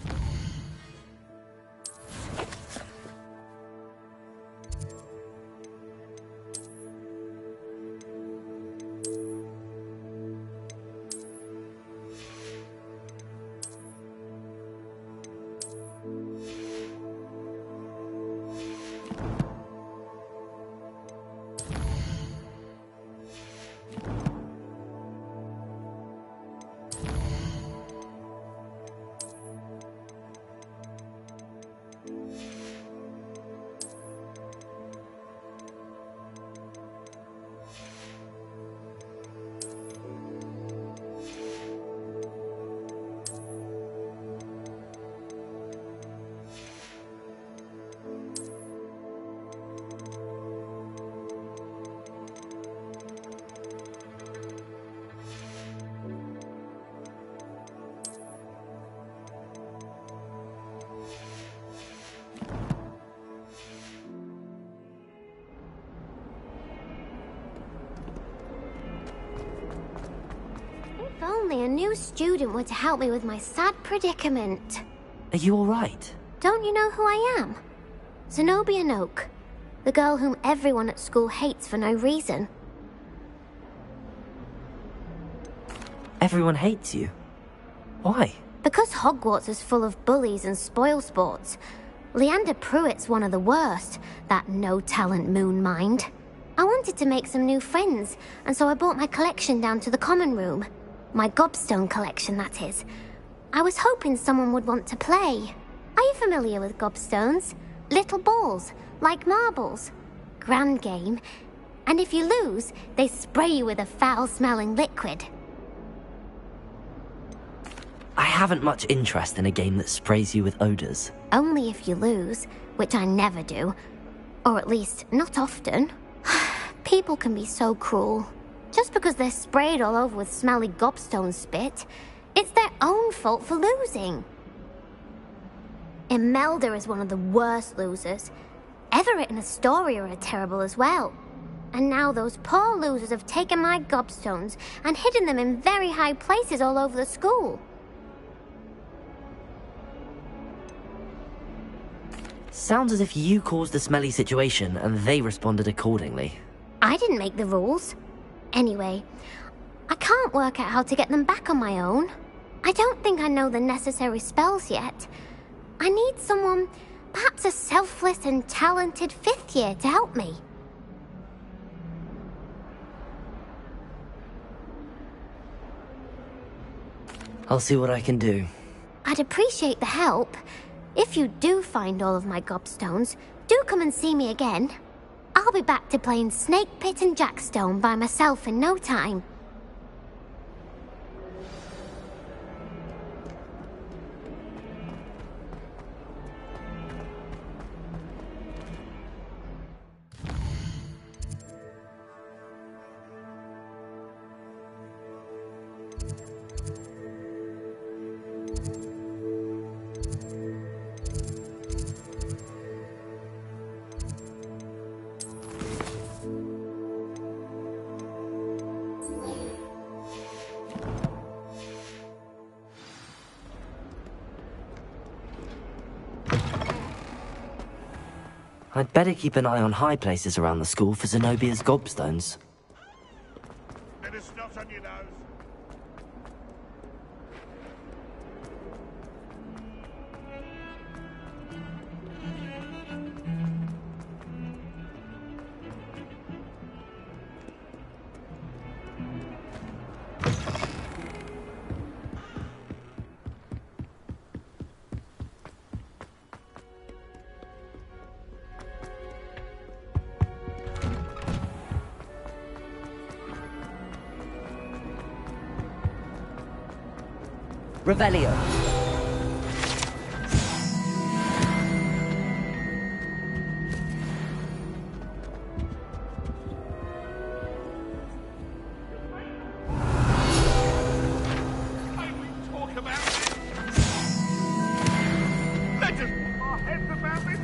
Speaker 18: If only a new student were to help me with my sad predicament.
Speaker 3: Are you alright?
Speaker 18: Don't you know who I am? Zenobia Noak, the girl whom everyone at school hates for no reason.
Speaker 3: Everyone hates you. Why?
Speaker 18: Because Hogwarts is full of bullies and spoilsports. Leander Pruitt's one of the worst, that no-talent moon mind. I wanted to make some new friends, and so I brought my collection down to the common room. My gobstone collection, that is. I was hoping someone would want to play. Are you familiar with gobstones? Little balls, like marbles. Grand game. And if you lose, they spray you with a foul-smelling liquid.
Speaker 3: I haven't much interest in a game that sprays you with odors.
Speaker 18: Only if you lose, which I never do. Or at least, not often. People can be so cruel. Just because they're sprayed all over with smelly gobstone spit, it's their own fault for losing. Imelda is one of the worst losers. Everett and Astoria are terrible as well. And now those poor losers have taken my gobstones and hidden them in very high places all over the school.
Speaker 3: Sounds as if you caused the smelly situation and they responded accordingly.
Speaker 18: I didn't make the rules. Anyway, I can't work out how to get them back on my own. I don't think I know the necessary spells yet. I need someone, perhaps a selfless and talented 5th year to help me.
Speaker 3: I'll see what I can do.
Speaker 18: I'd appreciate the help. If you do find all of my gobstones, do come and see me again. I'll be back to playing Snake Pit and Jackstone by myself in no time.
Speaker 3: I'd better keep an eye on high places around the school for Zenobia's gobstones.
Speaker 5: Bit of snot on your nose.
Speaker 3: Revelio.
Speaker 5: Talk about it. Let us put our heads about this.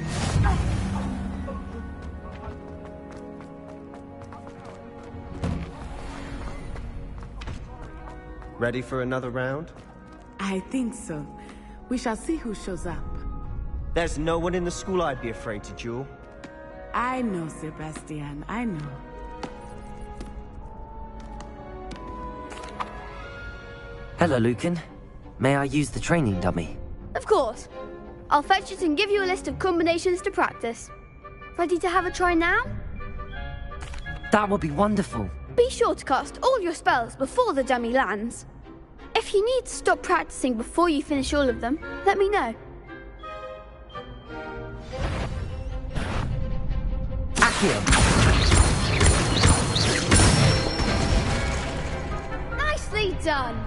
Speaker 11: Ready for another round?
Speaker 13: I think so. We shall see who shows up.
Speaker 11: There's no one in the school I'd be afraid to duel.
Speaker 13: I know, Sebastian, I know.
Speaker 3: Hello, Lucan. May I use the training dummy?
Speaker 20: Of course. I'll fetch it and give you a list of combinations to practice. Ready to have a try now?
Speaker 3: That would be wonderful.
Speaker 20: Be sure to cast all your spells before the dummy lands. If you need to stop practicing before you finish all of them, let me know.
Speaker 3: Accio!
Speaker 20: Nicely done!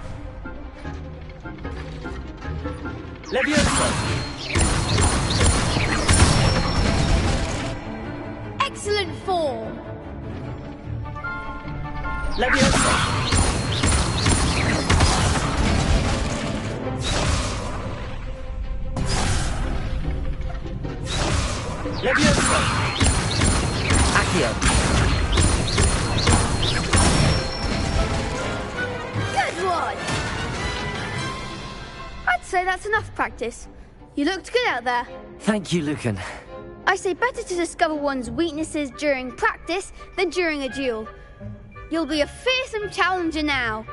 Speaker 3: Leviosa!
Speaker 20: Excellent form!
Speaker 3: Leviosa! Leviosa! Accio!
Speaker 20: Good one! I'd say that's enough practice. You looked good out there.
Speaker 3: Thank you, Lucan.
Speaker 20: I say better to discover one's weaknesses during practice than during a duel. You'll be a fearsome challenger now.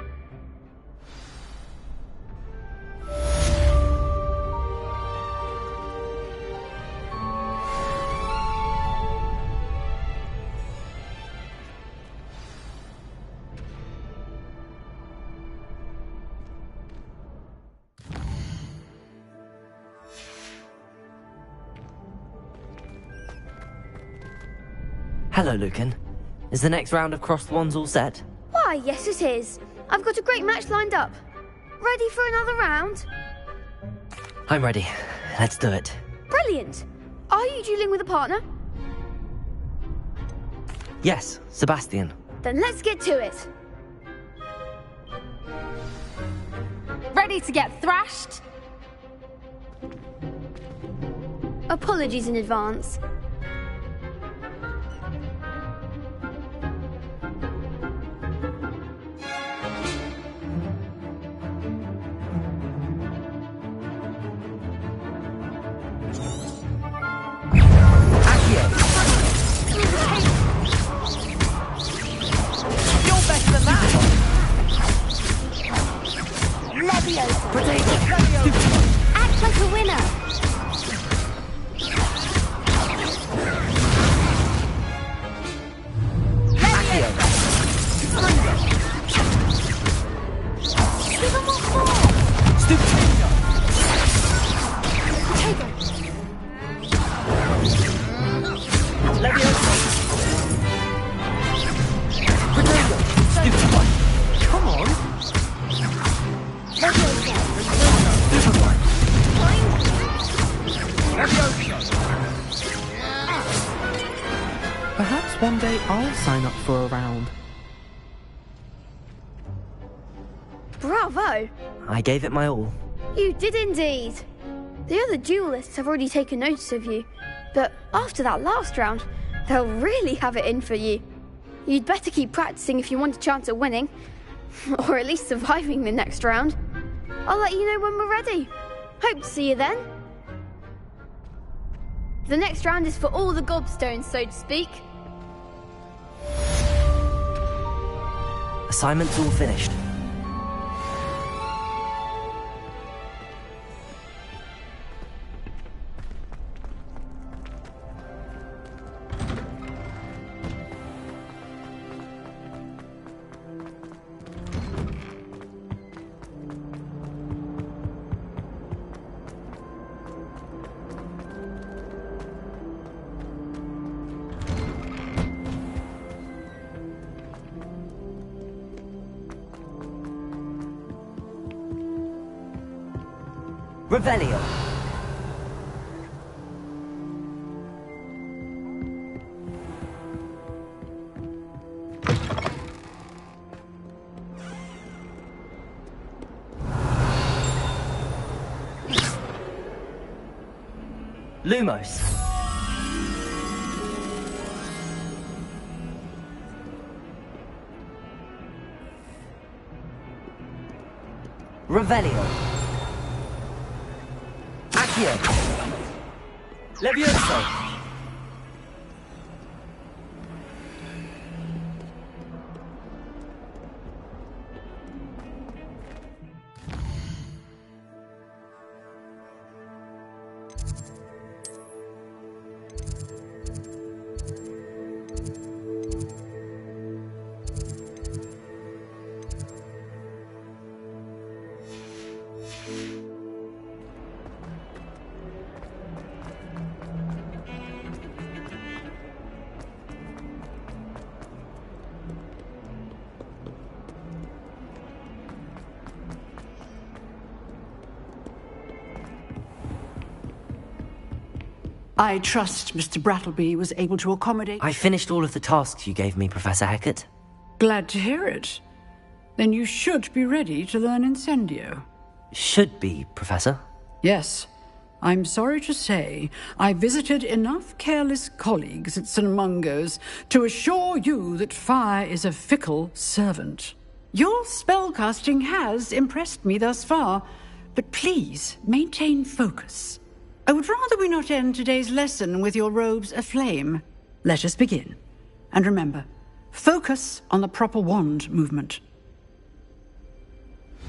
Speaker 3: Hello, Lucan. Is the next round of Cross the Wands all set?
Speaker 20: Why, yes it is. I've got a great match lined up. Ready for another round?
Speaker 3: I'm ready. Let's do it.
Speaker 20: Brilliant. Are you dueling with a partner?
Speaker 3: Yes, Sebastian.
Speaker 20: Then let's get to it.
Speaker 9: Ready to get thrashed?
Speaker 20: Apologies in advance.
Speaker 18: Act like a winner. Give him more force.
Speaker 3: Come on.
Speaker 14: Perhaps one day I'll sign up for a round.
Speaker 20: Bravo!
Speaker 3: I gave it my all.
Speaker 20: You did indeed. The other duelists have already taken notice of you, but after that last round, they'll really have it in for you. You'd better keep practicing if you want a chance at winning, or at least surviving the next round. I'll let you know when we're ready. Hope to see you then. The next round is for all the gobstones, so to speak.
Speaker 3: Assignment's all finished. Revelio. Lumos. Revelio. Accio. Levioso.
Speaker 16: I trust Mr. Brattleby was able to accommodate...
Speaker 3: I finished all of the tasks you gave me, Professor Hackett.
Speaker 16: Glad to hear it. Then you should be ready to learn Incendio.
Speaker 3: Should be, Professor.
Speaker 16: Yes. I'm sorry to say, I visited enough careless colleagues at St. Mungo's to assure you that fire is a fickle servant. Your spellcasting has impressed me thus far, but please maintain focus. I would rather we not end today's lesson with your robes aflame. Let us begin. And remember, focus on the proper wand movement.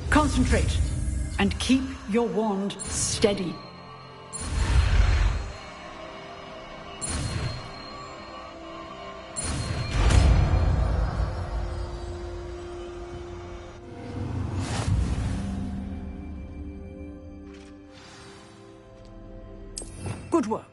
Speaker 16: Concentrate, and keep your wand steady. Good work.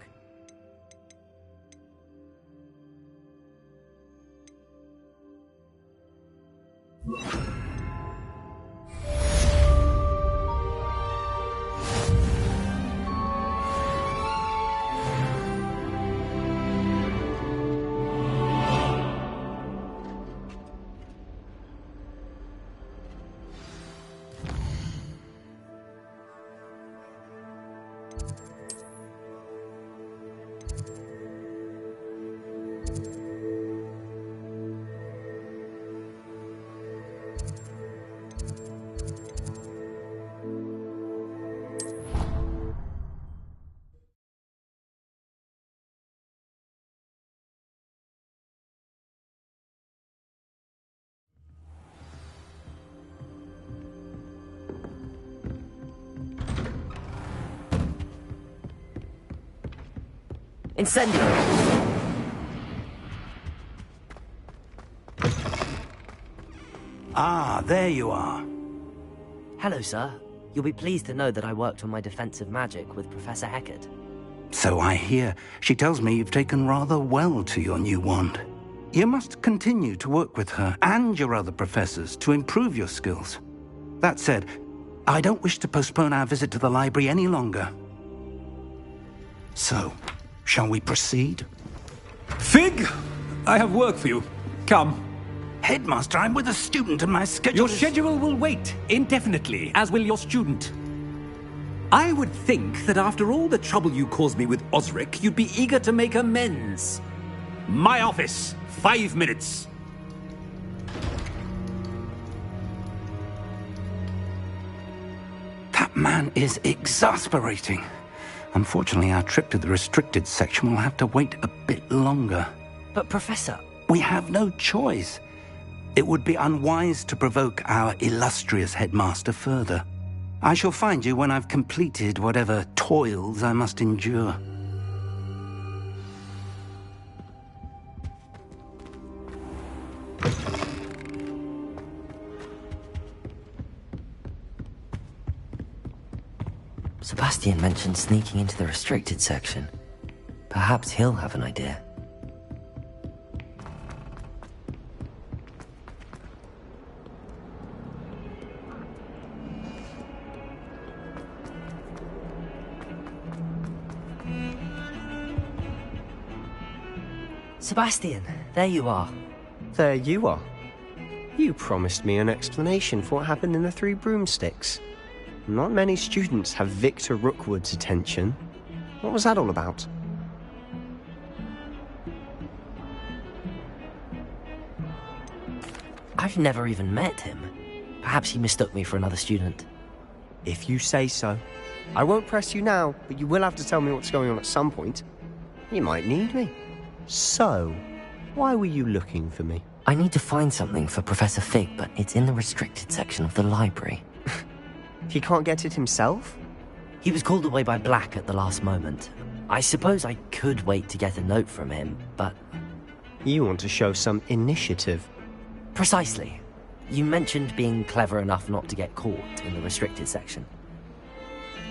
Speaker 3: Incendio!
Speaker 4: Ah, there you are.
Speaker 3: Hello, sir. You'll be pleased to know that I worked on my defensive magic with Professor Heckard.
Speaker 4: So I hear. She tells me you've taken rather well to your new wand. You must continue to work with her and your other professors to improve your skills. That said, I don't wish to postpone our visit to the library any longer. So, shall we proceed?
Speaker 2: Fig! I have work for you. Come.
Speaker 4: Headmaster, I'm with a student and my schedule
Speaker 2: Your schedule will wait indefinitely, as will your student. I would think that after all the trouble you caused me with Osric, you'd be eager to make amends. My office, 5 minutes.
Speaker 4: That man is exasperating. Unfortunately, our trip to the restricted section will have to wait a bit longer.
Speaker 3: But, Professor...
Speaker 4: We have no choice. It would be unwise to provoke our illustrious headmaster further. I shall find you when I've completed whatever toils I must endure.
Speaker 3: Sebastian mentioned sneaking into the restricted section. Perhaps he'll have an idea. Sebastian, there you are.
Speaker 11: There you are. You promised me an explanation for what happened in the Three Broomsticks. Not many students have Victor Rookwood's attention. What was that all about?
Speaker 3: I've never even met him. Perhaps he mistook me for another student.
Speaker 11: If you say so. I won't press you now, but you will have to tell me what's going on at some point. You might need me. So, why were you looking for me?
Speaker 3: I need to find something for Professor Fig, but it's in the restricted section of the library.
Speaker 11: He can't get it himself?
Speaker 3: He was called away by Black at the last moment. I suppose I could wait to get a note from him, but...
Speaker 11: You want to show some initiative.
Speaker 3: Precisely. You mentioned being clever enough not to get caught in the restricted section.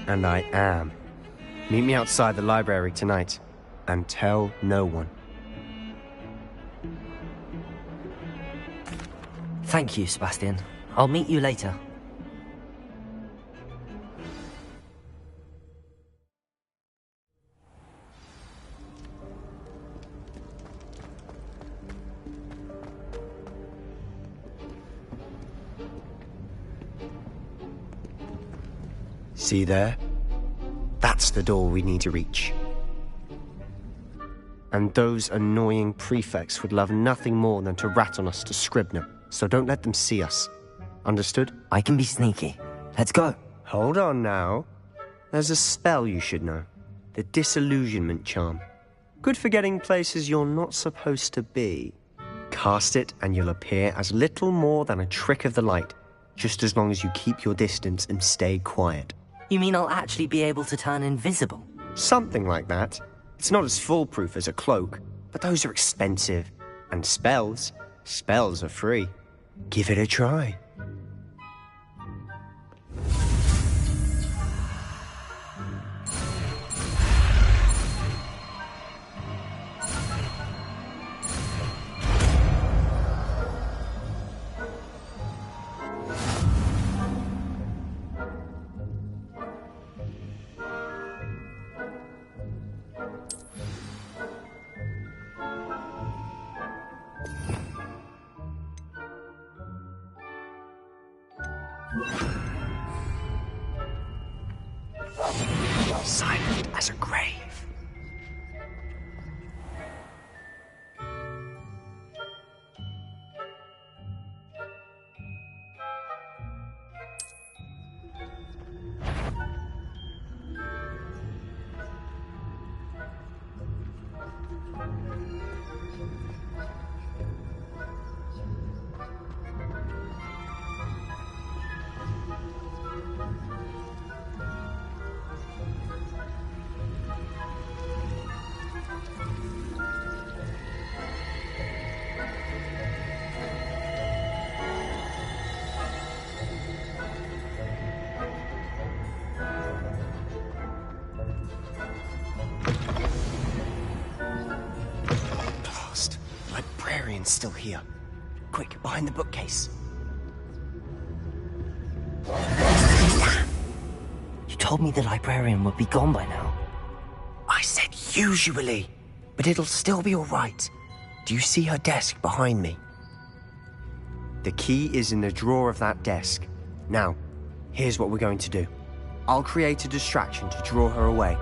Speaker 11: And I am. Meet me outside the library tonight, and tell no one.
Speaker 3: Thank you, Sebastian. I'll meet you later.
Speaker 11: See there? That's the door we need to reach. And those annoying prefects would love nothing more than to rat on us to Scribner, so don't let them see us. Understood?
Speaker 3: I can be sneaky. Let's go.
Speaker 11: Hold on now. There's a spell you should know. The Disillusionment Charm. Good for getting places you're not supposed to be. Cast it and you'll appear as little more than a trick of the light, just as long as you keep your distance and stay quiet.
Speaker 3: You mean I'll actually be able to turn invisible?
Speaker 11: Something like that. It's not as foolproof as a cloak, but those are expensive. And spells are free. Give it a try. Silent as a grave. Librarian's still here. Quick, behind the bookcase.
Speaker 3: Damn! You told me the librarian would be gone by now.
Speaker 11: I said usually, but it'll still be alright. Do you see her desk behind me? The key is in the drawer of that desk. Now, here's what we're going to do. I'll create a distraction to draw her away.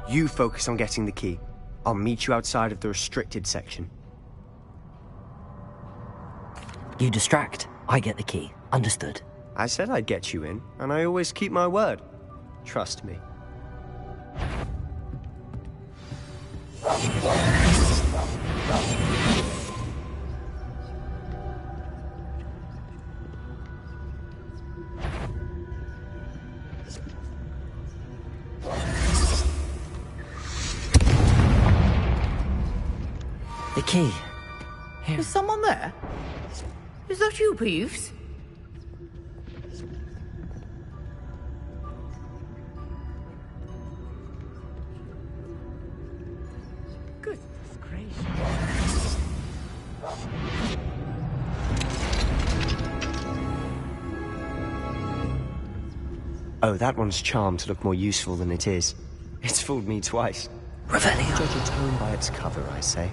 Speaker 11: You focus on getting the key. I'll meet you outside of the restricted section.
Speaker 3: You distract, I get the key. Understood.
Speaker 11: I said I'd get you in, and I always keep my word. Trust me.
Speaker 3: The key.
Speaker 13: Is someone there? Is that you, Peeves? Goodness gracious.
Speaker 11: Oh, that one's charmed to look more useful than it is. It's fooled me twice.
Speaker 3: Revelio.
Speaker 11: Judge a tone by its cover, I say.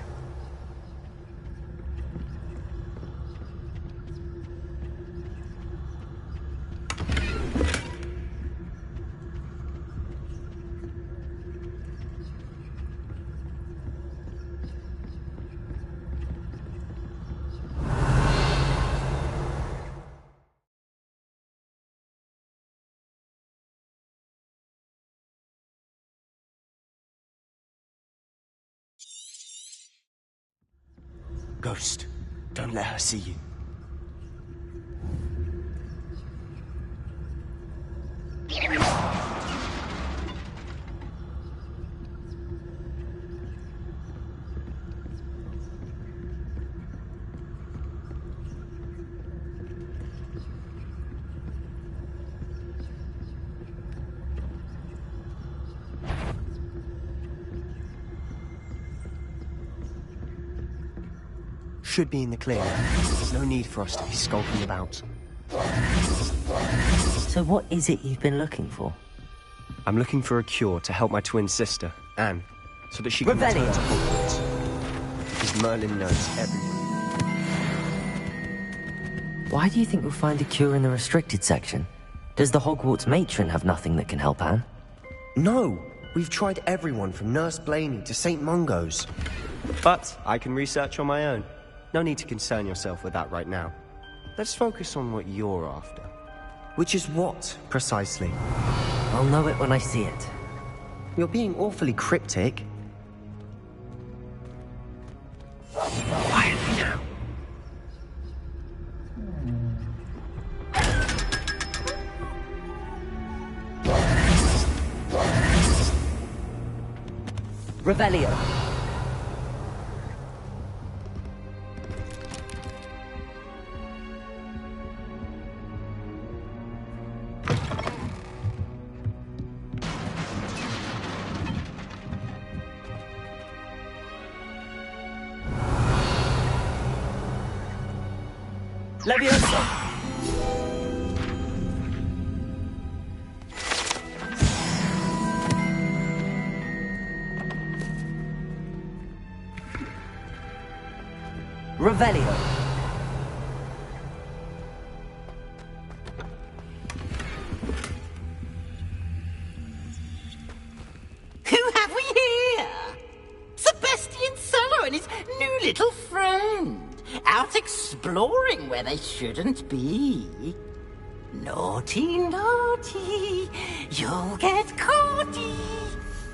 Speaker 11: Ghost, don't let her see you. Should be in the clear. No need for us to be skulking about.
Speaker 3: So what is it you've been looking for?
Speaker 11: I'm looking for a cure to help my twin sister, Anne, so that she can return to Hogwarts. Because Merlin knows everyone.
Speaker 3: Why do you think we'll find a cure in the restricted section? Does the Hogwarts matron have nothing that can help Anne?
Speaker 11: No! We've tried everyone from Nurse Blaney to St. Mungo's. But I can research on my own. No need to concern yourself with that right now. Let's focus on what you're after. Which is what, precisely?
Speaker 3: I'll know it when I see it.
Speaker 11: You're being awfully cryptic. Quietly now.
Speaker 3: Revelio. Leviosa! Revelio!
Speaker 23: start exploring where they shouldn't be. Naughty, naughty, you'll get caughty.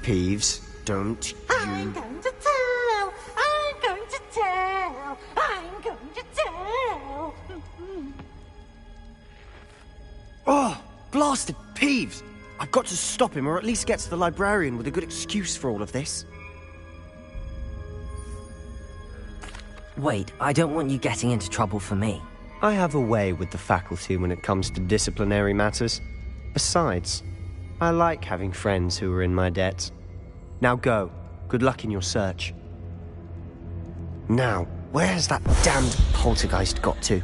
Speaker 11: Peeves, don't
Speaker 23: I'm going to tell, I'm going to tell, I'm going to tell.
Speaker 11: Oh, blasted Peeves! I've got to stop him, or at least get to the librarian with a good excuse for all of this.
Speaker 3: Wait, I don't want you getting into trouble for me.
Speaker 11: I have a way with the faculty when it comes to disciplinary matters. Besides, I like having friends who are in my debt. Now go. Good luck in your search. Now, where has that damned poltergeist got to?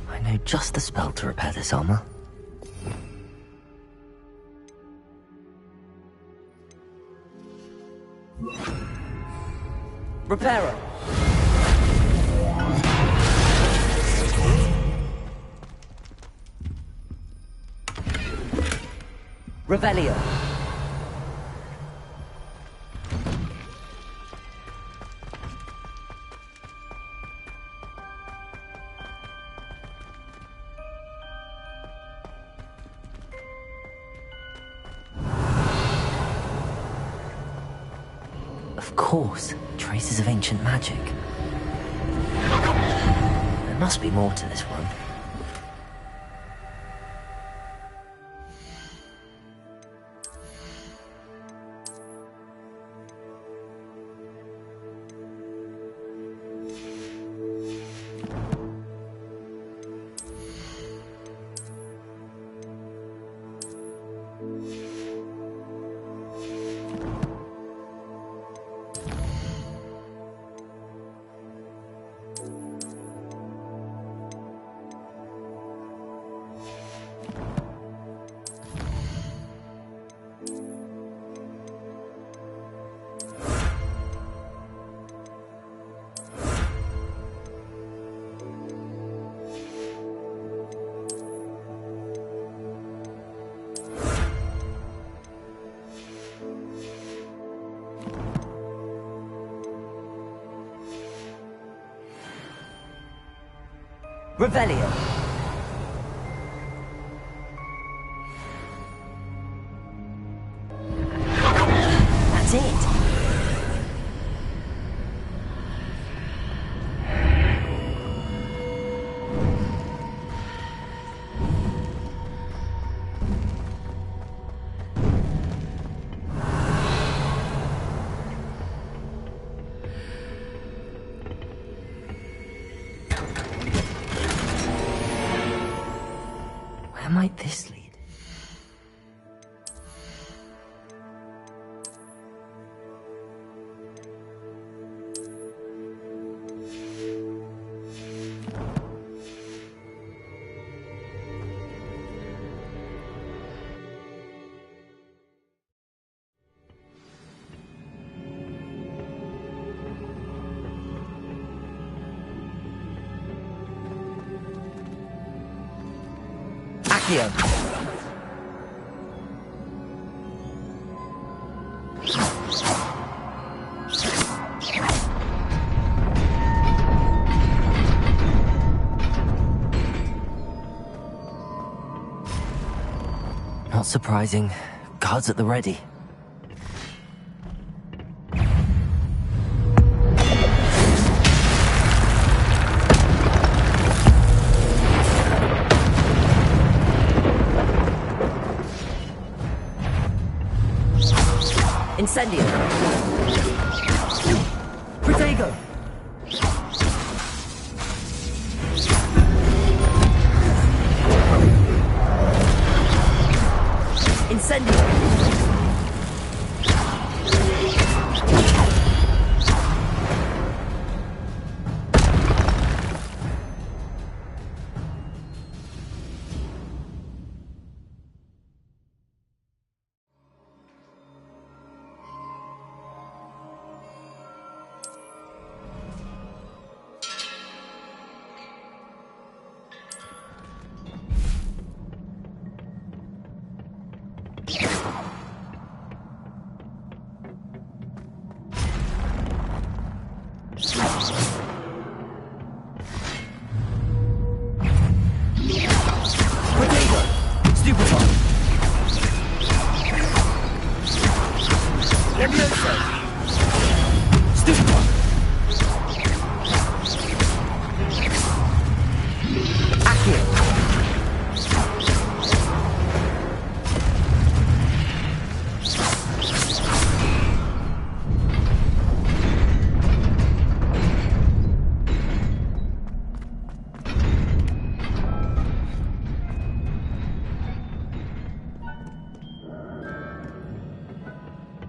Speaker 3: I know just the spell to repair this armor. Repairer! Revelio! Of course, traces of ancient magic. There must be more to this room. Revelio. That's it. Where might this lead? Accio. Not surprising. Guards at the ready. Incendio! Protego! Incendio!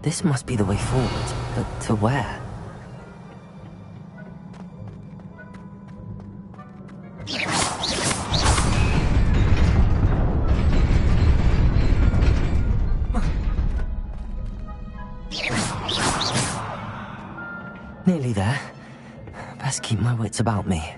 Speaker 3: This must be the way forward, but to where? Nearly there. Best keep my wits about me.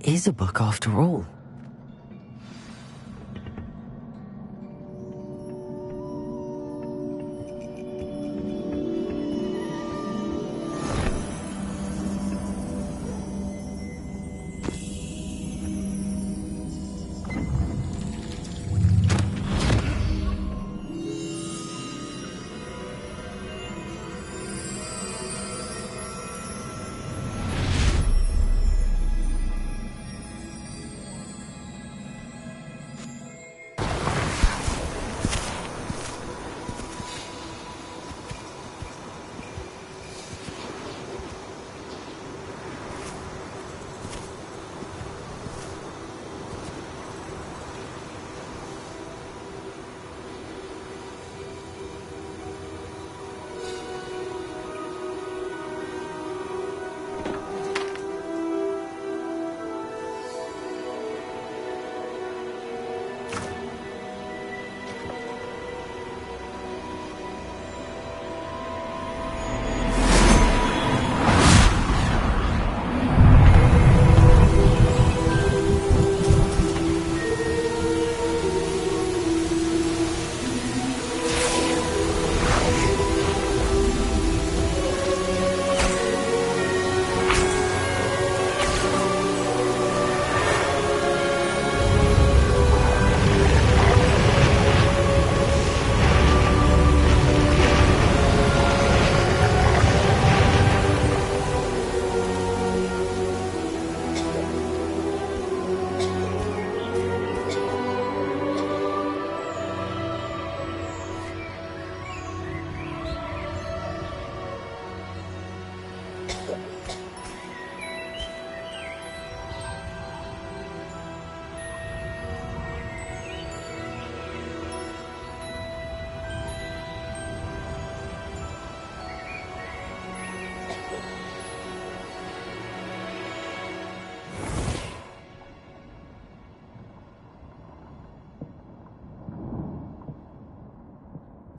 Speaker 3: Is a book after all.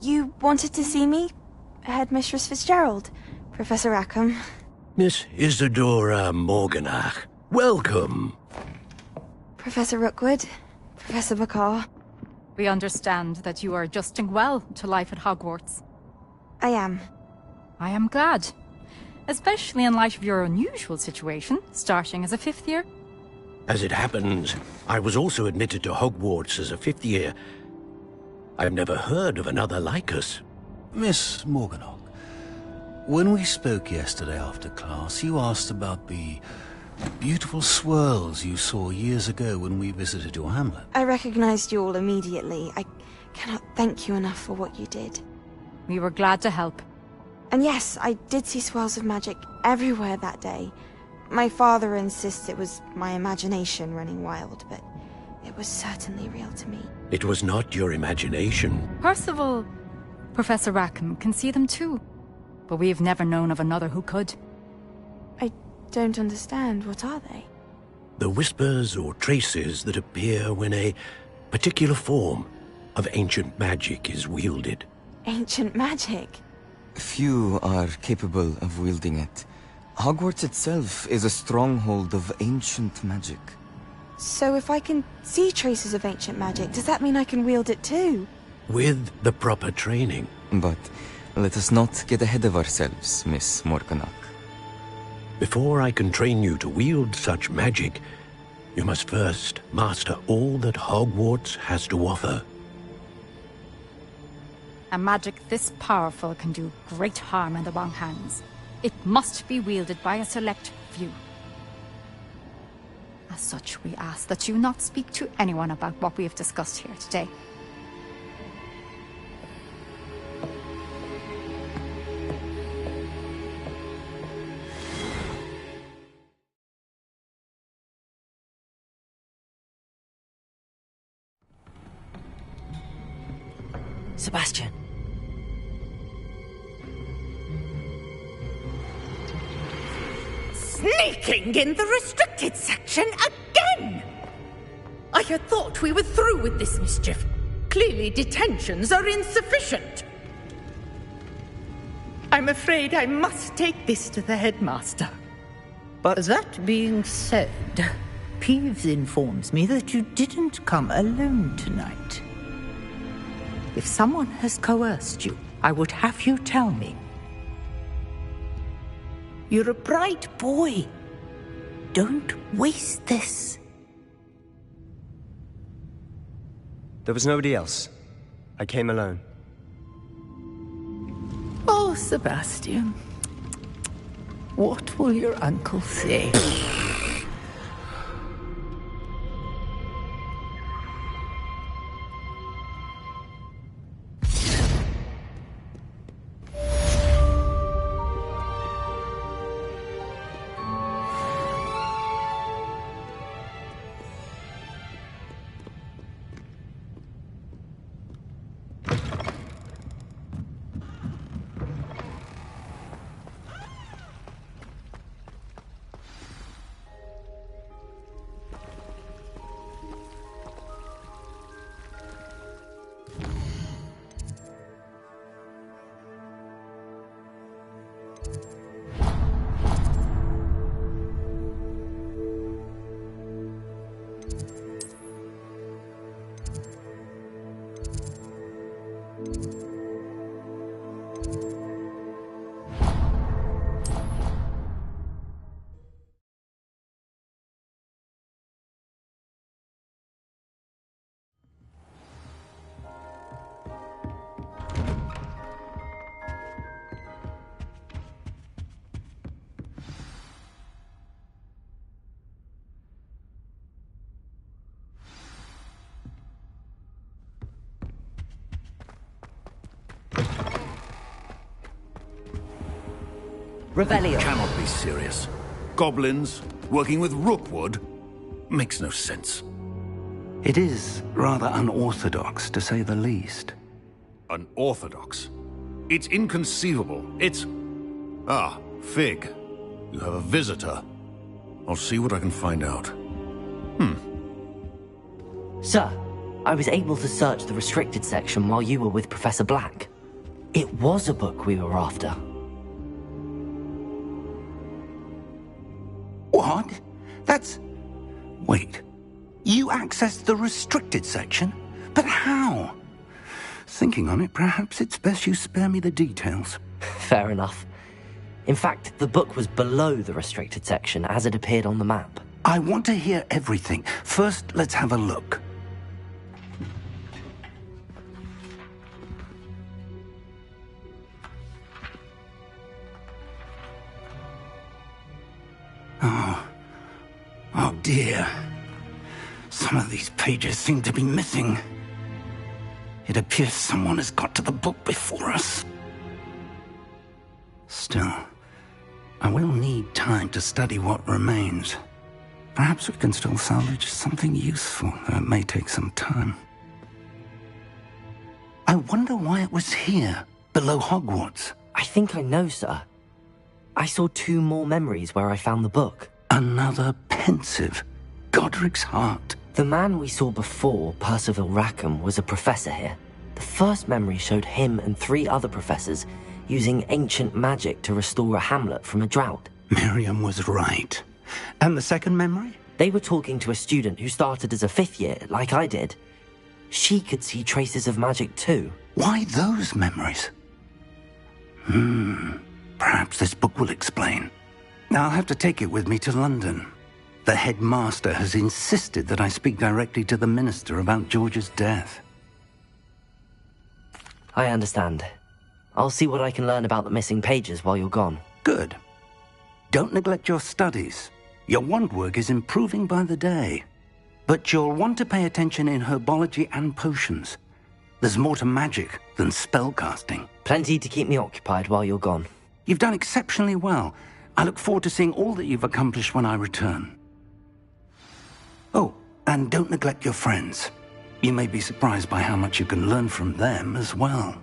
Speaker 8: You wanted to see me? Headmistress Fitzgerald? Professor Rackham?
Speaker 6: Miss Isadora Morganach, welcome.
Speaker 8: Professor Rookwood? Professor McCaw?
Speaker 9: We understand that you are adjusting well to life at Hogwarts.
Speaker 8: I am.
Speaker 7: I am glad. Especially in light of your unusual situation, starting as a 5th year.
Speaker 6: As it happens, I was also admitted to Hogwarts as a 5th year. I've never heard of another like us.
Speaker 19: Miss Morganach, when we spoke yesterday after class, you asked about the beautiful swirls you saw years ago when we visited your hamlet.
Speaker 8: I recognized you all immediately. I cannot thank you enough for what you did.
Speaker 7: We were glad to help.
Speaker 8: And yes, I did see swirls of magic everywhere that day. My father insists it was my imagination running wild, but it was certainly real to me.
Speaker 6: It was not your imagination.
Speaker 7: Percival, Professor Rackham can see them too. But we've never known of another who could.
Speaker 8: I don't understand. What are they?
Speaker 6: The whispers or traces that appear when a particular form of ancient magic is wielded.
Speaker 8: Ancient magic?
Speaker 21: Few are capable of wielding it. Hogwarts itself is a stronghold of ancient magic.
Speaker 8: So if I can see traces of ancient magic, does that mean I can wield it too?
Speaker 6: With the proper training.
Speaker 21: But let us not get ahead of ourselves, Miss Morganach.
Speaker 6: Before I can train you to wield such magic, you must first master all that Hogwarts has to offer.
Speaker 7: A magic this powerful can do great harm in the wrong hands. It must be wielded by a select few. As such, we ask that you not speak to anyone about what we have discussed here today.
Speaker 3: Sebastian.
Speaker 13: Sneaking in the restricted section again! I had thought we were through with this mischief. Clearly detentions are insufficient. I'm afraid I must take this to the headmaster.
Speaker 24: But that being said, Peeves informs me that you didn't come alone tonight. If someone has coerced you, I would have you tell me. You're a bright boy. Don't waste this.
Speaker 11: There was nobody else. I came alone.
Speaker 24: Oh, Sebastian. What will your uncle say?
Speaker 3: Revelio.
Speaker 4: Cannot be serious. Goblins working with Rookwood makes no sense. It is rather unorthodox, to say the least. Unorthodox? It's inconceivable. It's... Ah, Fig. You have a visitor. I'll see what I can find out.
Speaker 3: Sir, I was able to search the restricted section while you were with Professor Black. It was a book we were after.
Speaker 4: What? That's... Wait. You accessed the restricted section? But how? Thinking on it, perhaps it's best you spare me the details.
Speaker 3: Fair enough. In fact, the book was below the restricted section as it appeared on the map.
Speaker 4: I want to hear everything. First, let's have a look. Oh dear. Some of these pages seem to be missing. It appears someone has got to the book before us. Still, I will need time to study what remains. Perhaps we can still salvage something useful, though it may take some time. I wonder why it was here, below Hogwarts.
Speaker 3: I think I know, sir. I saw 2 more memories where I found the book.
Speaker 4: Another pensive. Godric's heart.
Speaker 3: The man we saw before, Percival Rackham, was a professor here. The first memory showed him and 3 other professors using ancient magic to restore a hamlet from a drought.
Speaker 4: Miriam was right. And the second memory?
Speaker 3: They were talking to a student who started as a 5th year, like I did. She could see traces of magic too.
Speaker 4: Why those memories? Perhaps this book will explain. I'll have to take it with me to London. The headmaster has insisted that I speak directly to the minister about George's death.
Speaker 3: I understand. I'll see what I can learn about the missing pages while you're gone.
Speaker 4: Good. Don't neglect your studies. Your wand work is improving by the day. But you'll want to pay attention in herbology and potions. There's more to magic than spellcasting.
Speaker 3: Plenty to keep me occupied while you're gone.
Speaker 4: You've done exceptionally well. I look forward to seeing all that you've accomplished when I return. Oh, and don't neglect your friends. You may be surprised by how much you can learn from them as well.